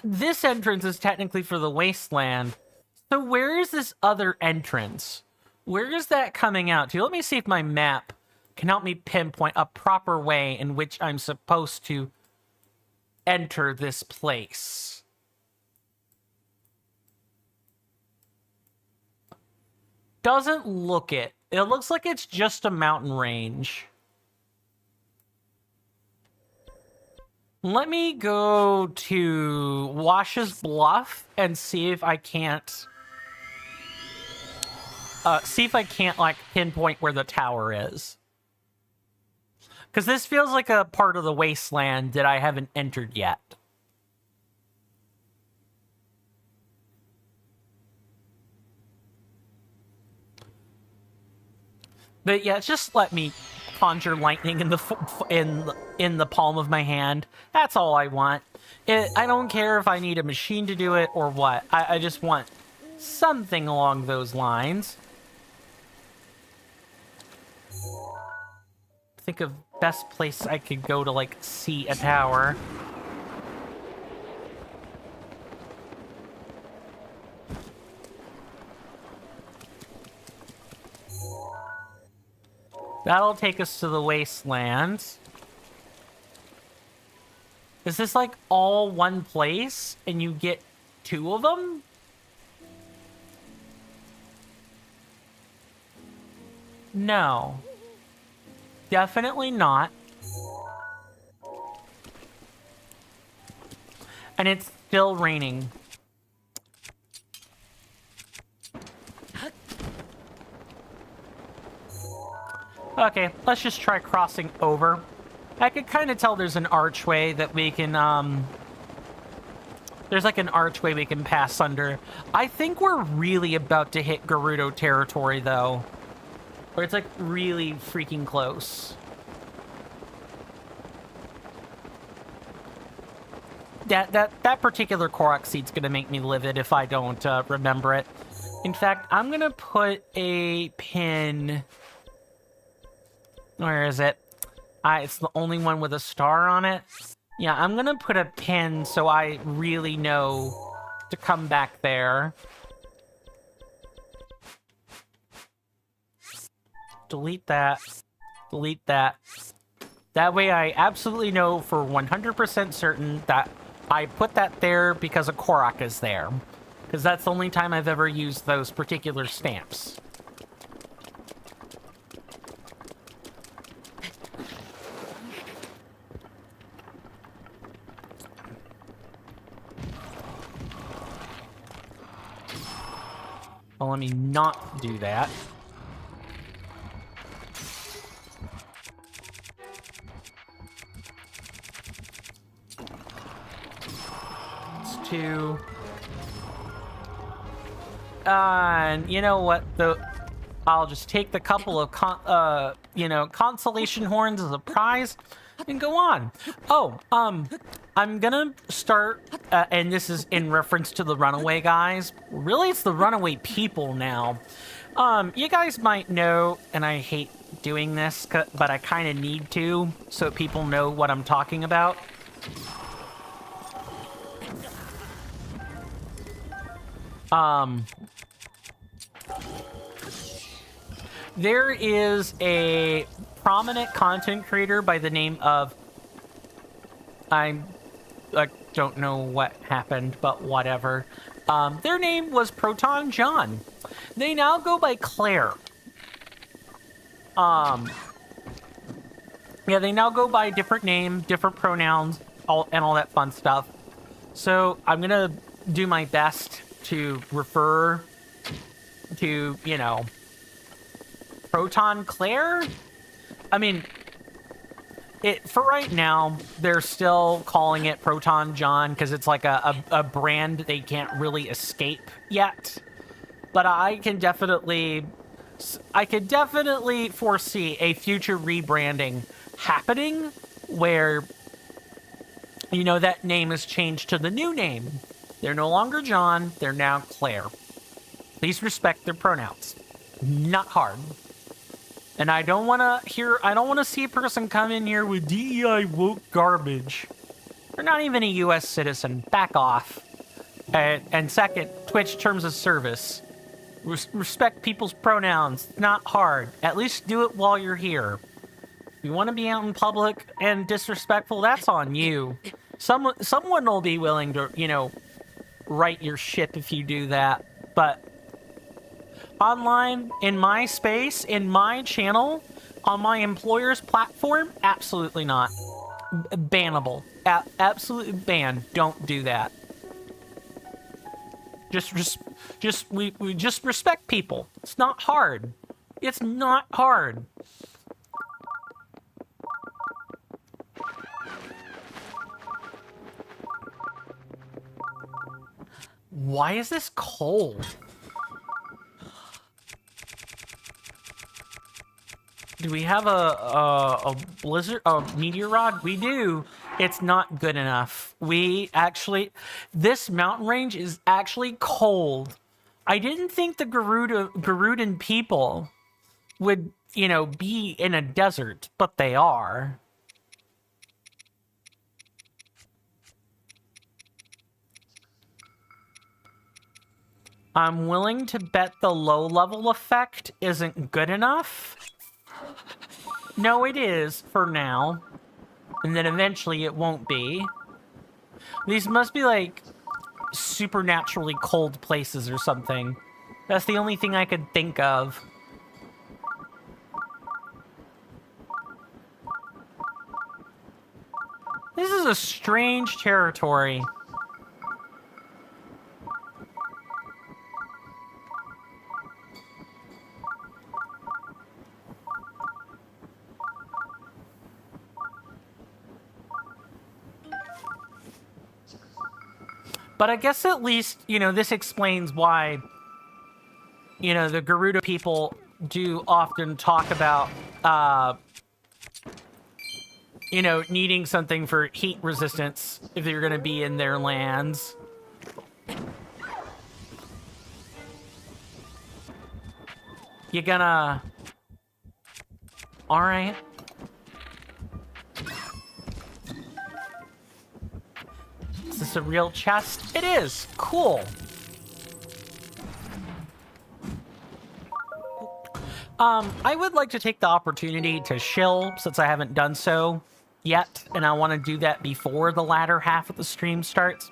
this entrance is technically for the wasteland. So where is this other entrance? Where is that coming out to? Let me see if my map can help me pinpoint a proper way in which I'm supposed to enter this place. Doesn't look it. It looks like it's just a mountain range. Let me go to Wash's Bluff and see if I can't... like, pinpoint where the tower is. Because this feels like a part of the wasteland that I haven't entered yet. But yeah, just let me conjure lightning in the palm of my hand. That's all I want. I don't care if I need a machine to do it or what. I just want Something along those lines. Think of best place I could go to, like, see a tower. That'll take us to the wastelands. Is this like all one place and you get 2 of them? No. Definitely not. And it's still raining. Okay, let's just try crossing over. I could kind of tell there's an archway that we can, there's like an archway we can pass under. I think we're really about to hit Gerudo territory, though. Or it's like really freaking close. That particular Korok seed's gonna make me livid if I don't remember it. In fact, I'm gonna put a pin... Where is it? It's the only one with a star on it. Yeah, I'm gonna put a pin so I really know to come back there. Delete that. Delete that. That way I absolutely know for 100% certain that I put that there because a Korok is there. Because that's the only time I've ever used those particular stamps. Well, let me not do that. It's 2. And you know what? I'll just take the couple of consolation horns as a prize and go on. Oh, I'm gonna start, and this is in reference to the runaway guys. Really, it's the runaway people now. You guys might know, and I hate doing this, but I kind of need to, so people know what I'm talking about. There is a prominent content creator by the name of... I don't know what happened, but whatever. Their name was Proton John. They now go by Claire. Yeah, they now go by different name, different pronouns, and all that fun stuff. So I'm gonna do my best to refer to, you know, Proton Claire? I mean... for right now, they're still calling it Proton John because it's like a brand they can't really escape yet. But I could definitely foresee a future rebranding happening where, you know, that name is changed to the new name. They're no longer John, they're now Claire. Please respect their pronouns. Not hard. And I don't want to see a person come in here with DEI woke garbage. They're not even a U.S. citizen. Back off. And second, Twitch terms of service. Respect people's pronouns. Not hard. At least do it while you're here. If you want to be out in public and disrespectful, that's on you. Someone will be willing to, you know, right your ship if you do that. But... online, in my space, in my channel, on my employer's platform, absolutely not. Bannable. Absolutely banned. Don't do that. We just respect people. It's not hard. It's not hard. Why is this cold? Do we have a blizzard, a meteor rod? We do. It's not good enough. This mountain range is actually cold I didn't think the Garudan people would, you know, be in a desert, but they are. I'm willing to bet the low-level effect isn't good enough. No, it is, for now. And then eventually it won't be. These must be, like, supernaturally cold places or something. That's the only thing I could think of. This is a strange territory. But I guess at least, you know, this explains why, you know, the Garuda people do often talk about, you know, needing something for heat resistance if you're going to be in their lands. You gonna... Alright. Is this a real chest? It is! Cool! I would like to take the opportunity to shill, since I haven't done so yet, and I want to do that before the latter half of the stream starts.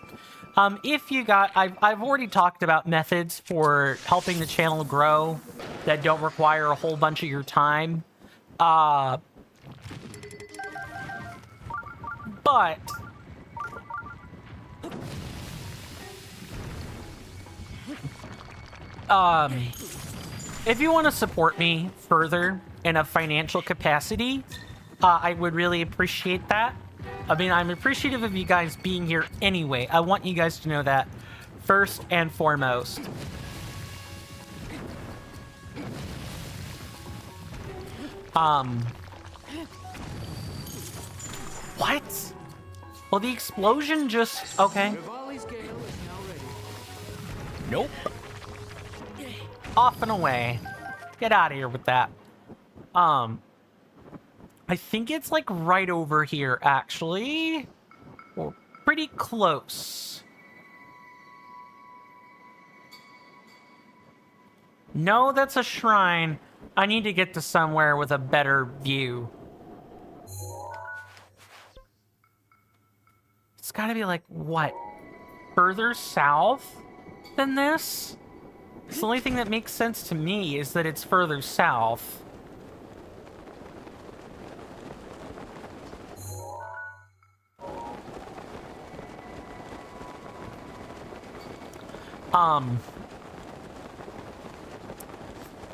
If you got... I've already talked about methods for helping the channel grow that don't require a whole bunch of your time. But... if you want to support me further in a financial capacity, I would really appreciate that. I mean, I'm appreciative of you guys being here anyway. I want you guys to know that first and foremost. What? Well, the explosion just... Okay. Rivali's gale is now ready. Nope. Off and away. Get out of here with that. I think it's like right over here, actually. Or pretty close. No, that's a shrine. I need to get to somewhere with a better view. It's gotta be like, what? Further south than this? It's the only thing that makes sense to me is that it's further south.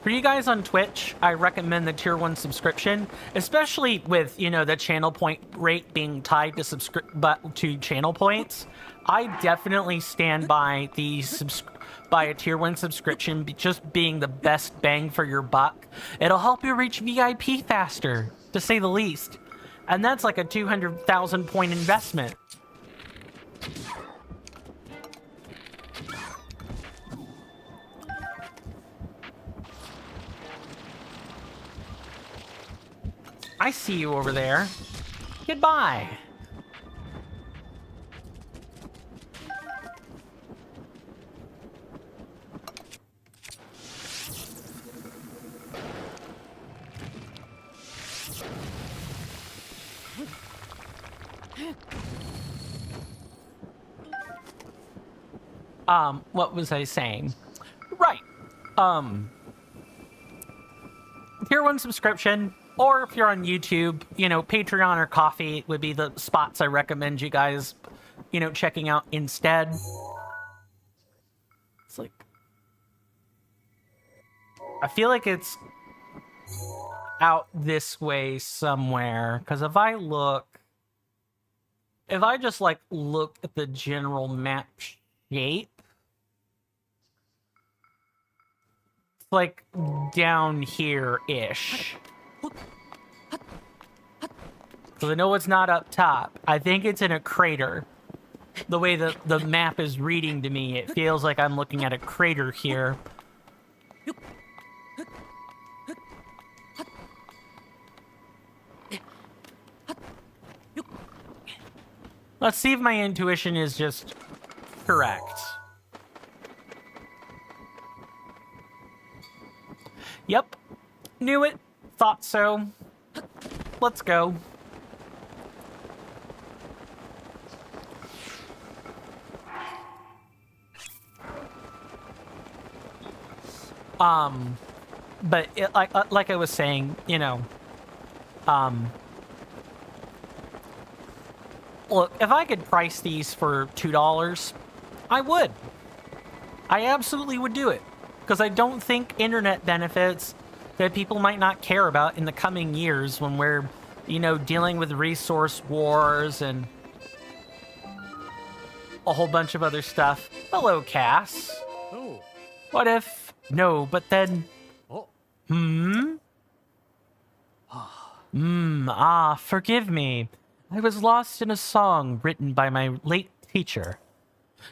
For you guys on Twitch, I recommend the tier 1 subscription, especially with, you know, the channel point rate being tied to channel points. I definitely stand by the by a tier 1 subscription just being the best bang for your buck. It'll help you reach VIP faster, to say the least. And that's like a 200,000 point investment. I see you over there. Goodbye. What was I saying? Right. Tier 1 subscription, or if you're on YouTube, you know, Patreon or Coffee would be the spots I recommend you guys, you know, checking out instead. It's like... I feel like it's out this way somewhere, because if I just, like, look at the general map shape, it's like down here-ish. So I know it's not up top. I think it's in a crater. the way that the map is reading to me, it feels like I'm looking at a crater here. Let's see if my intuition is just correct. Yep. Knew it. Thought so. Let's go. But like I was saying, you know, look, if I could price these for $2, I would. I absolutely would do it. Because I don't think internet benefits that people might not care about in the coming years when we're, you know, dealing with resource wars and a whole bunch of other stuff. Hello, Cass. Oh. What if... No, but then... Oh. Forgive me. I was lost in a song written by my late teacher.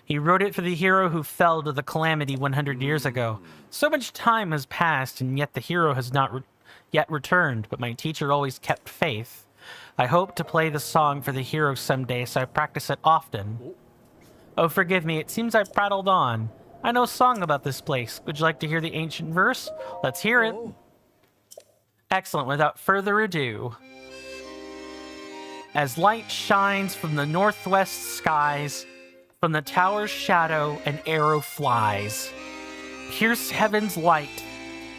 He wrote it for the hero who fell to the calamity 100 years ago. So much time has passed, and yet the hero has not yet returned, but my teacher always kept faith. I hope to play the song for the hero someday, so I practice it often. Oh, forgive me, it seems I've prattled on. I know a song about this place. Would you like to hear the ancient verse? Let's hear it. Oh. Excellent. Without further ado. As light shines from the northwest skies, from the tower's shadow an arrow flies. Pierce heaven's light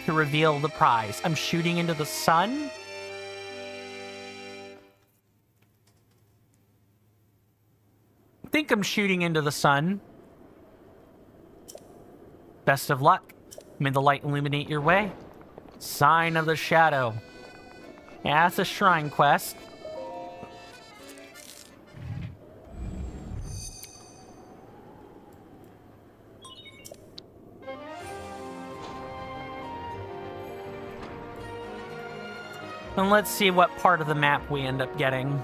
to reveal the prize. I'm shooting into the sun? I think I'm shooting into the sun. Best of luck. May the light illuminate your way. Sign of the Shadow. Yeah, that's a shrine quest. And let's see what part of the map we end up getting.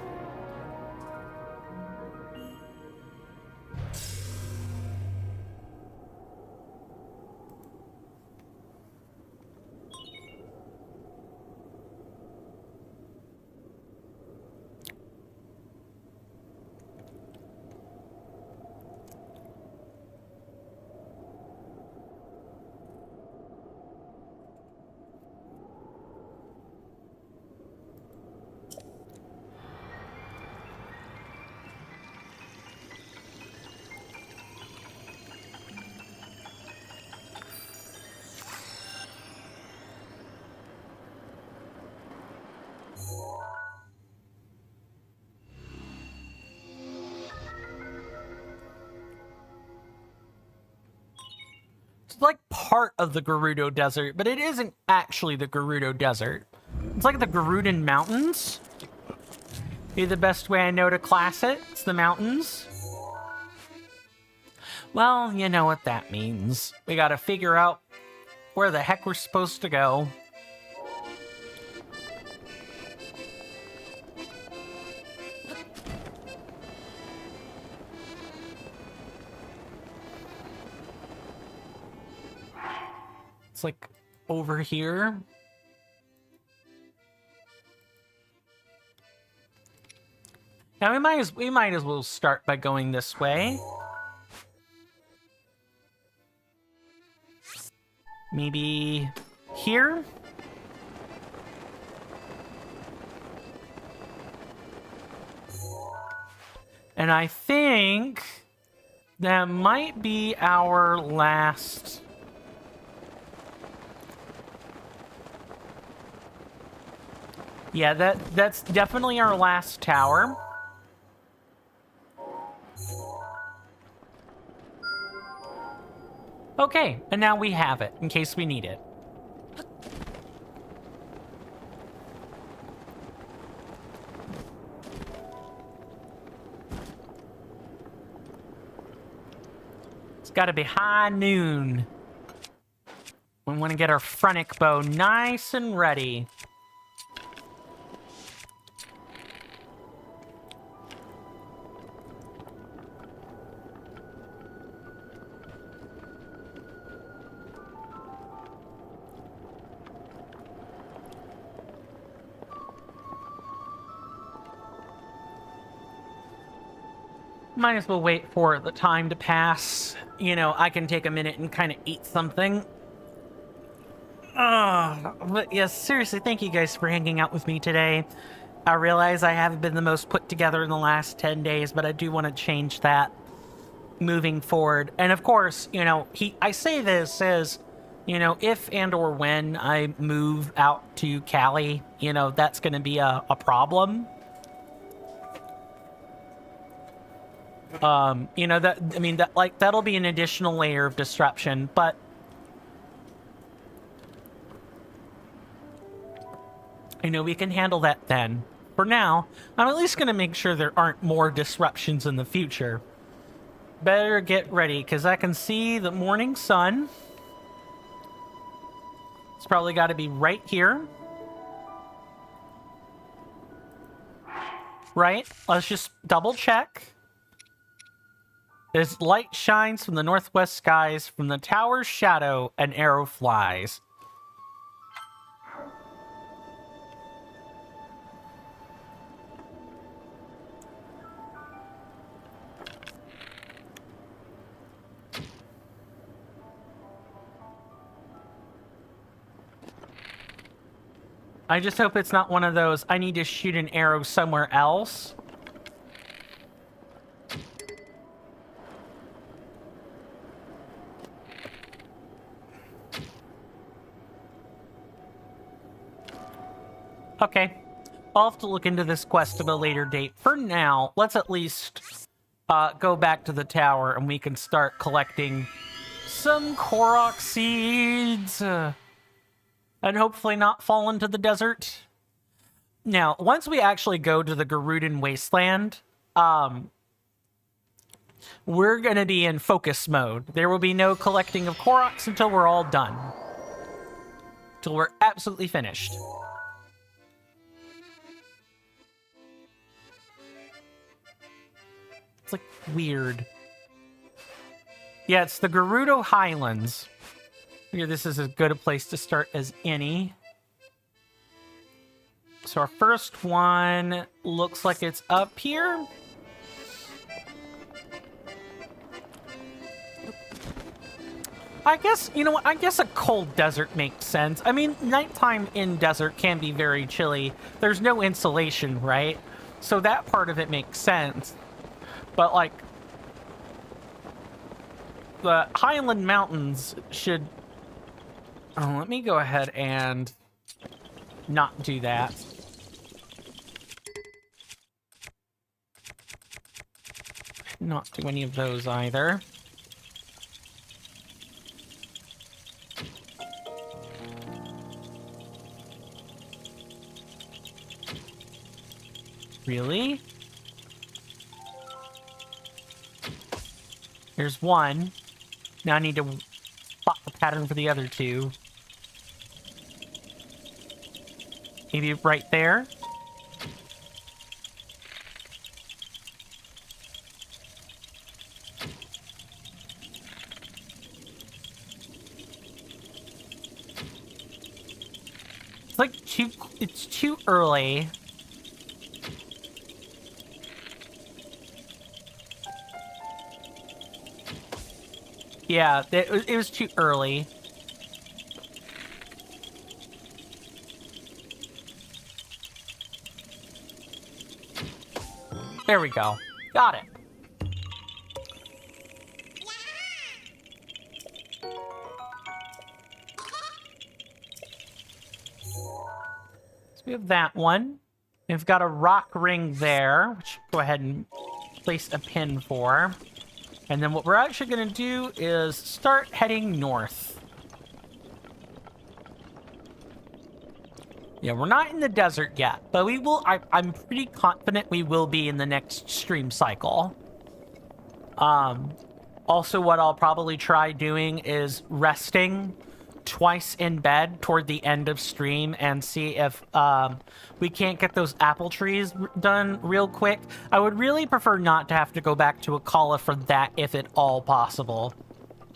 It's like part of the Gerudo Desert, but it isn't actually the Gerudo Desert. It's like the Gerudan Mountains. Be the best way I know to class it. It's the mountains. Well, you know what that means. We gotta figure out where the heck we're supposed to go. It's like over here. Now we might as well start by going this way. Maybe here? And I think that might be our last... Yeah, that's definitely our last tower. Okay, and now we have it, in case we need it. It's gotta be high noon. We want to get our Frenic bow nice and ready. Might as well wait for the time to pass. You know, I can take a minute and kind of eat something. But yes, seriously, thank you guys for hanging out with me today. I realize I haven't been the most put together in the last 10 days, but I do want to change that moving forward. And of course, you know, I say this as, you know, if and or when I move out to Cali, you know, that's going to be a problem. You know, that, I mean, that, like, that'll be an additional layer of disruption, but I know we can handle that then. For now, I'm at least going to make sure there aren't more disruptions in the future. Better get ready, because I can see the morning sun. It's probably got to be right here. Right? Let's just double check. As light shines from the northwest skies, from the tower's shadow, an arrow flies. I just hope it's not one of those, I need to shoot an arrow somewhere else. Okay. I'll have to look into this quest at a later date. For now, let's at least go back to the tower and we can start collecting some Korok seeds. And hopefully not fall into the desert. Now, once we actually go to the Gerudo Wasteland, we're going to be in focus mode. There will be no collecting of Koroks until we're all done. Till we're absolutely finished. It's like weird. Yeah, it's the Gerudo Highlands. Figure this is as good a place to start as any. So our first one looks like it's up here. I guess, you know what, I guess a cold desert makes sense. I mean, nighttime in desert can be very chilly. There's no insulation, right? So that part of it makes sense. But, like, the Highland Mountains should... Oh, let me go ahead and not do that. Not do any of those either. Really? There's one. Now I need to spot the pattern for the other two. Maybe right there. It's like it's too early. Yeah, it was too early. There we go. Got it. So we have that one. We've got a rock ring there, which go ahead and place a pin for. And then what we're actually going to do is start heading north. Yeah, we're not in the desert yet, but we will. I'm pretty confident we will be in the next stream cycle. Also, what I'll probably try doing is resting twice in bed toward the end of stream and see if we can't get those apple trees done real quick. I would really prefer not to have to go back to Akkalan for that, if at all possible.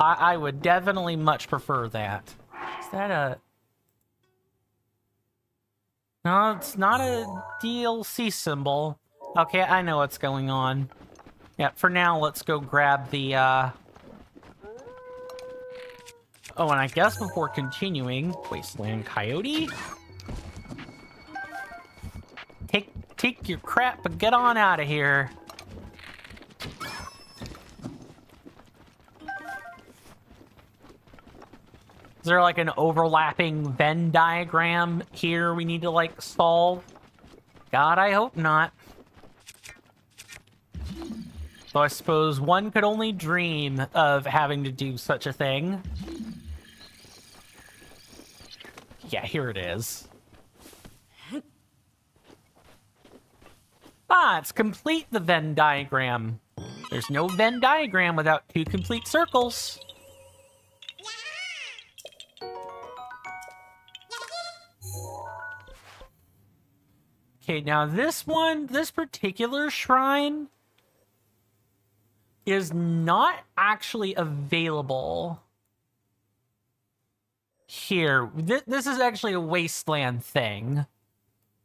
I would definitely much prefer that. Is that a... No, it's not a DLC symbol. Okay, I know what's going on. Yeah, for now, let's go grab the, Oh, and I guess before continuing, Wasteland Coyote? Take your crap and get on out of here. Is there like an overlapping Venn diagram here we need to like solve? God, I hope not. So I suppose one could only dream of having to do such a thing. Yeah, here it is. Ah, it's complete the Venn diagram. There's no Venn diagram without two complete circles. Okay, now this particular shrine is not actually available here. This is actually a wasteland thing.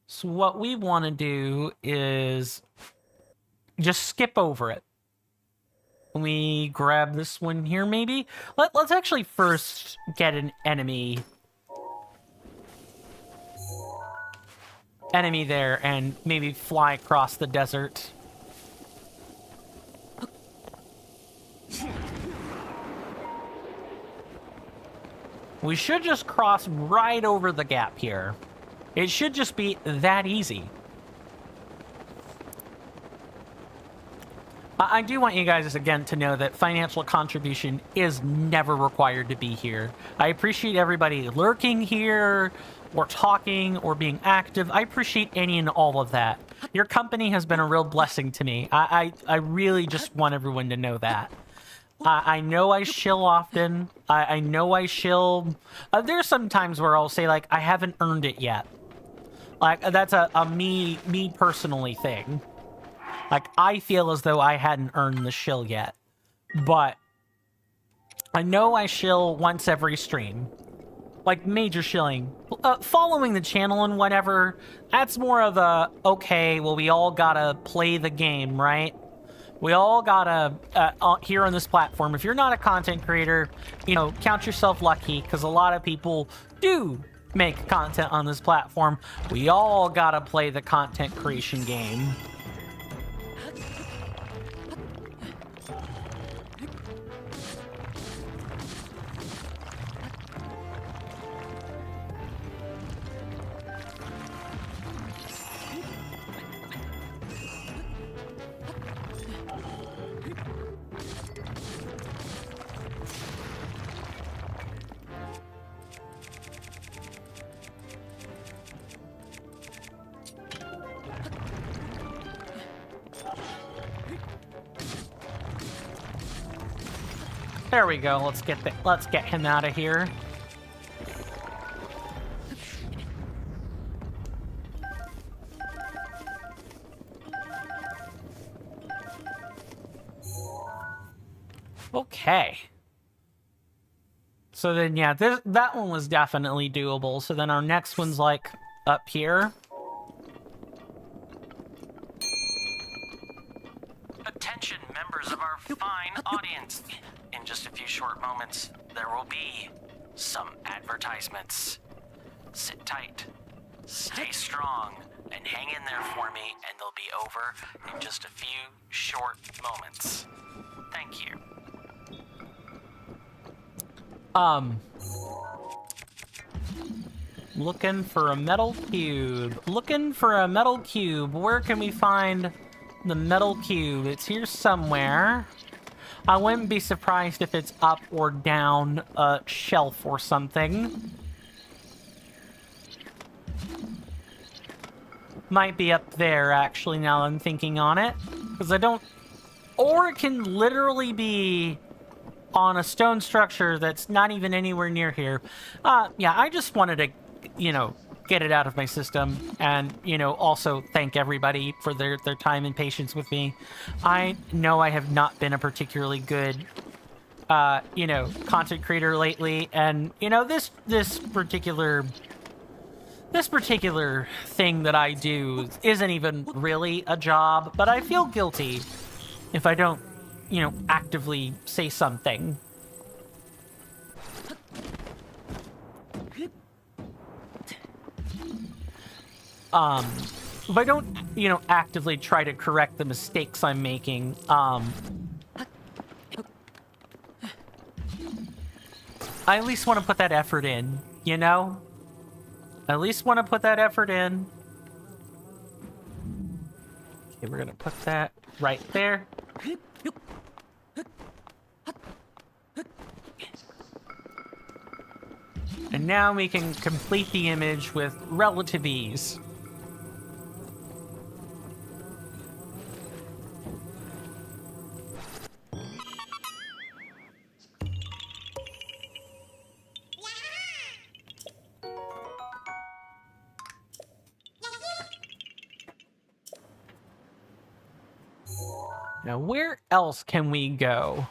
So what we want to do is just skip over it. We grab this one here, maybe? Let's actually first get an enemy there and maybe fly across the desert. We should just cross right over the gap here. It should just be that easy. I do want you guys, again, to know that financial contribution is never required to be here. I appreciate everybody lurking here, or talking, or being active. I appreciate any and all of that. Your company has been a real blessing to me. I really just want everyone to know that. I know I shill often. I know I shill. There's some times where I'll say, like, I haven't earned it yet. Like, that's a me personally thing. Like, I feel as though I hadn't earned the shill yet. But I know I shill once every stream. Like, major shilling. Following the channel and whatever, that's more of a, okay, well, we all gotta play the game, right? We all gotta, here on this platform, if you're not a content creator, you know, count yourself lucky, because a lot of people do make content on this platform. We all gotta play the content creation game. There we go. Let's get him out of here. Okay. So then, yeah, that one was definitely doable. So then our next one's like up here. Attention, members of our fine audience. In just a few short moments, there will be some advertisements. Sit tight, stay strong, and hang in there for me, and they'll be over in just a few short moments. Thank you. Looking for a metal cube. Looking for a metal cube. Where can we find the metal cube? It's here somewhere. I wouldn't be surprised if it's up or down a shelf or something. Might be up there, actually, now that I'm thinking on it. Because I don't... Or it can literally be on a stone structure that's not even anywhere near here. Yeah, I just wanted to, you know, get it out of my system, and, you know, also thank everybody for their time and patience with me. I know I have not been a particularly good, you know, content creator lately, and, you know, this particular thing that I do isn't even really a job, but I feel guilty. if I don't, actively say something. If I don't, actively try to correct the mistakes I'm making, I at least want to put that effort in, I at least want to put that effort in. Okay, we're gonna put that right there. And now we can complete the image with relative ease. Now, where else can we go?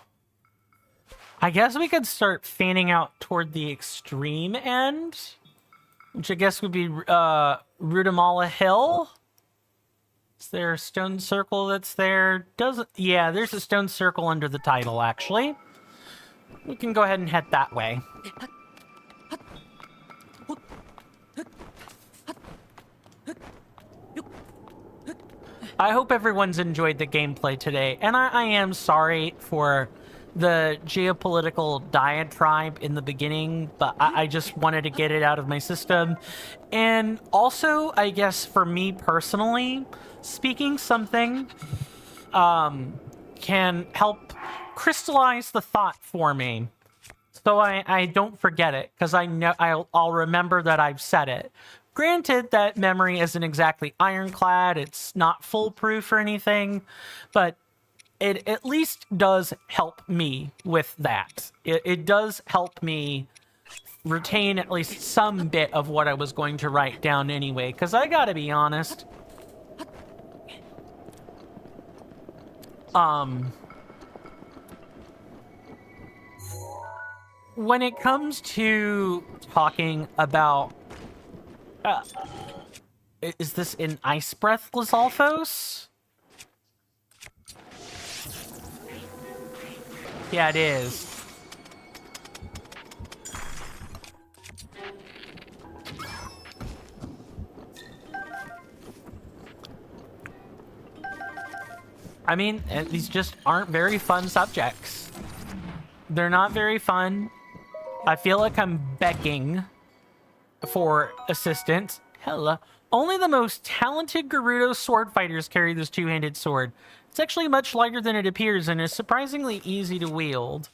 I guess we could start fanning out toward the extreme end, which I guess would be Rudamala Hill. Is there a stone circle that's there? Yeah, there's a stone circle under the title, actually. We can go ahead and head that way. I hope everyone's enjoyed the gameplay today, and I am sorry for the geopolitical diatribe in the beginning, but I just wanted to get it out of my system. And also, I guess for me personally, speaking something can help crystallize the thought for me, so I don't forget it, because I know I'll remember that I've said it. Granted, that memory isn't exactly ironclad, it's not foolproof or anything, but it at least does help me with that. It does help me retain at least some bit of what I was going to write down anyway, because I gotta be honest. When it comes to talking about... is this in Ice Breath, Lizalfos? Yeah, it is. I mean, these just aren't very fun subjects. They're not very fun. I feel like I'm begging for assistance. Hello. Only the most talented Gerudo sword fighters carry this two-handed sword. It's actually much lighter than it appears and is surprisingly easy to wield.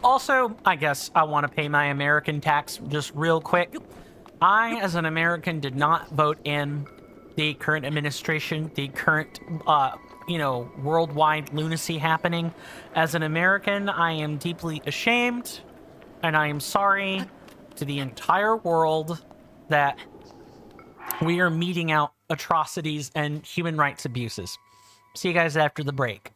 Also, I guess I want to pay my American tax just real quick. I, as an American, did not vote in the current administration, the current, worldwide lunacy happening. As an American, I am deeply ashamed, and I am sorry to the entire world that we are meting out atrocities and human rights abuses. See you guys after the break.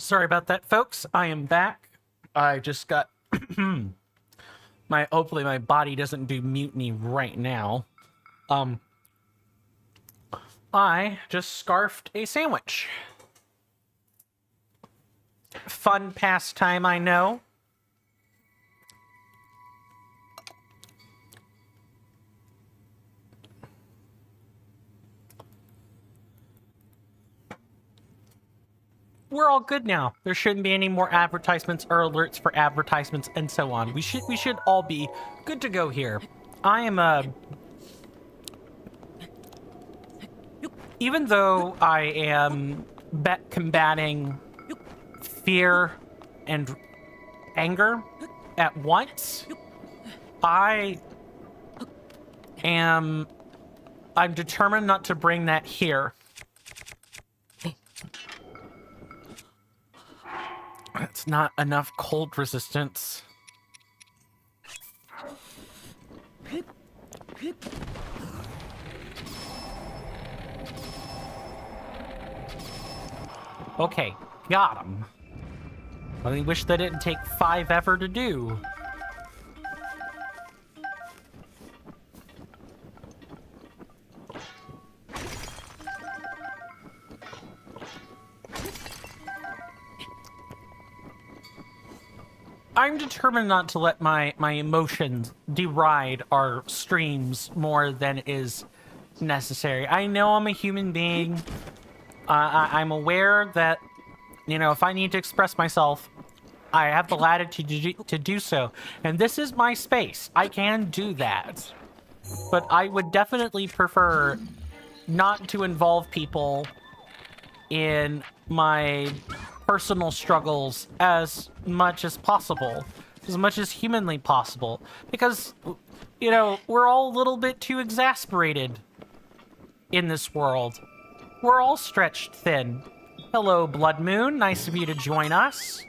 Sorry about that, folks. I am back. I just got hopefully my body doesn't do mutiny right now. I just scarfed a sandwich. Fun pastime, I know. We're all good now. There shouldn't be any more advertisements or alerts for advertisements and so on. We should all be good to go here. I am even though I am combating fear and anger at once, I'm determined not to bring that here. That's not enough cold resistance. Okay, got him. I only wish that didn't take 5 ever to do. I'm determined not to let my emotions deride our streams more than is necessary. I know I'm a human being. I'm aware that, you know, if I need to express myself, I have the latitude to do so. And this is my space. I can do that. But I would definitely prefer not to involve people in my personal struggles as much as possible, as much as humanly possible, because, you know, we're all a little bit too exasperated in this world. We're all stretched thin. Hello, Blood Moon. Nice of you to join us.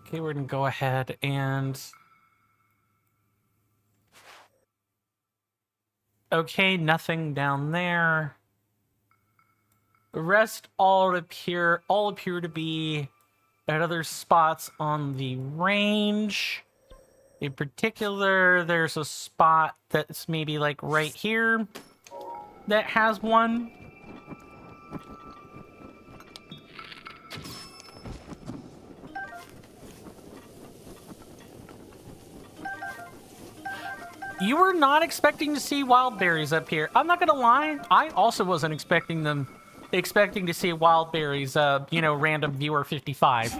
Okay, we're gonna go ahead and... Okay, nothing down there. The rest all appear to be at other spots on the range. In particular, there's a spot that's maybe like right here that has one. You were not expecting to see wild berries up here. I'm not gonna lie, I also wasn't expecting to see wild berries, you know, random viewer 55.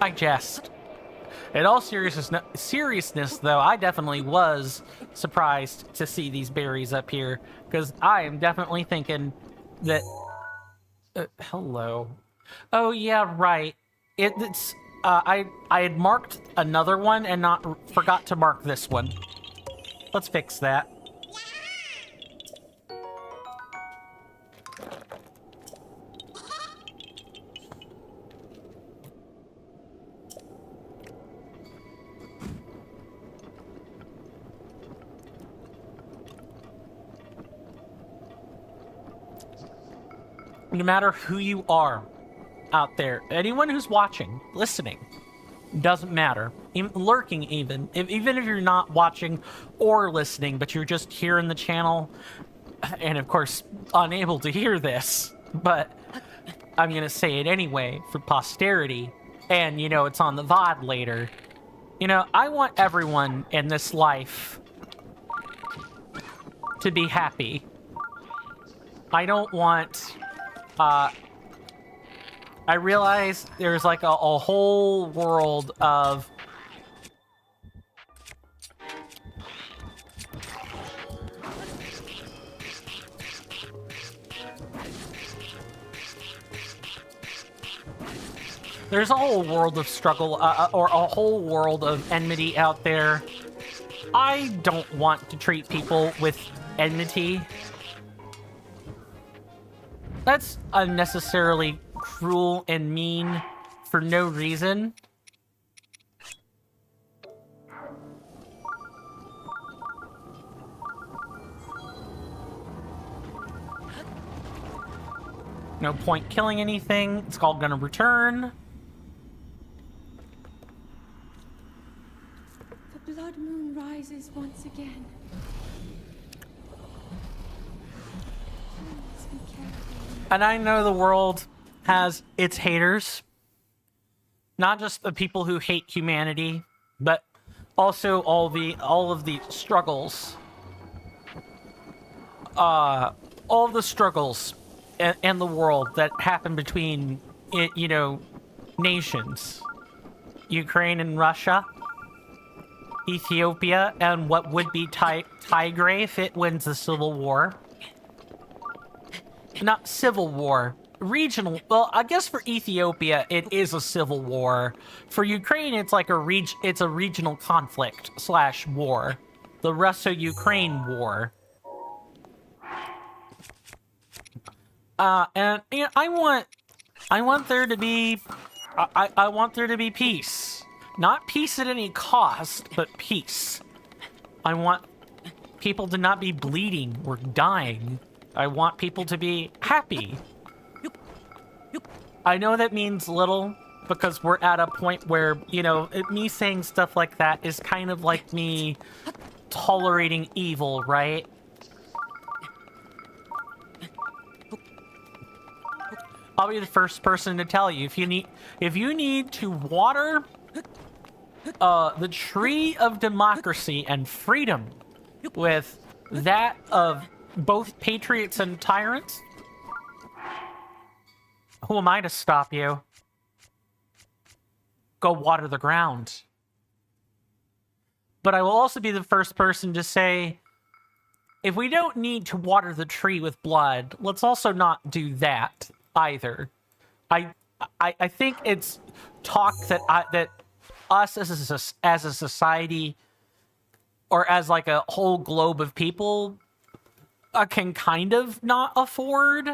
I jest. In all seriousness, though, I definitely was surprised to see these berries up here, because I am definitely thinking that... hello. Oh, yeah, right. It's... I had marked another one and forgot to mark this one. Let's fix that. No matter who you are out there, anyone who's watching, listening, doesn't matter. Even lurking, even if you're not watching or listening, but you're just here in the channel, and of course unable to hear this, but I'm gonna say it anyway for posterity, and you know it's on the VOD later. You know, I want everyone in this life to be happy. I don't want I realize there's like a whole world of there's a whole world of struggle or a whole world of enmity out there. I don't want to treat people with enmity. That's unnecessarily cruel and mean for no reason. No point killing anything. It's all gonna return. The blood moon rises once again. Please be careful. And I know the world has its haters. Not just the people who hate humanity, but also all of the struggles. All of the struggles in the world that happen between, nations. Ukraine and Russia. Ethiopia and what would be Tigray if it wins the civil war. Not civil war. Regional. Well, I guess for Ethiopia, it is a civil war. For Ukraine, it's like it's a regional conflict / war. The Russo-Ukraine war. And I want there to be, I want there to be peace. Not peace at any cost, but peace. I want people to not be bleeding or dying. I want people to be happy. I know that means little, because we're at a point where, me saying stuff like that is kind of like me tolerating evil, right? I'll be the first person to tell you, if you need to water the tree of democracy and freedom with that of both patriots and tyrants, who am I to stop you? Go water the ground. But I will also be the first person to say, if we don't need to water the tree with blood, let's also not do that either. I think it's talk that us as a society, or as like a whole globe of people, can kind of not afford.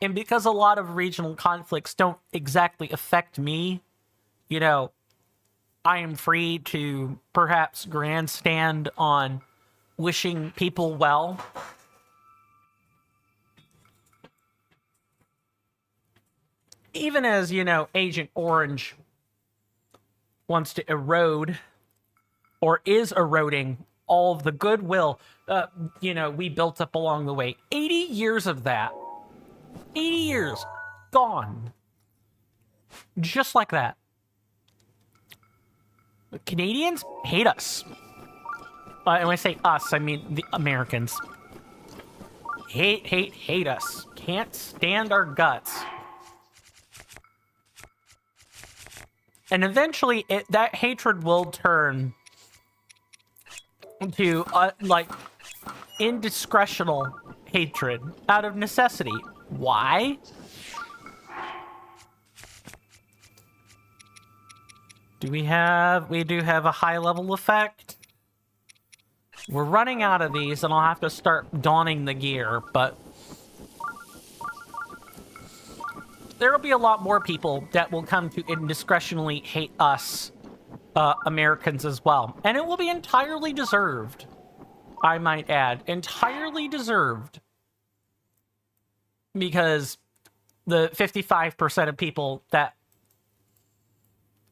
And because a lot of regional conflicts don't exactly affect me, I am free to perhaps grandstand on wishing people well. Even as, Agent Orange wants to erode, or is eroding, all of the goodwill, we built up along the way. 80 years of that. 80 years. Gone. Just like that. The Canadians hate us. And when I say us, I mean the Americans. Hate us. Can't stand our guts. And eventually, that hatred will turn to, indiscretional hatred out of necessity. Why? We do have a high level effect. We're running out of these, and I'll have to start donning the gear, but there will be a lot more people that will come to indiscretionally hate us, Americans as well. And it will be entirely deserved, I might add. Entirely deserved. Because the 55% of people that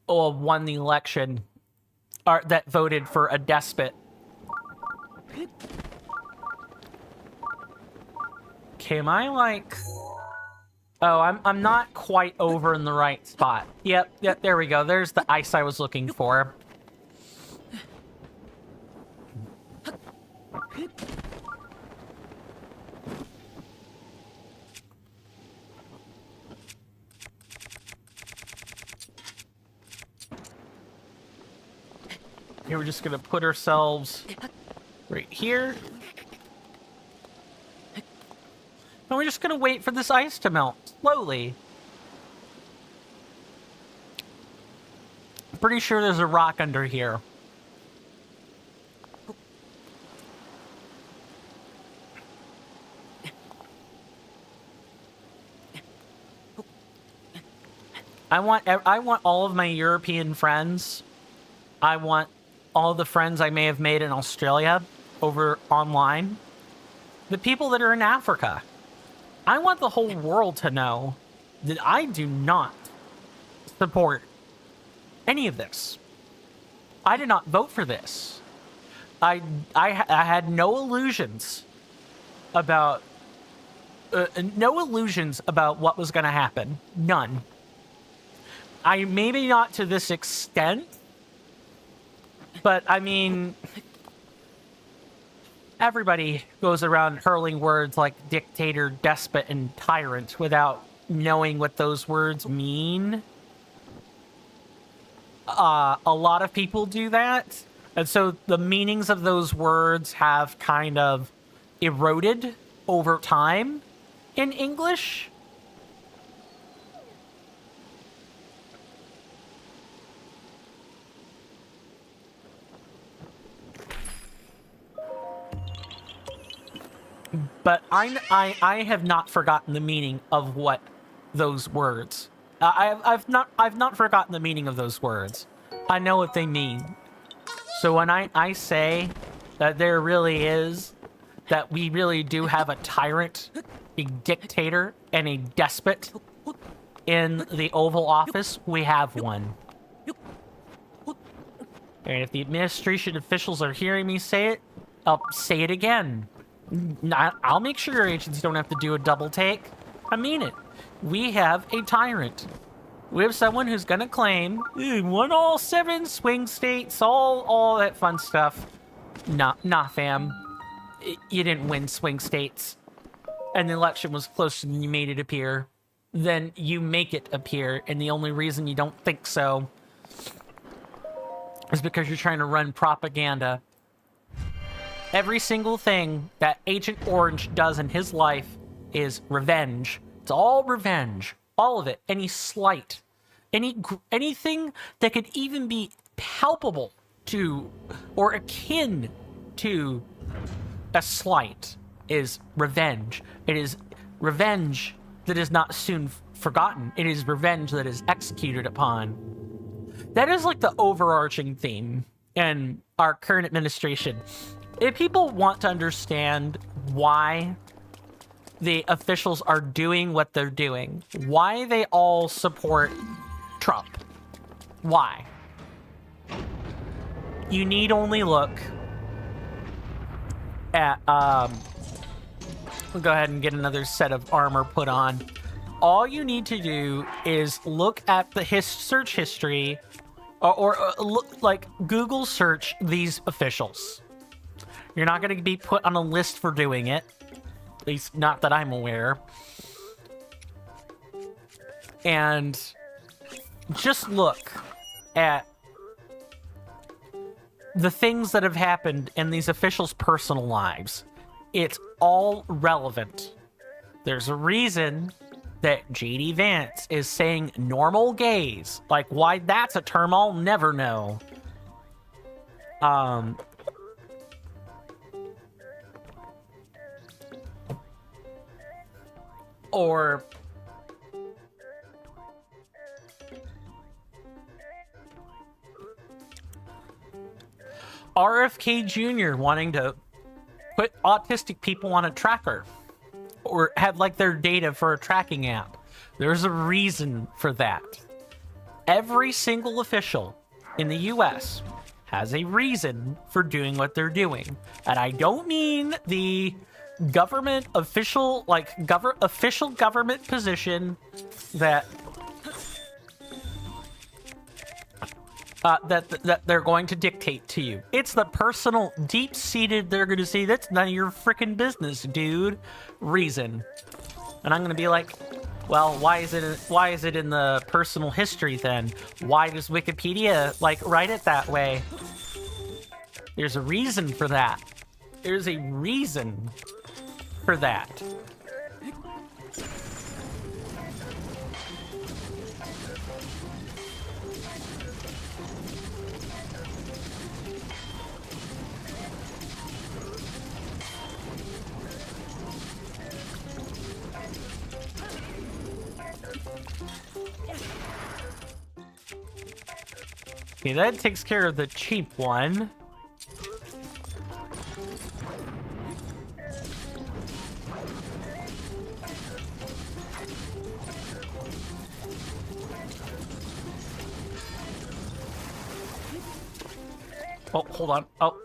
won the election that voted for a despot. Okay, am I like... Oh, I'm not quite over in the right spot. Yep, there we go. There's the ice I was looking for. Here, we're just gonna put ourselves right here. And we're just gonna wait for this ice to melt slowly. Pretty sure there's a rock under here. I want all of my European friends. I want all the friends I may have made in Australia over online. The people that are in Africa. I want the whole world to know that I do not support any of this. I did not vote for this. I had no illusions about what was going to happen. None. I maybe not to this extent, but I mean, everybody goes around hurling words like dictator, despot, and tyrant without knowing what those words mean. A lot of people do that, and so the meanings of those words have kind of eroded over time in English. But I have not forgotten the meaning of what those words. I've not forgotten the meaning of those words. I know what they mean. So when I say that there really is, that we really do have a tyrant, a dictator, and a despot in the Oval Office, we have one. And if the administration officials are hearing me say it, I'll say it again. I'll make sure your agents don't have to do a double take. I mean it. We have a tyrant. We have someone who's gonna claim won all 7 swing states, all that fun stuff. Nah, fam. You didn't win swing states. And the election was closer than you made it appear. Then you make it appear, and the only reason you don't think so is because you're trying to run propaganda. Every single thing that Agent Orange does in his life is revenge. It's all revenge. All of it. Any slight. Anything that could even be palpable to or akin to a slight is revenge. It is revenge that is not soon forgotten. It is revenge that is executed upon. That is like the overarching theme in our current administration. If people want to understand why the officials are doing what they're doing, why they all support Trump, why? You need only look at, we'll go ahead and get another set of armor put on. All you need to do is look at the search history or look, like Google search these officials. You're not going to be put on a list for doing it. At least not that I'm aware. And just look at the things that have happened in these officials' personal lives. It's all relevant. There's a reason that JD Vance is saying normal gays. Like, why that's a term I'll never know. Or RFK Jr. wanting to put autistic people on a tracker or have like their data for a tracking app. There's a reason for that. Every single official in the US has a reason for doing what they're doing. And I don't mean the government official, like official government position that that they're going to dictate to you. It's the personal, deep-seated, they're going to say, that's none of your freaking business, dude, reason. And I'm going to be like, well, why is it in the personal history then? Why does Wikipedia, like, write it that way? There's a reason for that. There's a reason for that. Okay, that takes care of the cheap one. Oh, hold on. Oh.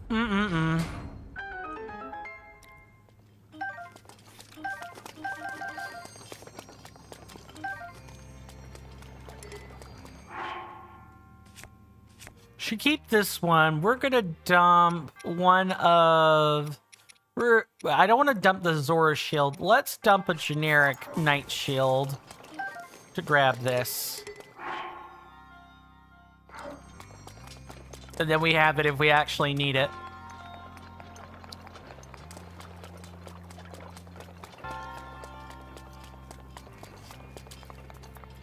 Mm-mm-mm. Should keep this one. We're gonna dump one of... I don't want to dump the Zora shield. Let's dump a generic Knight shield to grab this. And then we have it if we actually need it.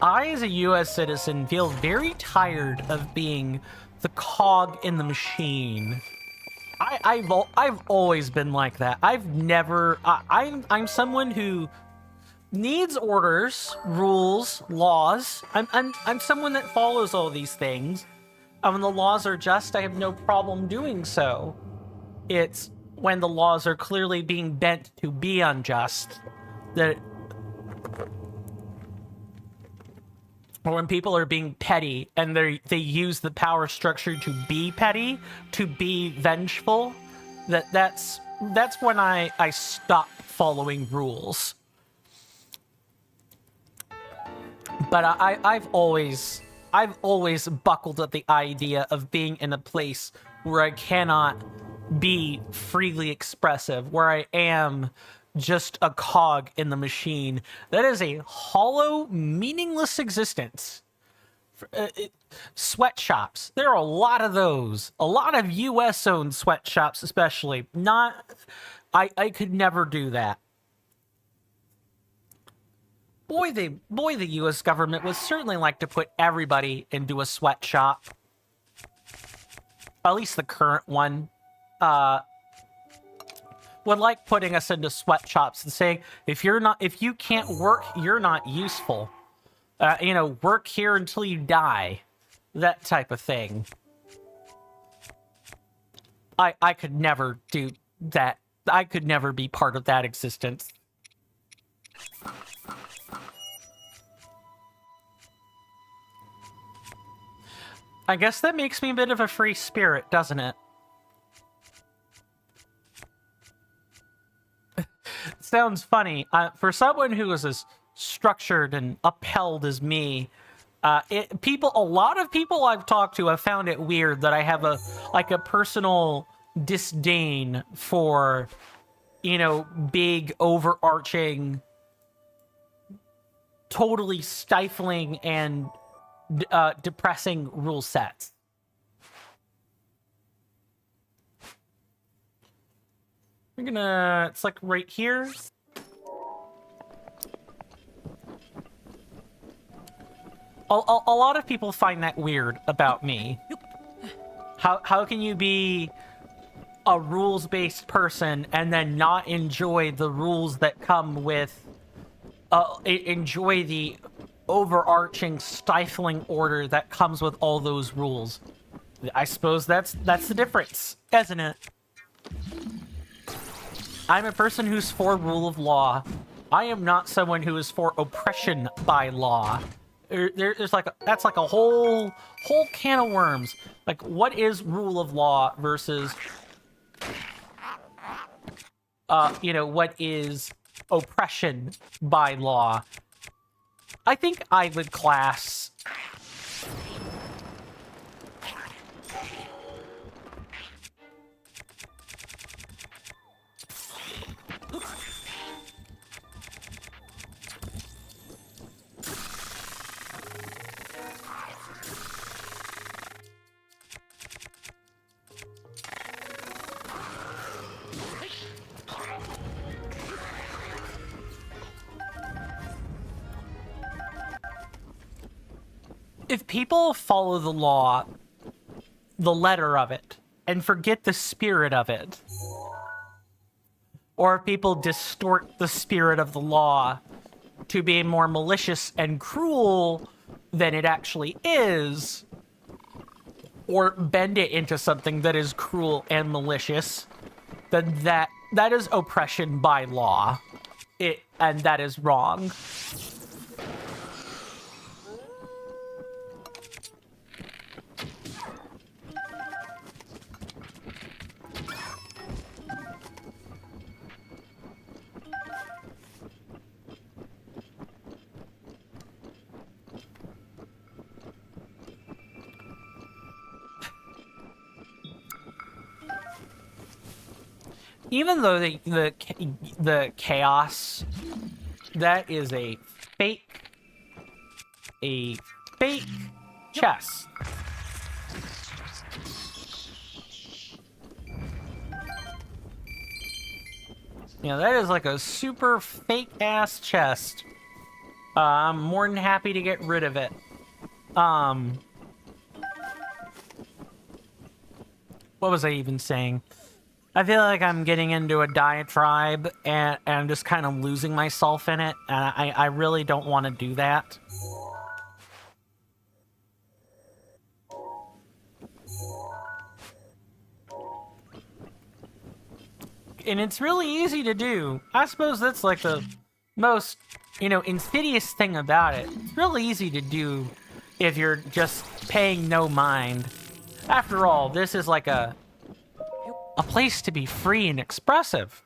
I, as a US citizen, feel very tired of being the cog in the machine. I've always been like that. I've never... I'm someone who needs orders, rules, laws. I'm someone that follows all these things. When the laws are just, I have no problem doing so. It's when the laws are clearly being bent to be unjust that... Or when people are being petty and they use the power structure to be petty, to be vengeful, that's when I stop following rules. But I've always buckled at the idea of being in a place where I cannot be freely expressive, where I am just a cog in the machine. That is a hollow, meaningless existence. Sweatshops. There are a lot of those. A lot of US-owned sweatshops, especially. I could never do that. Boy, the US government would certainly like to put everybody into a sweatshop. At least the current one. Would like putting us into sweatshops and saying, if you can't work, you're not useful. Work here until you die. That type of thing. I could never do that. I could never be part of that existence. I guess that makes me a bit of a free spirit, doesn't it? Sounds funny. For someone who is as structured and upheld as me, a lot of people I've talked to have found it weird that I have a personal disdain for, big, overarching, totally stifling and depressing rule sets. We're gonna... It's like right here. A lot of people find that weird about me. How can you be a rules-based person and then not enjoy the rules that come with... enjoy the overarching, stifling order that comes with all those rules? I suppose that's the difference, isn't it? I'm a person who's for rule of law. I am not someone who is for oppression by law. There's that's like a whole can of worms. Like, what is rule of law versus, what is oppression by law? I think I would class... if people follow the law, the letter of it, and forget the spirit of it, or if people distort the spirit of the law to be more malicious and cruel than it actually is, or bend it into something that is cruel and malicious, then that is oppression by law. And that is wrong. Even though the chaos, that is a fake chess. Yeah, that is like a super fake ass chest. I'm more than happy to get rid of it. What was I even saying? I feel like I'm getting into a diatribe and I'm just kind of losing myself in it. And I really don't want to do that. And it's really easy to do. I suppose that's like the most, insidious thing about it. It's really easy to do if you're just paying no mind. After all, this is like a place to be free and expressive.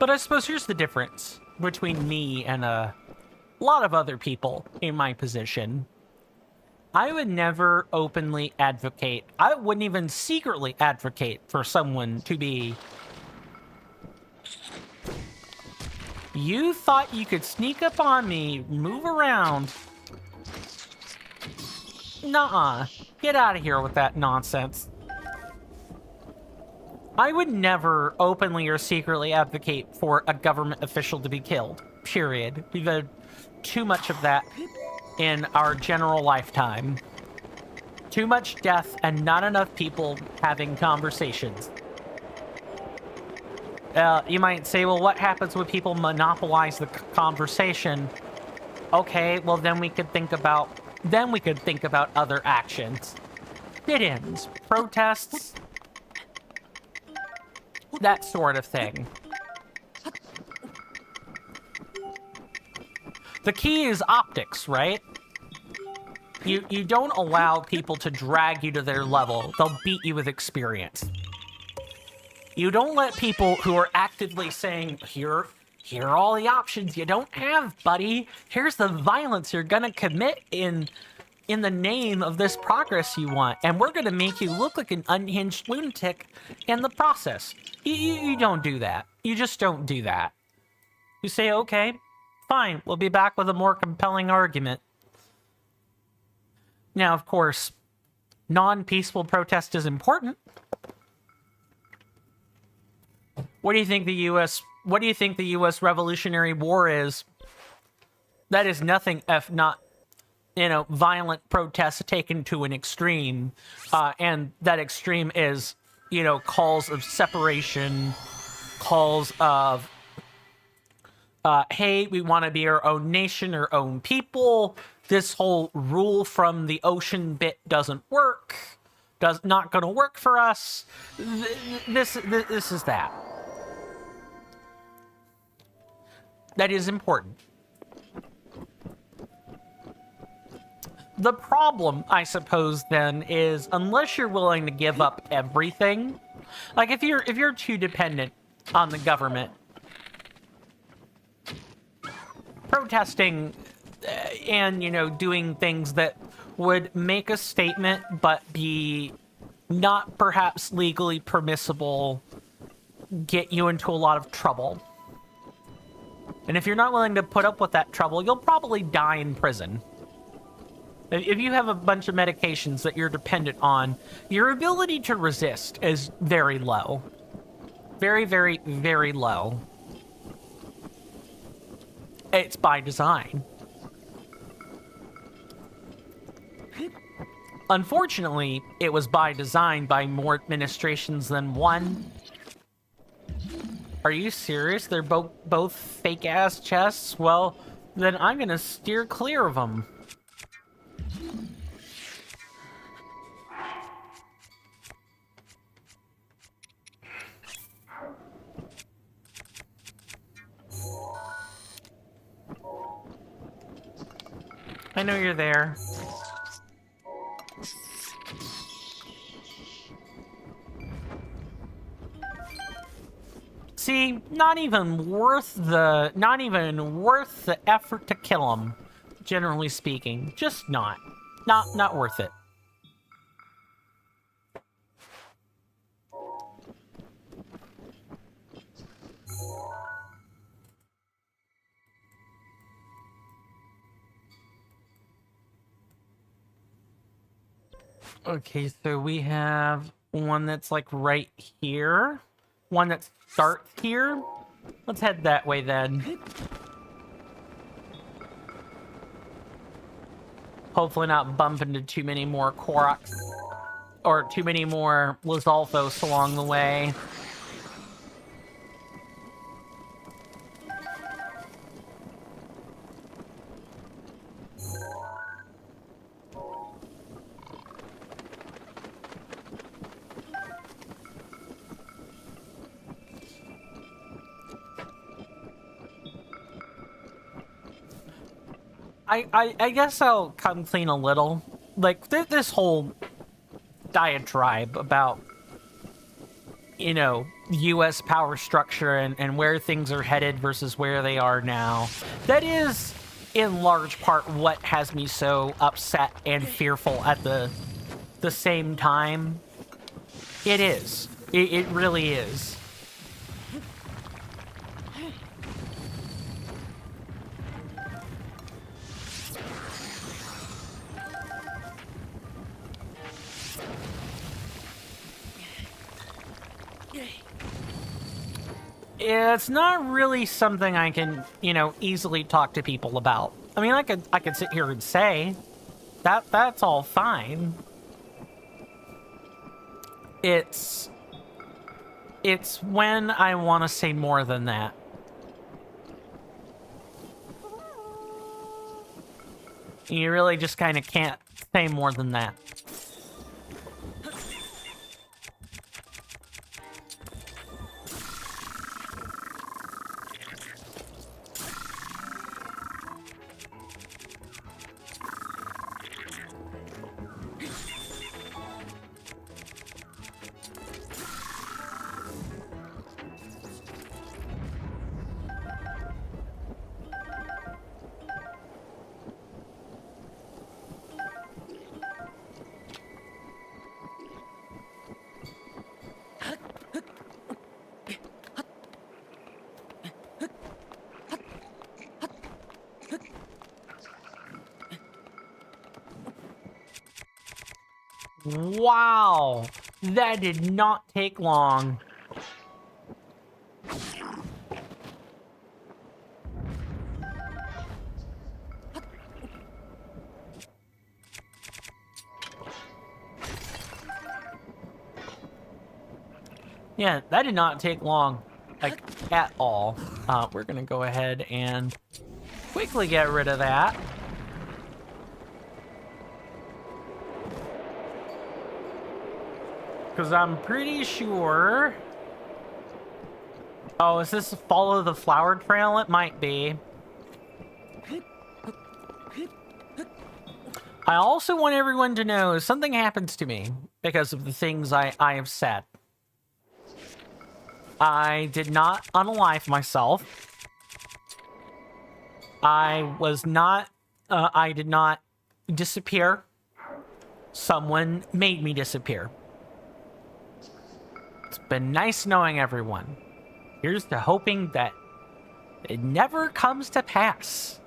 But I suppose here's the difference between me and a lot of other people in my position. I would never openly advocate, I wouldn't even secretly advocate for someone to be... You thought you could sneak up on me, move around. Nuh-uh. Get out of here with that nonsense. I would never openly or secretly advocate for a government official to be killed. Period. We've had too much of that in our general lifetime. Too much death and not enough people having conversations. You might say, well, what happens when people monopolize the conversation? Okay, well then we could think about other actions. Sit-ins, protests, that sort of thing. The key is optics, right? You don't allow people to drag you to their level. They'll beat you with experience. You don't let people who are actively saying, here are all the options you don't have, buddy. Here's the violence you're gonna commit in the name of this progress you want, and we're gonna make you look like an unhinged lunatic in the process. You don't do that. You just don't do that. You say, okay, fine, we'll be back with a more compelling argument. Now, of course, non-peaceful protest is important. What do you think the U.S. Revolutionary War is? That is nothing if not, violent protests taken to an extreme. And that extreme is, calls of separation, calls of, hey, we want to be our own nation, our own people. This whole rule from the ocean bit doesn't work. Not going to work for us. This is that. That is important. The problem, I suppose, then, is unless you're willing to give up everything, like if you're too dependent on the government, protesting and doing things that would make a statement but be not perhaps legally permissible, get you into a lot of trouble. And if you're not willing to put up with that trouble, you'll probably die in prison. If you have a bunch of medications that you're dependent on, your ability to resist is very low. Very, very, very low. It's by design. Unfortunately, it was by design by more administrations than one. Are you serious? They're both fake-ass chests? Well, then I'm gonna steer clear of them. I know you're there. See, not even worth the effort to kill him, generally speaking. Just not worth it. Okay, so we have one that's like right here. One that starts here. Let's head that way then. Hopefully not bump into too many more Koroks or too many more Lizalfos along the way. I guess I'll come clean a little. Like, this whole diatribe about, you know, U.S. power structure and where things are headed versus where they are now. That is, in large part, what has me so upset and fearful at the same time. It is. It really is. It's not really something I can, you know, easily talk to people about. I mean, I could sit here and say that's all fine. It's when I want to say more than that. You really just kind of can't say more than that. Wow, that did not take long. Yeah, that did not take long, like, at all. We're gonna go ahead and quickly get rid of that. Because I'm pretty sure... Oh, is this follow the flower trail? It might be. I also want everyone to know something happens to me because of the things I have said. I did not unalive myself. I did not disappear someone made me disappear. It's been nice knowing everyone. Here's to hoping that it never comes to pass.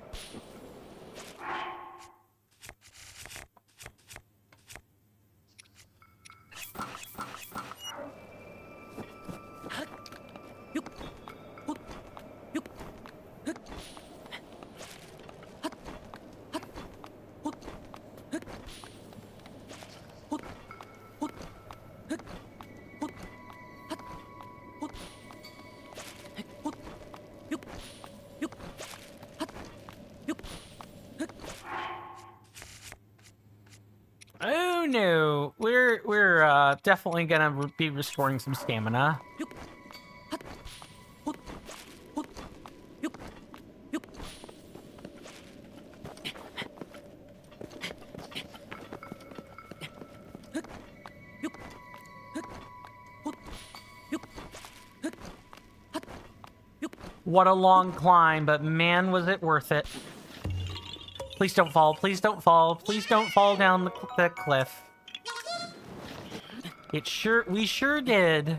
Oh no, we're definitely gonna be restoring some stamina. What a long climb, but man, was it worth it. Please don't fall, please don't fall, please don't fall down the cliff. We sure did.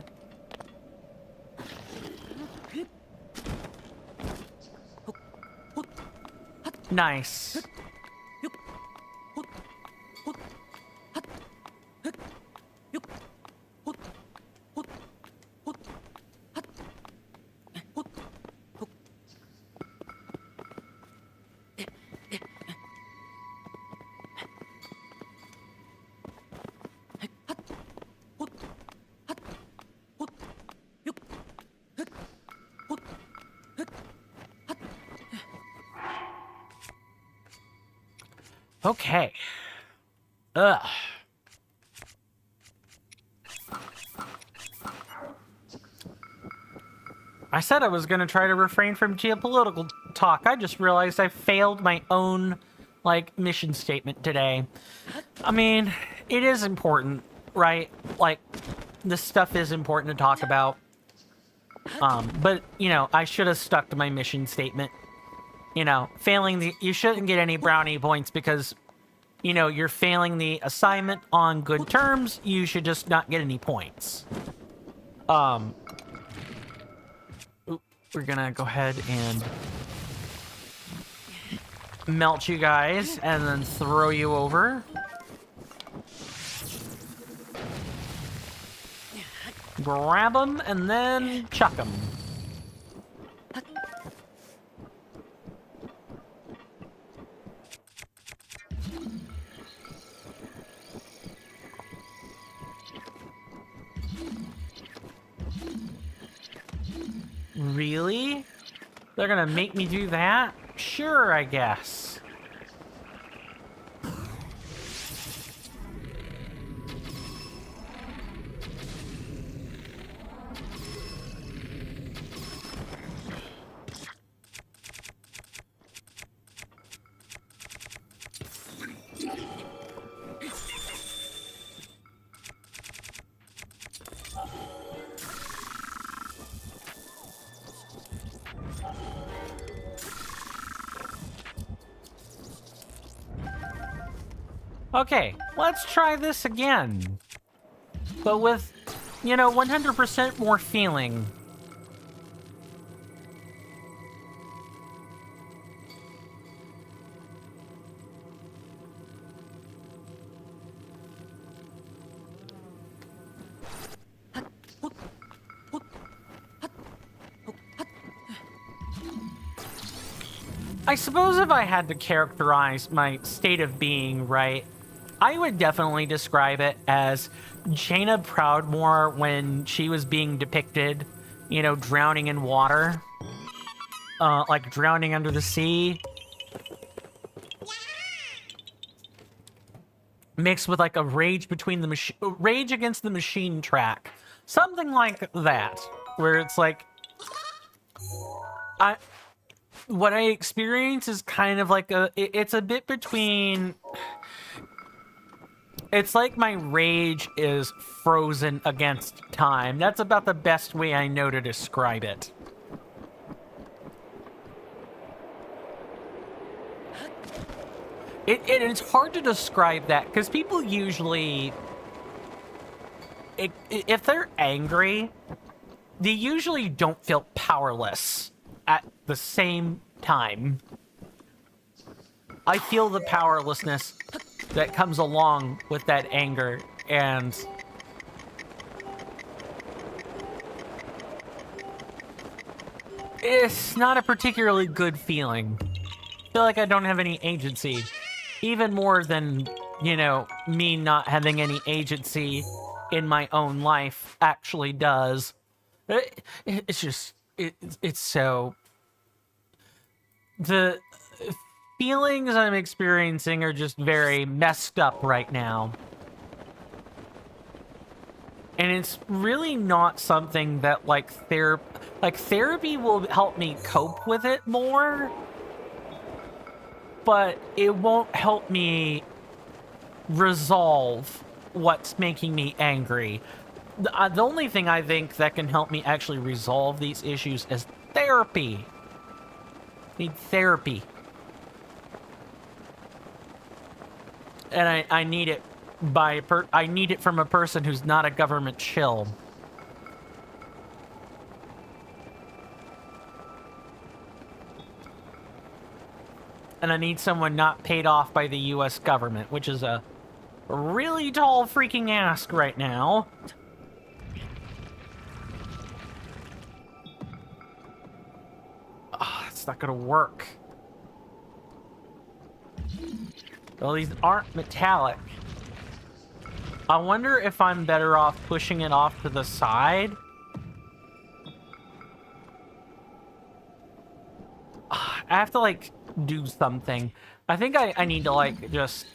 Nice. Okay. Ugh. I said I was going to try to refrain from geopolitical talk. I just realized I failed my own, like, mission statement today. I mean, it is important, right? Like, this stuff is important to talk about. But, you know, I should have stuck to my mission statement. You know, you shouldn't get any brownie points because, you know, you're failing the assignment on good terms. You should just not get any points. We're gonna go ahead and melt you guys and then throw you over. Grab them and then chuck them. Really? They're gonna make me do that? Sure, I guess. Okay, let's try this again. But with, you know, 100% more feeling. I suppose if I had to characterize my state of being, right, I would definitely describe it as Jaina Proudmoore when she was being depicted, you know, drowning in water. Like drowning under the sea. Mixed with like a rage against the machine track. Something like that. Where it's like, what I experience is kind of like it's a bit between, it's like my rage is frozen against time. That's about the best way I know to describe it. It's hard to describe that because people usually, if they're angry, they usually don't feel powerless at the same time. I feel the powerlessness that comes along with that anger, and it's not a particularly good feeling. I feel like I don't have any agency. Even more than, you know, me not having any agency in my own life actually does. It's just, it's so... The feelings I'm experiencing are just very messed up right now. And it's really not something that, like, therapy will help me cope with it more, but it won't help me resolve what's making me angry. The only thing I think that can help me actually resolve these issues is therapy. I need therapy. And I need it I need it from a person who's not a government shill. And I need someone not paid off by the US government, which is a really tall freaking ask right now. Oh, it's not gonna work. Well, these aren't metallic. I wonder if I'm better off pushing it off to the side. I have to, like, do something. I think I need to, like, just...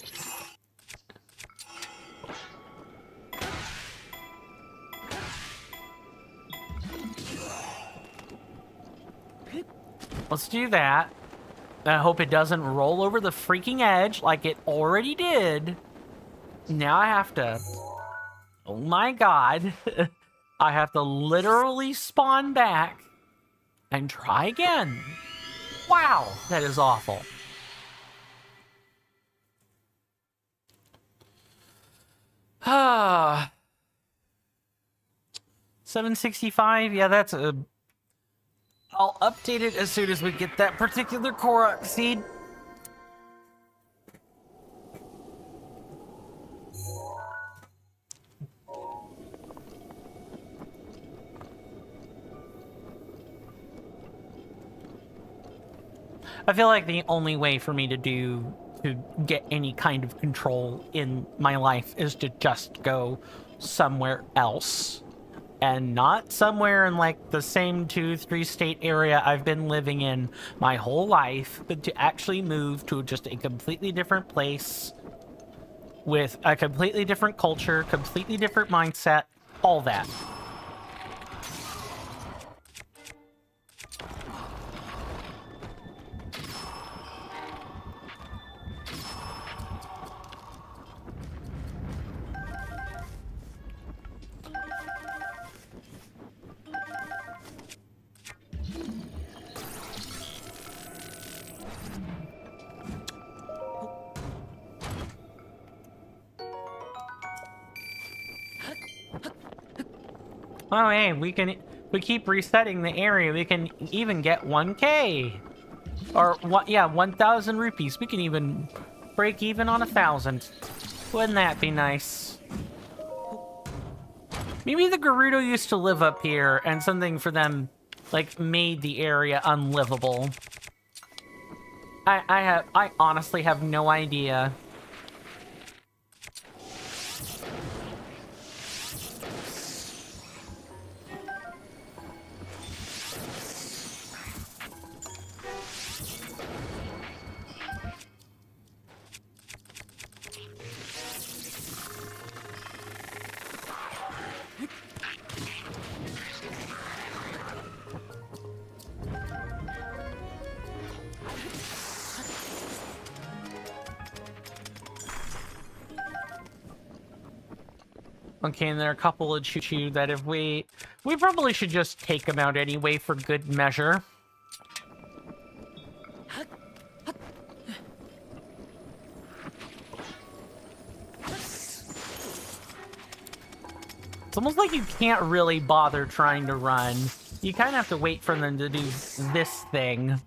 Let's do that. I hope it doesn't roll over the freaking edge like it already did. Now I have to... Oh my god. I have to literally spawn back and try again. Wow, that is awful. Ah. 765, yeah, that's a... I'll update it as soon as we get that particular Korok seed. I feel like the only way for me to get any kind of control in my life is to just go somewhere else. And not somewhere in, like, the same 2-3 state area I've been living in my whole life, but to actually move to just a completely different place with a completely different culture, completely different mindset, all that. Oh, hey, we keep resetting the area. We can even get 1K. Or, yeah, 1,000 rupees. We can even break even on 1,000. Wouldn't that be nice? Maybe the Gerudo used to live up here, and something for them, like, made the area unlivable. I honestly have no idea. Okay, and there are a couple of choo-choo that if we probably should just take them out anyway for good measure. almost like you can't really bother trying to run. You kind of have to wait for them to do this thing.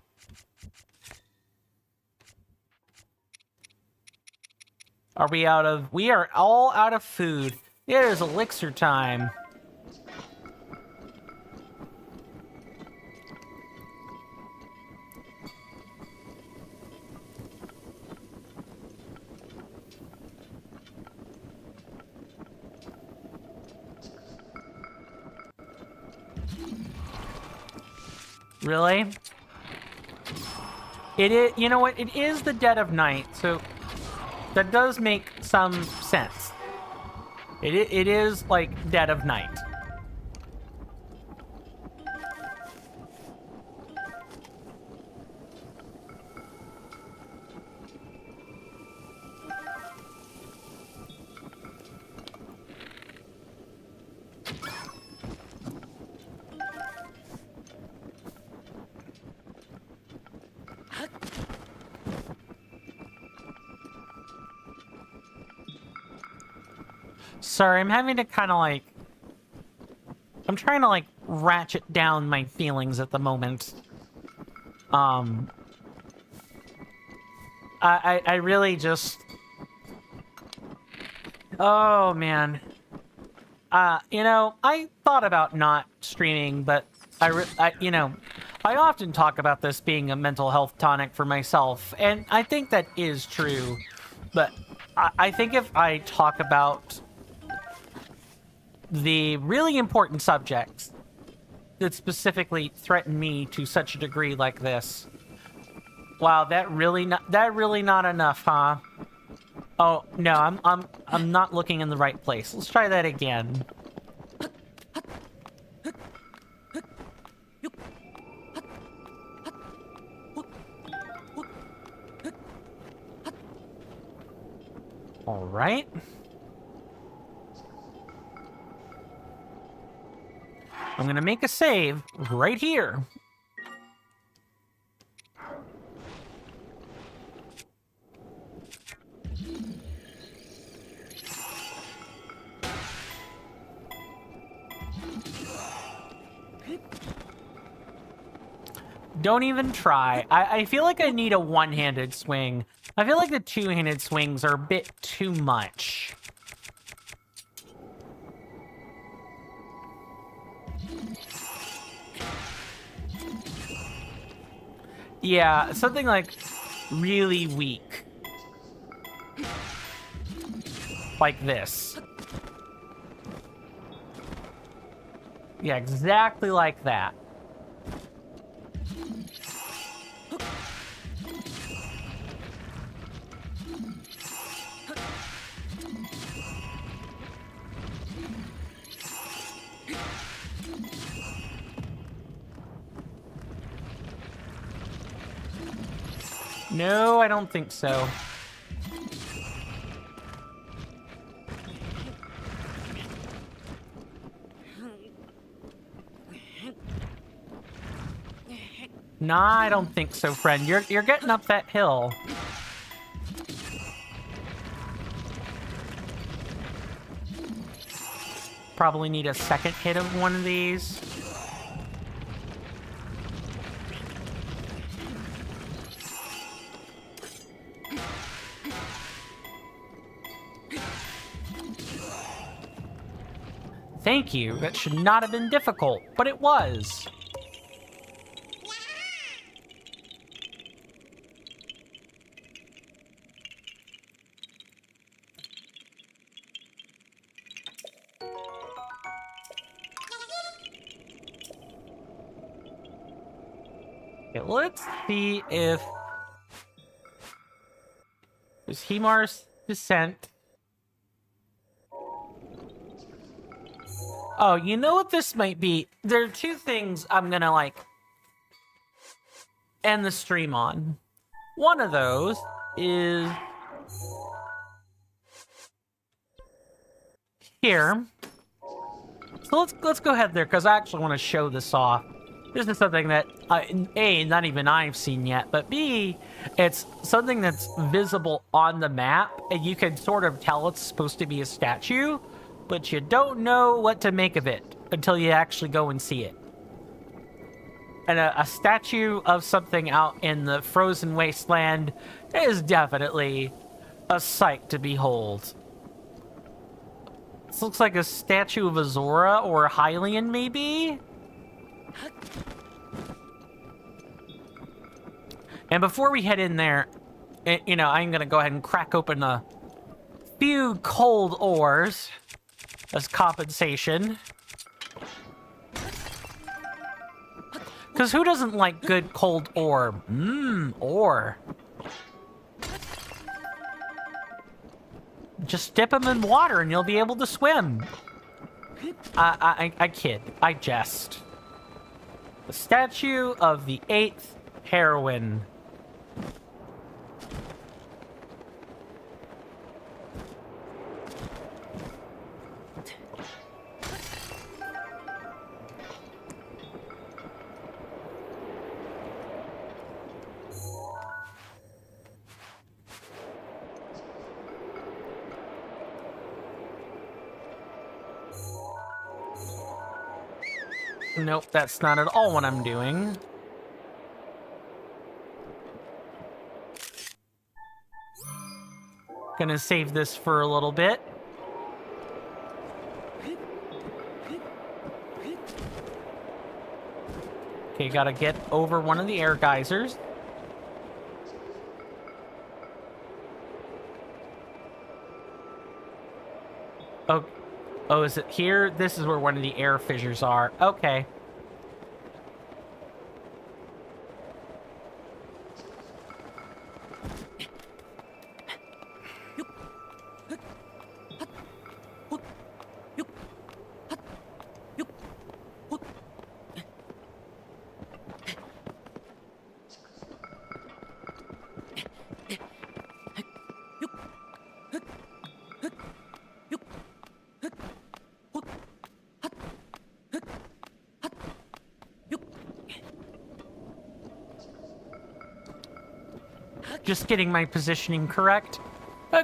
Are we out of... We are all out of food. It is elixir time. Really? It is, you know what? It is the dead of night, so that does make some sense. It is like dead of night. Sorry, I'm having to kind of like... I'm trying to like ratchet down my feelings at the moment. I really just... Oh, man. You know, I thought about not streaming, but you know, I often talk about this being a mental health tonic for myself, and I think that is true. But I think if I talk about the really important subjects that specifically threaten me to such a degree like this, wow, that really not enough, huh? Oh no, I'm not looking in the right place. Let's try that again. All right. I'm gonna make a save right here. Don't even try. I feel like I need a one-handed swing. I feel like the two-handed swings are a bit too much. Yeah, something like really weak. Like this. Yeah, exactly like that. No, I don't think so. Nah, I don't think so, friend. You're getting up that hill. Probably need a second hit of one of these. Thank you. That should not have been difficult, but it was. Okay, let's see if there's Hemar's Descent. Oh, you know what this might be? There are two things I'm gonna, like, end the stream on. One of those is here. So let's go ahead there, because I actually want to show this off. This is something that, A, not even I've seen yet, but B, it's something that's visible on the map, and you can sort of tell it's supposed to be a statue, but you don't know what to make of it until you actually go and see it. And a statue of something out in the frozen wasteland is definitely a sight to behold. This looks like a statue of Azora or a Hylian, maybe? And before we head in there, you know, I'm gonna go ahead and crack open a few cold ores as compensation. Because who doesn't like good cold ore? Ore. Just dip them in water and you'll be able to swim. I kid. I jest. The statue of the 8th heroine. Nope, that's not at all what I'm doing. Gonna save this for a little bit. Okay, gotta get over one of the air geysers. Oh, is it here? This is where one of the air fissures are. Okay. Just getting my positioning correct.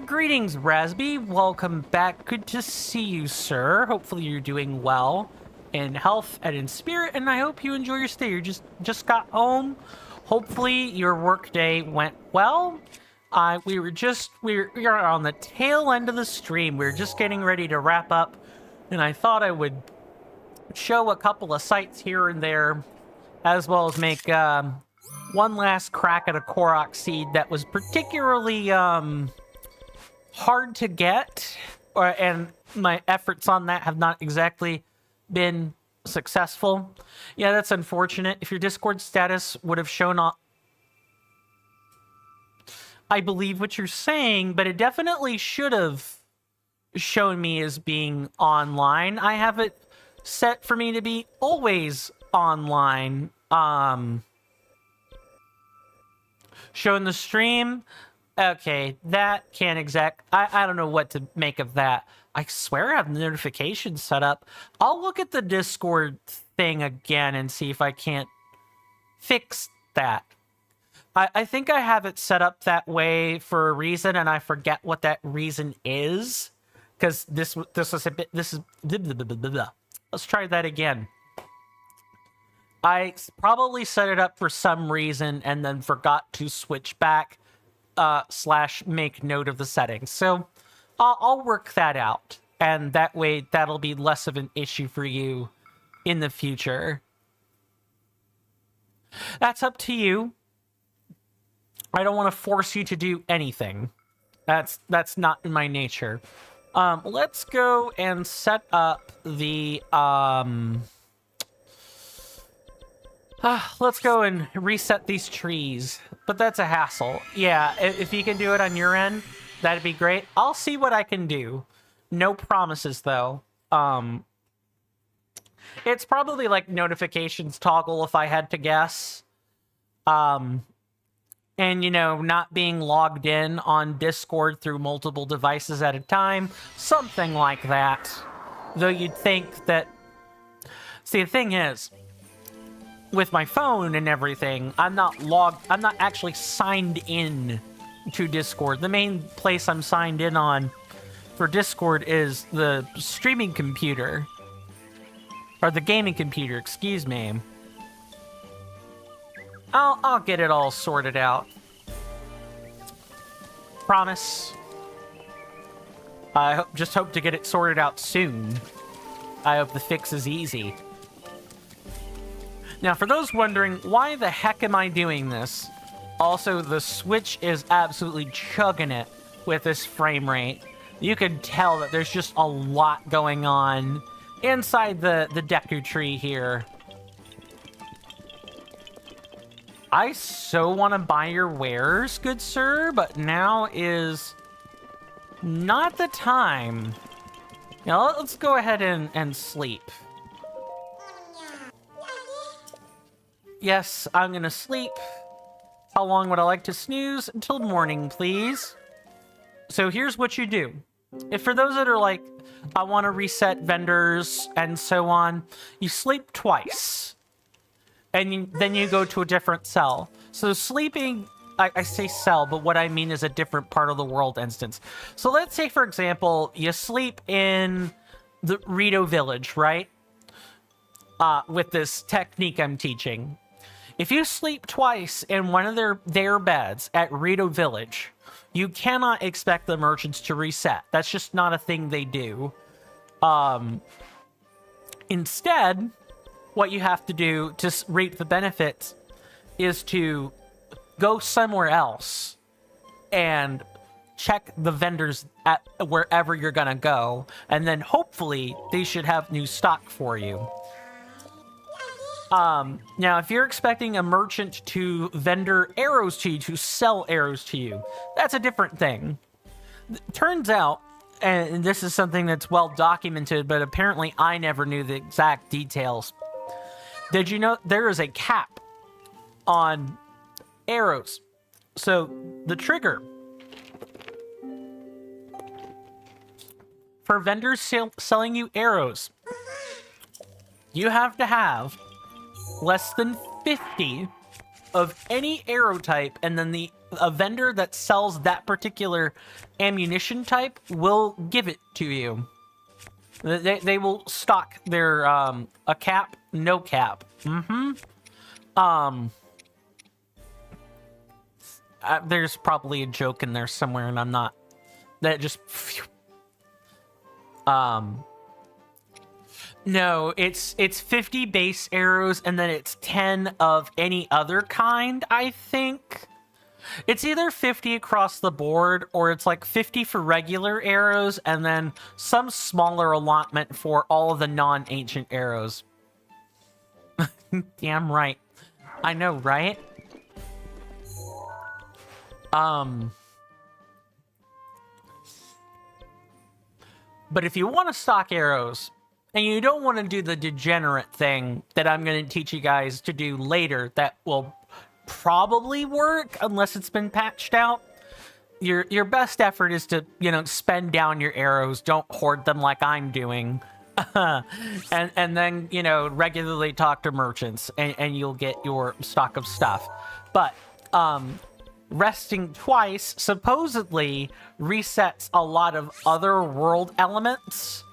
Greetings, Rasby. Welcome back. Good to see you, sir. Hopefully you're doing well in health and in spirit, and I hope you enjoy your stay. You just got home. Hopefully your work day went well. We are on the tail end of the stream. We were just getting ready to wrap up, and I thought I would show a couple of sites here and there, as well as make one last crack at a Korok seed that was particularly hard to get, and my efforts on that have not exactly been successful. Yeah, that's unfortunate. If your Discord status would have shown up, I believe what you're saying, but it definitely should have shown me as being online. I have it set for me to be always online. Showing the stream. Okay, that can't I don't know what to make of that. I swear I have notifications set up. I'll look at the Discord thing again and see if I can't fix that. I think I have it set up that way for a reason, and I forget what that reason is. Because this is a bit, this is, blah, blah, blah, blah, blah. Let's try that again. I probably set it up for some reason and then forgot to switch back / make note of the settings. So I'll work that out, and that way that'll be less of an issue for you in the future. That's up to you. I don't want to force you to do anything. That's not in my nature. Let's go and set up the let's go and reset these trees. But that's a hassle. Yeah, if you can do it on your end, that'd be great. I'll see what I can do. No promises, though. It's probably like notifications toggle if I had to guess. And, you know, not being logged in on Discord through multiple devices at a time. Something like that. Though you'd think that... See, the thing is, with my phone and everything, I'm not actually signed in to Discord. The main place I'm signed in on for Discord is the streaming computer. Or the gaming computer, excuse me. I'll get it all sorted out. Promise. I just hope to get it sorted out soon. I hope the fix is easy. Now, for those wondering, why the heck am I doing this? Also, the Switch is absolutely chugging it with this frame rate. You can tell that there's just a lot going on inside the Deku tree here. I so want to buy your wares, good sir, but now is not the time. Now, let's go ahead and sleep. Yes, I'm gonna sleep. How long would I like to snooze? Until morning, please. So here's what you do. If for those that are like, I want to reset vendors and so on, you sleep twice. And then you go to a different cell. So sleeping, I say cell, but what I mean is a different part of the world instance. So let's say, for example, you sleep in the Rito village, right? With this technique I'm teaching. If you sleep twice in one of their beds at Rito village, you cannot expect the merchants to reset. That's just not a thing they do. Instead, what you have to do to reap the benefits is to go somewhere else and check the vendors at wherever you're gonna go, and then hopefully they should have new stock for you. Now, if you're expecting a merchant to vendor arrows to you, to sell arrows to you, that's a different thing. Turns out, and this is something that's well documented, but apparently I never knew the exact details. Did you know there is a cap on arrows? So the trigger for vendors selling you arrows, you have to have less than 50 of any arrow type, and then a vendor that sells that particular ammunition type will give it to you. They will stock their a cap, no cap. There's probably a joke in there somewhere, and I'm not. That just. No, it's 50 base arrows, and then it's 10 of any other kind, I think. It's either 50 across the board, or it's like 50 for regular arrows, and then some smaller allotment for all of the non-ancient arrows. Damn right. I know, right? But if you want to stock arrows, and you don't want to do the degenerate thing that I'm going to teach you guys to do later, that will probably work unless it's been patched out. Your best effort is to, spend down your arrows. Don't hoard them like I'm doing. and then, regularly talk to merchants, and you'll get your stock of stuff. But resting twice supposedly resets a lot of other world elements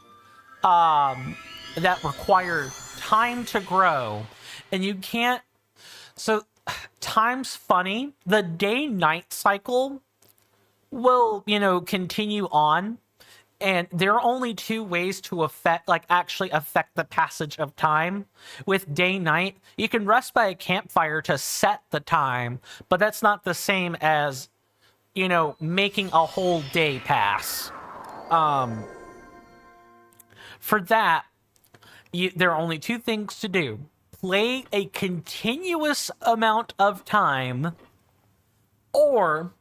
that require time to grow, and you can't. So time's funny. The day-night cycle will, continue on, and there are only two ways to actually affect the passage of time. With day-night, you can rest by a campfire to set the time, but that's not the same as, making a whole day pass. For that, there are only two things to do. Play a continuous amount of time, or,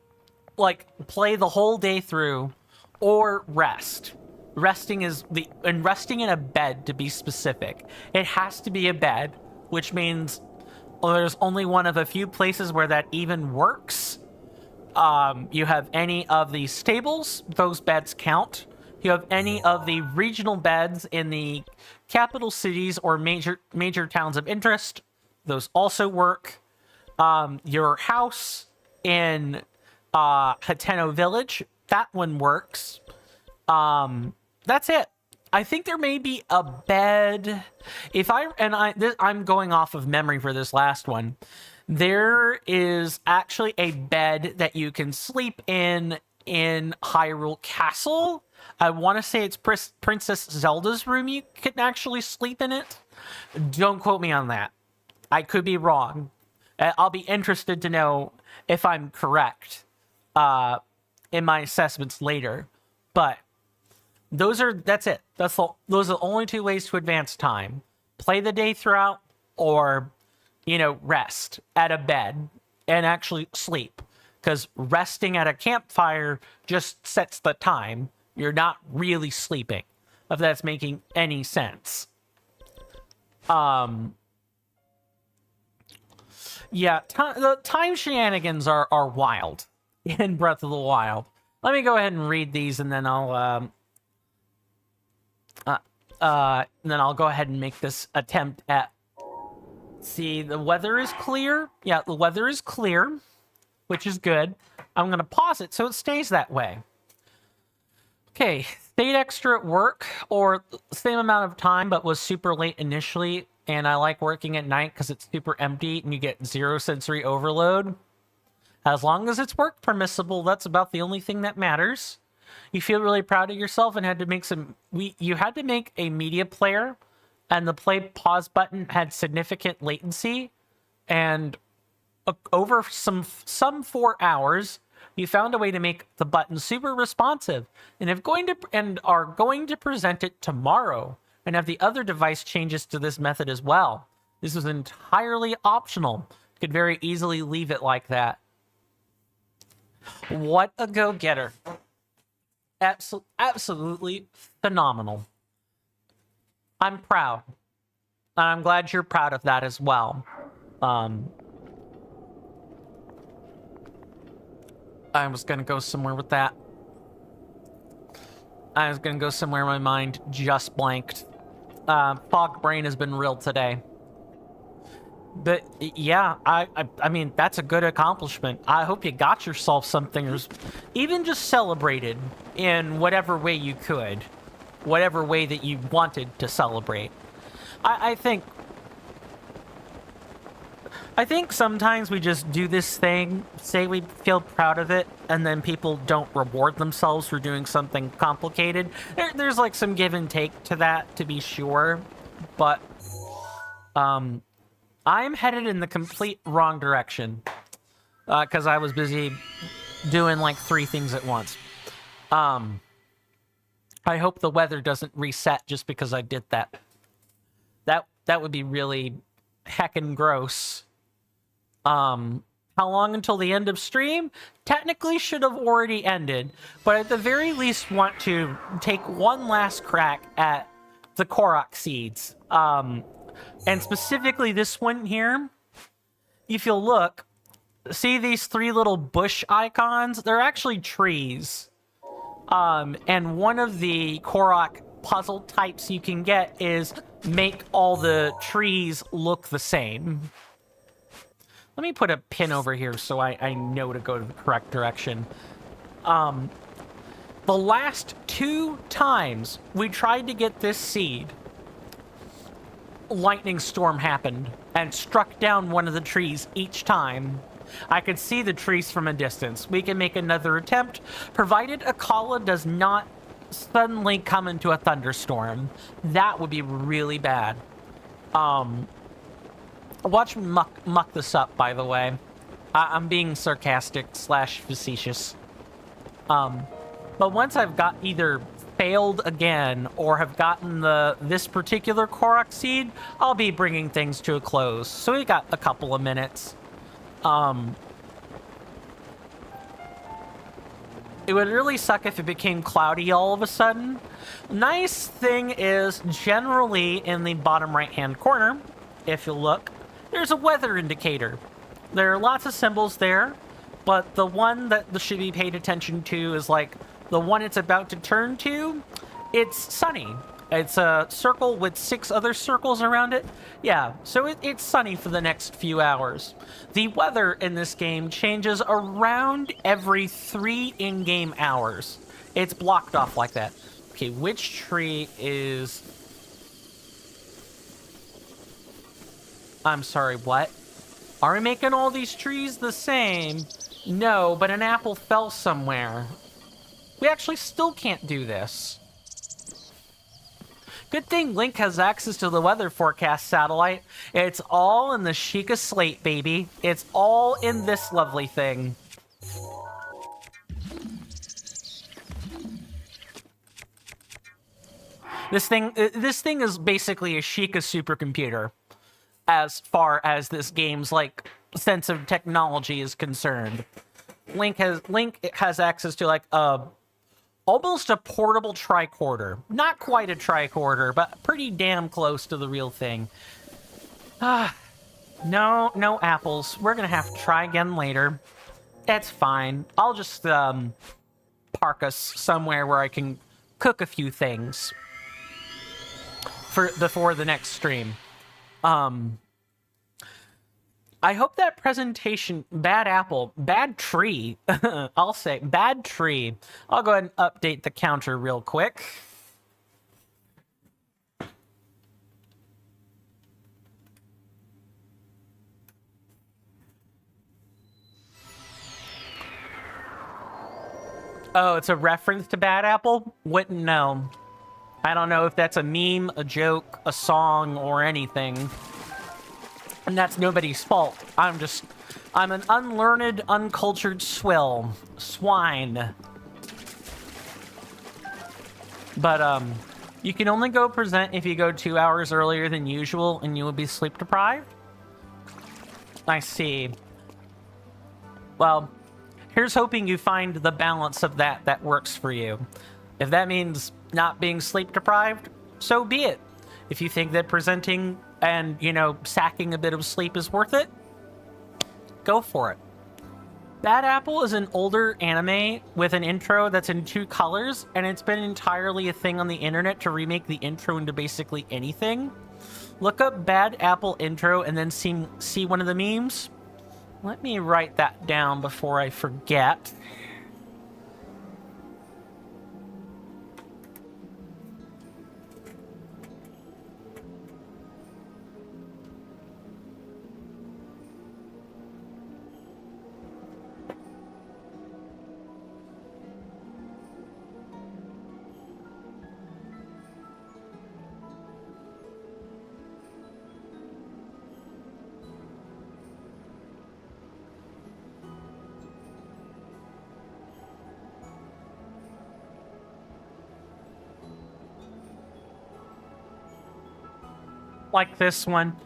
play the whole day through, or rest. Resting in a bed, to be specific. It has to be a bed, which means there's only one of a few places where that even works. You have any of the stables, those beds count. You have any of the regional beds in the capital cities or major towns of interest, those also work. Your house in Hateno Village, that one works. That's it. I think there may be a bed. I'm going off of memory for this last one. There is actually a bed that you can sleep in Hyrule Castle. I want to say it's Princess Zelda's room. You can actually sleep in it. Don't quote me on that. I could be wrong. I'll be interested to know if I'm correct in my assessments later. But that's it. Those are the only two ways to advance time. Play the day throughout, or, rest at a bed and actually sleep. Because resting at a campfire just sets the time. You're not really sleeping, if that's making any sense. Yeah, the time shenanigans are wild in Breath of the Wild. Let me go ahead and read these, and then I'll go ahead and make this attempt at. See, the weather is clear. Yeah, the weather is clear, which is good. I'm gonna pause it so it stays that way. Okay, stayed extra at work, or same amount of time, but was super late initially. And I like working at night because it's super empty and you get zero sensory overload. As long as it's work permissible, that's about the only thing that matters. You feel really proud of yourself and had to make you had to make a media player, and the play pause button had significant latency. And over some 4 hours, you found a way to make the button super responsive, and are going to present it tomorrow, and have the other device changes to this method as well. This is entirely optional. You could very easily leave it like that. What a go-getter. Absolutely phenomenal. I'm proud. And I'm glad you're proud of that as well. I was gonna go somewhere with that. I was gonna go somewhere my mind just blanked. Fog brain has been real today. But yeah, I mean, that's a good accomplishment. I hope you got yourself something, or even just celebrated in whatever way you could, whatever way that you wanted to celebrate. I think sometimes we just do this thing, say we feel proud of it, and then people don't reward themselves for doing something complicated. There's like some give and take to that, to be sure, but I'm headed in the complete wrong direction because I was busy doing like 3 things at once. I hope the weather doesn't reset just because I did that. That would be really heckin' gross. How long until the end of stream? Technically should have already ended, but at the very least want to take one last crack at the Korok seeds. And specifically this one here. If you'll look, see these 3 little bush icons? They're actually trees. And one of the Korok puzzle types you can get is make all the trees look the same. Let me put a pin over here so I know to go to the correct direction. The last 2 times we tried to get this seed, lightning storm happened and struck down one of the trees each time. I could see the trees from a distance. We can make another attempt, provided Akkalan does not suddenly come into a thunderstorm. That would be really bad. Watch me muck this up, by the way. I'm being sarcastic / facetious. But once I've got either failed again or have gotten this particular Korok seed, I'll be bringing things to a close. So we got a couple of minutes. It would really suck if it became cloudy all of a sudden. Nice thing is, generally in the bottom right-hand corner, if you look, there's a weather indicator. There are lots of symbols there, but the one that should be paid attention to is like the one it's about to turn to. It's sunny. It's a circle with 6 other circles around it. Yeah, so it's sunny for the next few hours. The weather in this game changes around every 3 in-game hours. It's blocked off like that. Okay, which tree is... I'm sorry, what? Are we making all these trees the same? No, but an apple fell somewhere. We actually still can't do this. Good thing Link has access to the weather forecast satellite. It's all in the Sheikah slate, baby. It's all in this lovely thing. This thing is basically a Sheikah supercomputer as far as this game's like sense of technology is concerned. Link has access to like almost a portable tricorder. Not quite a tricorder, but pretty damn close to the real thing. No apples. We're gonna have to try again later. It's fine. I'll just park us somewhere where I can cook a few things before the next stream. I hope that presentation, bad apple, bad tree, I'll say, bad tree. I'll go ahead and update the counter real quick. Oh, it's a reference to Bad Apple? Wouldn't know. I don't know if that's a meme, a joke, a song, or anything. And that's nobody's fault. I'm an unlearned, uncultured swine. But, you can only go present if you go 2 hours earlier than usual, and you will be sleep deprived? I see. Well, here's hoping you find the balance of that works for you. If that means not being sleep deprived, so be it. If you think that presenting and, you know, sacking a bit of sleep is worth it, go for it. Bad Apple is an older anime with an intro that's in 2 colors, and it's been entirely a thing on the internet to remake the intro into basically anything. Look up Bad Apple intro and then see one of the memes. Let me write that down before I forget. Like this one,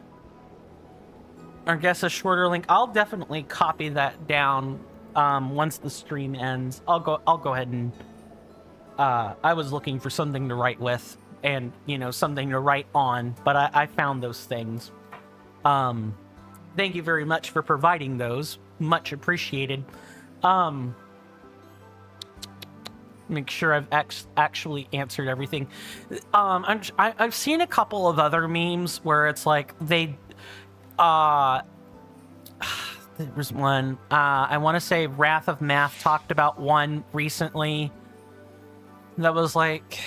or guess a shorter link. I'll definitely copy that down once the stream ends. I'll go ahead and I was looking for something to write with and, you know, something to write on, but I found those things. Thank you very much for providing those. Much appreciated. Make sure I've actually answered everything. I've seen a couple of other memes where it's like there was one, I want to say Wrath of Math talked about one recently that was like,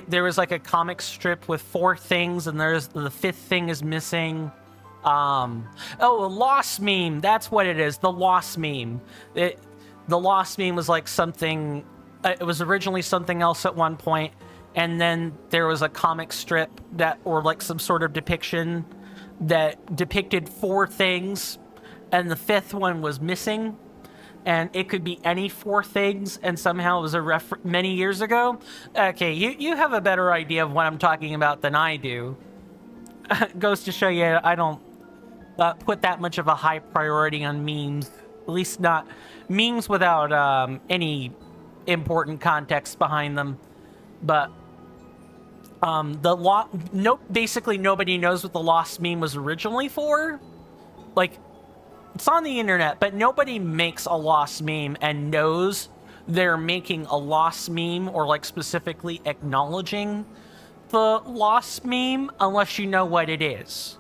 there was like a comic strip with 4 things and there's the 5th thing is missing. A lost meme, that's what it is, the lost meme. The lost meme was like something, it was originally something else at one point, and then there was a comic strip or like some sort of depiction that depicted 4 things, and the 5th one was missing, and it could be any 4 things, and somehow it was many years ago. Okay, you have a better idea of what I'm talking about than I do. Goes to show you, I don't put that much of a high priority on memes, at least not memes without any important context behind them. But basically nobody knows what the lost meme was originally for. Like, it's on the internet, but nobody makes a lost meme and knows they're making a lost meme or like specifically acknowledging the lost meme unless you know what it is.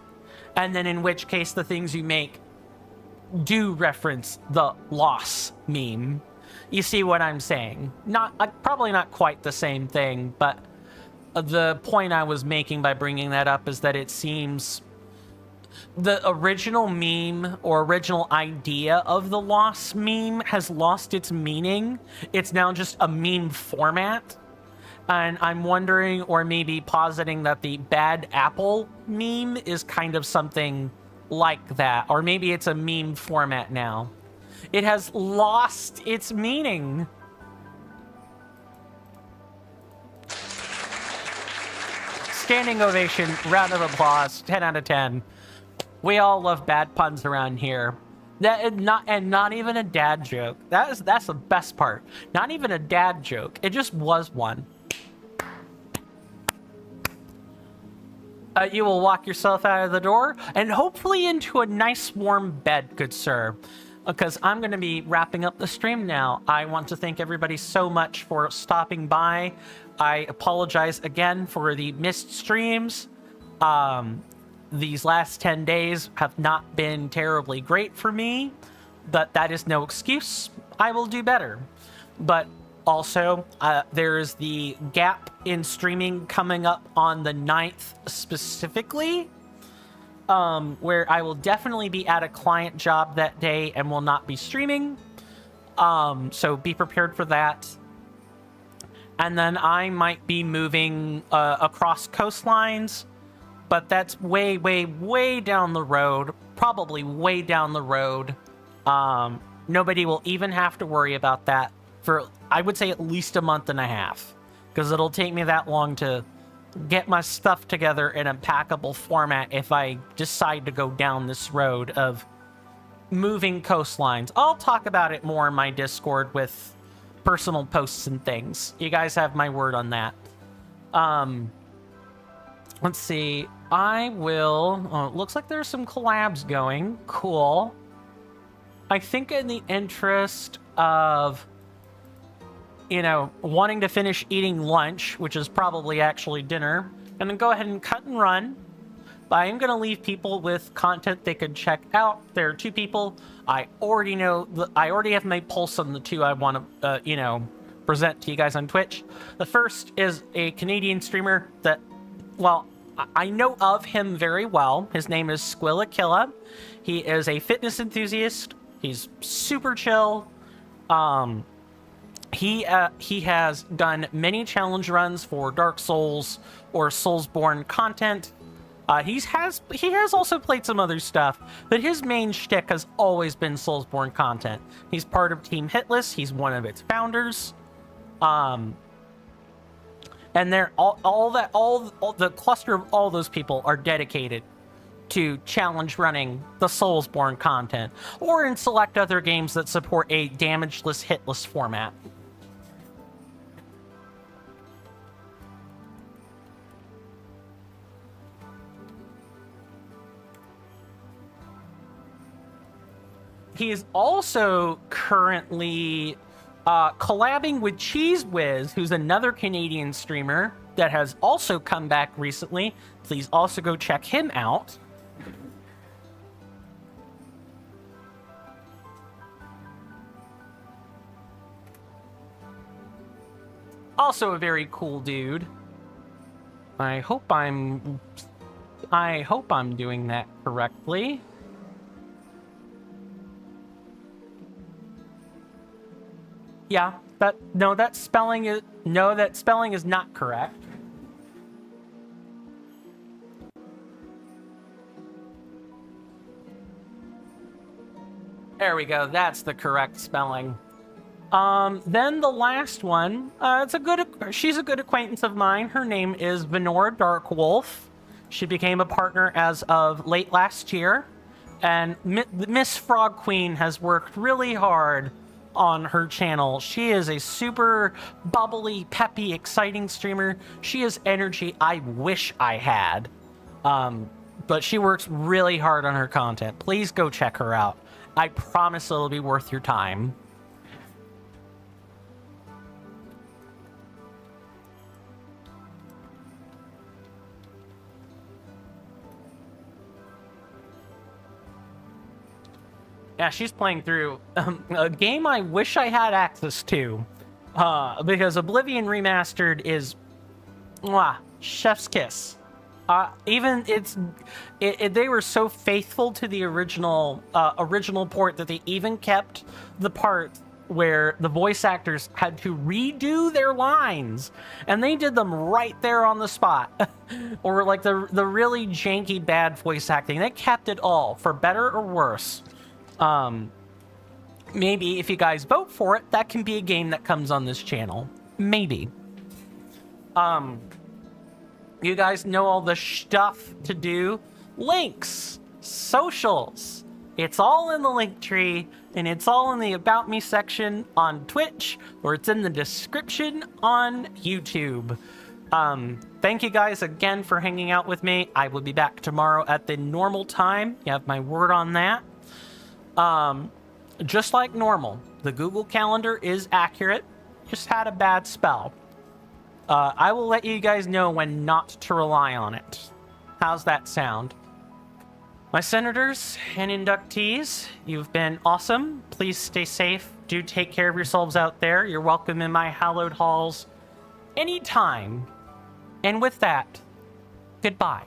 And then in which case the things you make do reference the lost meme. you see what I'm saying. Not probably not quite the same thing, but the point I was making by bringing that up is that it seems the original meme or original idea of the lost meme has lost its meaning. It's now just a meme format. And I'm wondering, or maybe positing, that the bad apple meme is kind of something like that. Or maybe it's a meme format now. It has lost its meaning. Standing ovation, round of applause, 10 out of 10. We all love bad puns around here. Not even a dad joke. That's the best part. Not even a dad joke. It just was one. You will walk yourself out of the door and hopefully into a nice warm bed, good sir. Because I'm going to be wrapping up the stream now. I want to thank everybody so much for stopping by. I apologize again for the missed streams. These last 10 days have not been terribly great for me, but that is no excuse. I will do better. But also, there's the gap in streaming coming up on the 9th specifically, where I will definitely be at a client job that day and will not be streaming. So be prepared for that. And then I might be moving across coastlines, but that's way, way, way down the road. Probably way down the road. Nobody will even have to worry about that for, I would say, at least a month and a half. Because it'll take me that long to get my stuff together in a packable format if I decide to go down this road of moving coastlines. I'll talk about it more in my Discord with personal posts and things. You guys have my word on that. Let's see. I will... Oh, it looks like there's some collabs going. Cool. I think in the interest of, you know, wanting to finish eating lunch, which is probably actually dinner, and then go ahead and cut and run. But I am going to leave people with content they could check out. There are two people I already know. I already have my pulse on the two I want to, you know, present to you guys on Twitch. The first is a Canadian streamer that, well, I know of him very well. His name is Squillakilla. He is a fitness enthusiast. He's super chill. He has done many challenge runs for Dark Souls or Soulsborne content. He has also played some other stuff, but his main shtick has always been Soulsborne content. He's part of Team Hitless. He's one of its founders. And they're all the cluster of all those people are dedicated to challenge running the Soulsborne content, or in select other games that support a damageless, hitless format. He is also currently collabing with Cheese Whiz, who's another Canadian streamer that has also come back recently. Please also go check him out. Also a very cool dude. I hope I'm doing that correctly. Yeah, that spelling is not correct. There we go. That's the correct spelling. Then the last one, she's a good acquaintance of mine. Her name is Venora Darkwolf. She became a partner as of late last year, and Miss Frog Queen has worked really hard on her channel. She is a super bubbly, peppy, exciting streamer. She has energy I wish I had. But she works really hard on her content. Please go check her out. I promise it'll be worth your time. Yeah, she's playing through a game I wish I had access to. Because Oblivion Remastered is... Mwah, chef's kiss. Even they were so faithful to the original port that they even kept the part where the voice actors had to redo their lines, and they did them right there on the spot. Or like the really janky bad voice acting, they kept it all for better or worse. Maybe if you guys vote for it, that can be a game that comes on this channel. Maybe. You guys know all the stuff to do. Links, socials. It's all in the link tree, and it's all in the About Me section on Twitch, or it's in the description on YouTube. Thank you guys again for hanging out with me. I will be back tomorrow at the normal time. You have my word on that. Just like normal, the Google Calendar is accurate. Just had a bad spell. I will let you guys know when not to rely on it. How's that sound? My senators and inductees, you've been awesome. Please stay safe. Do take care of yourselves out there. You're welcome in my hallowed halls anytime. And with that, goodbye.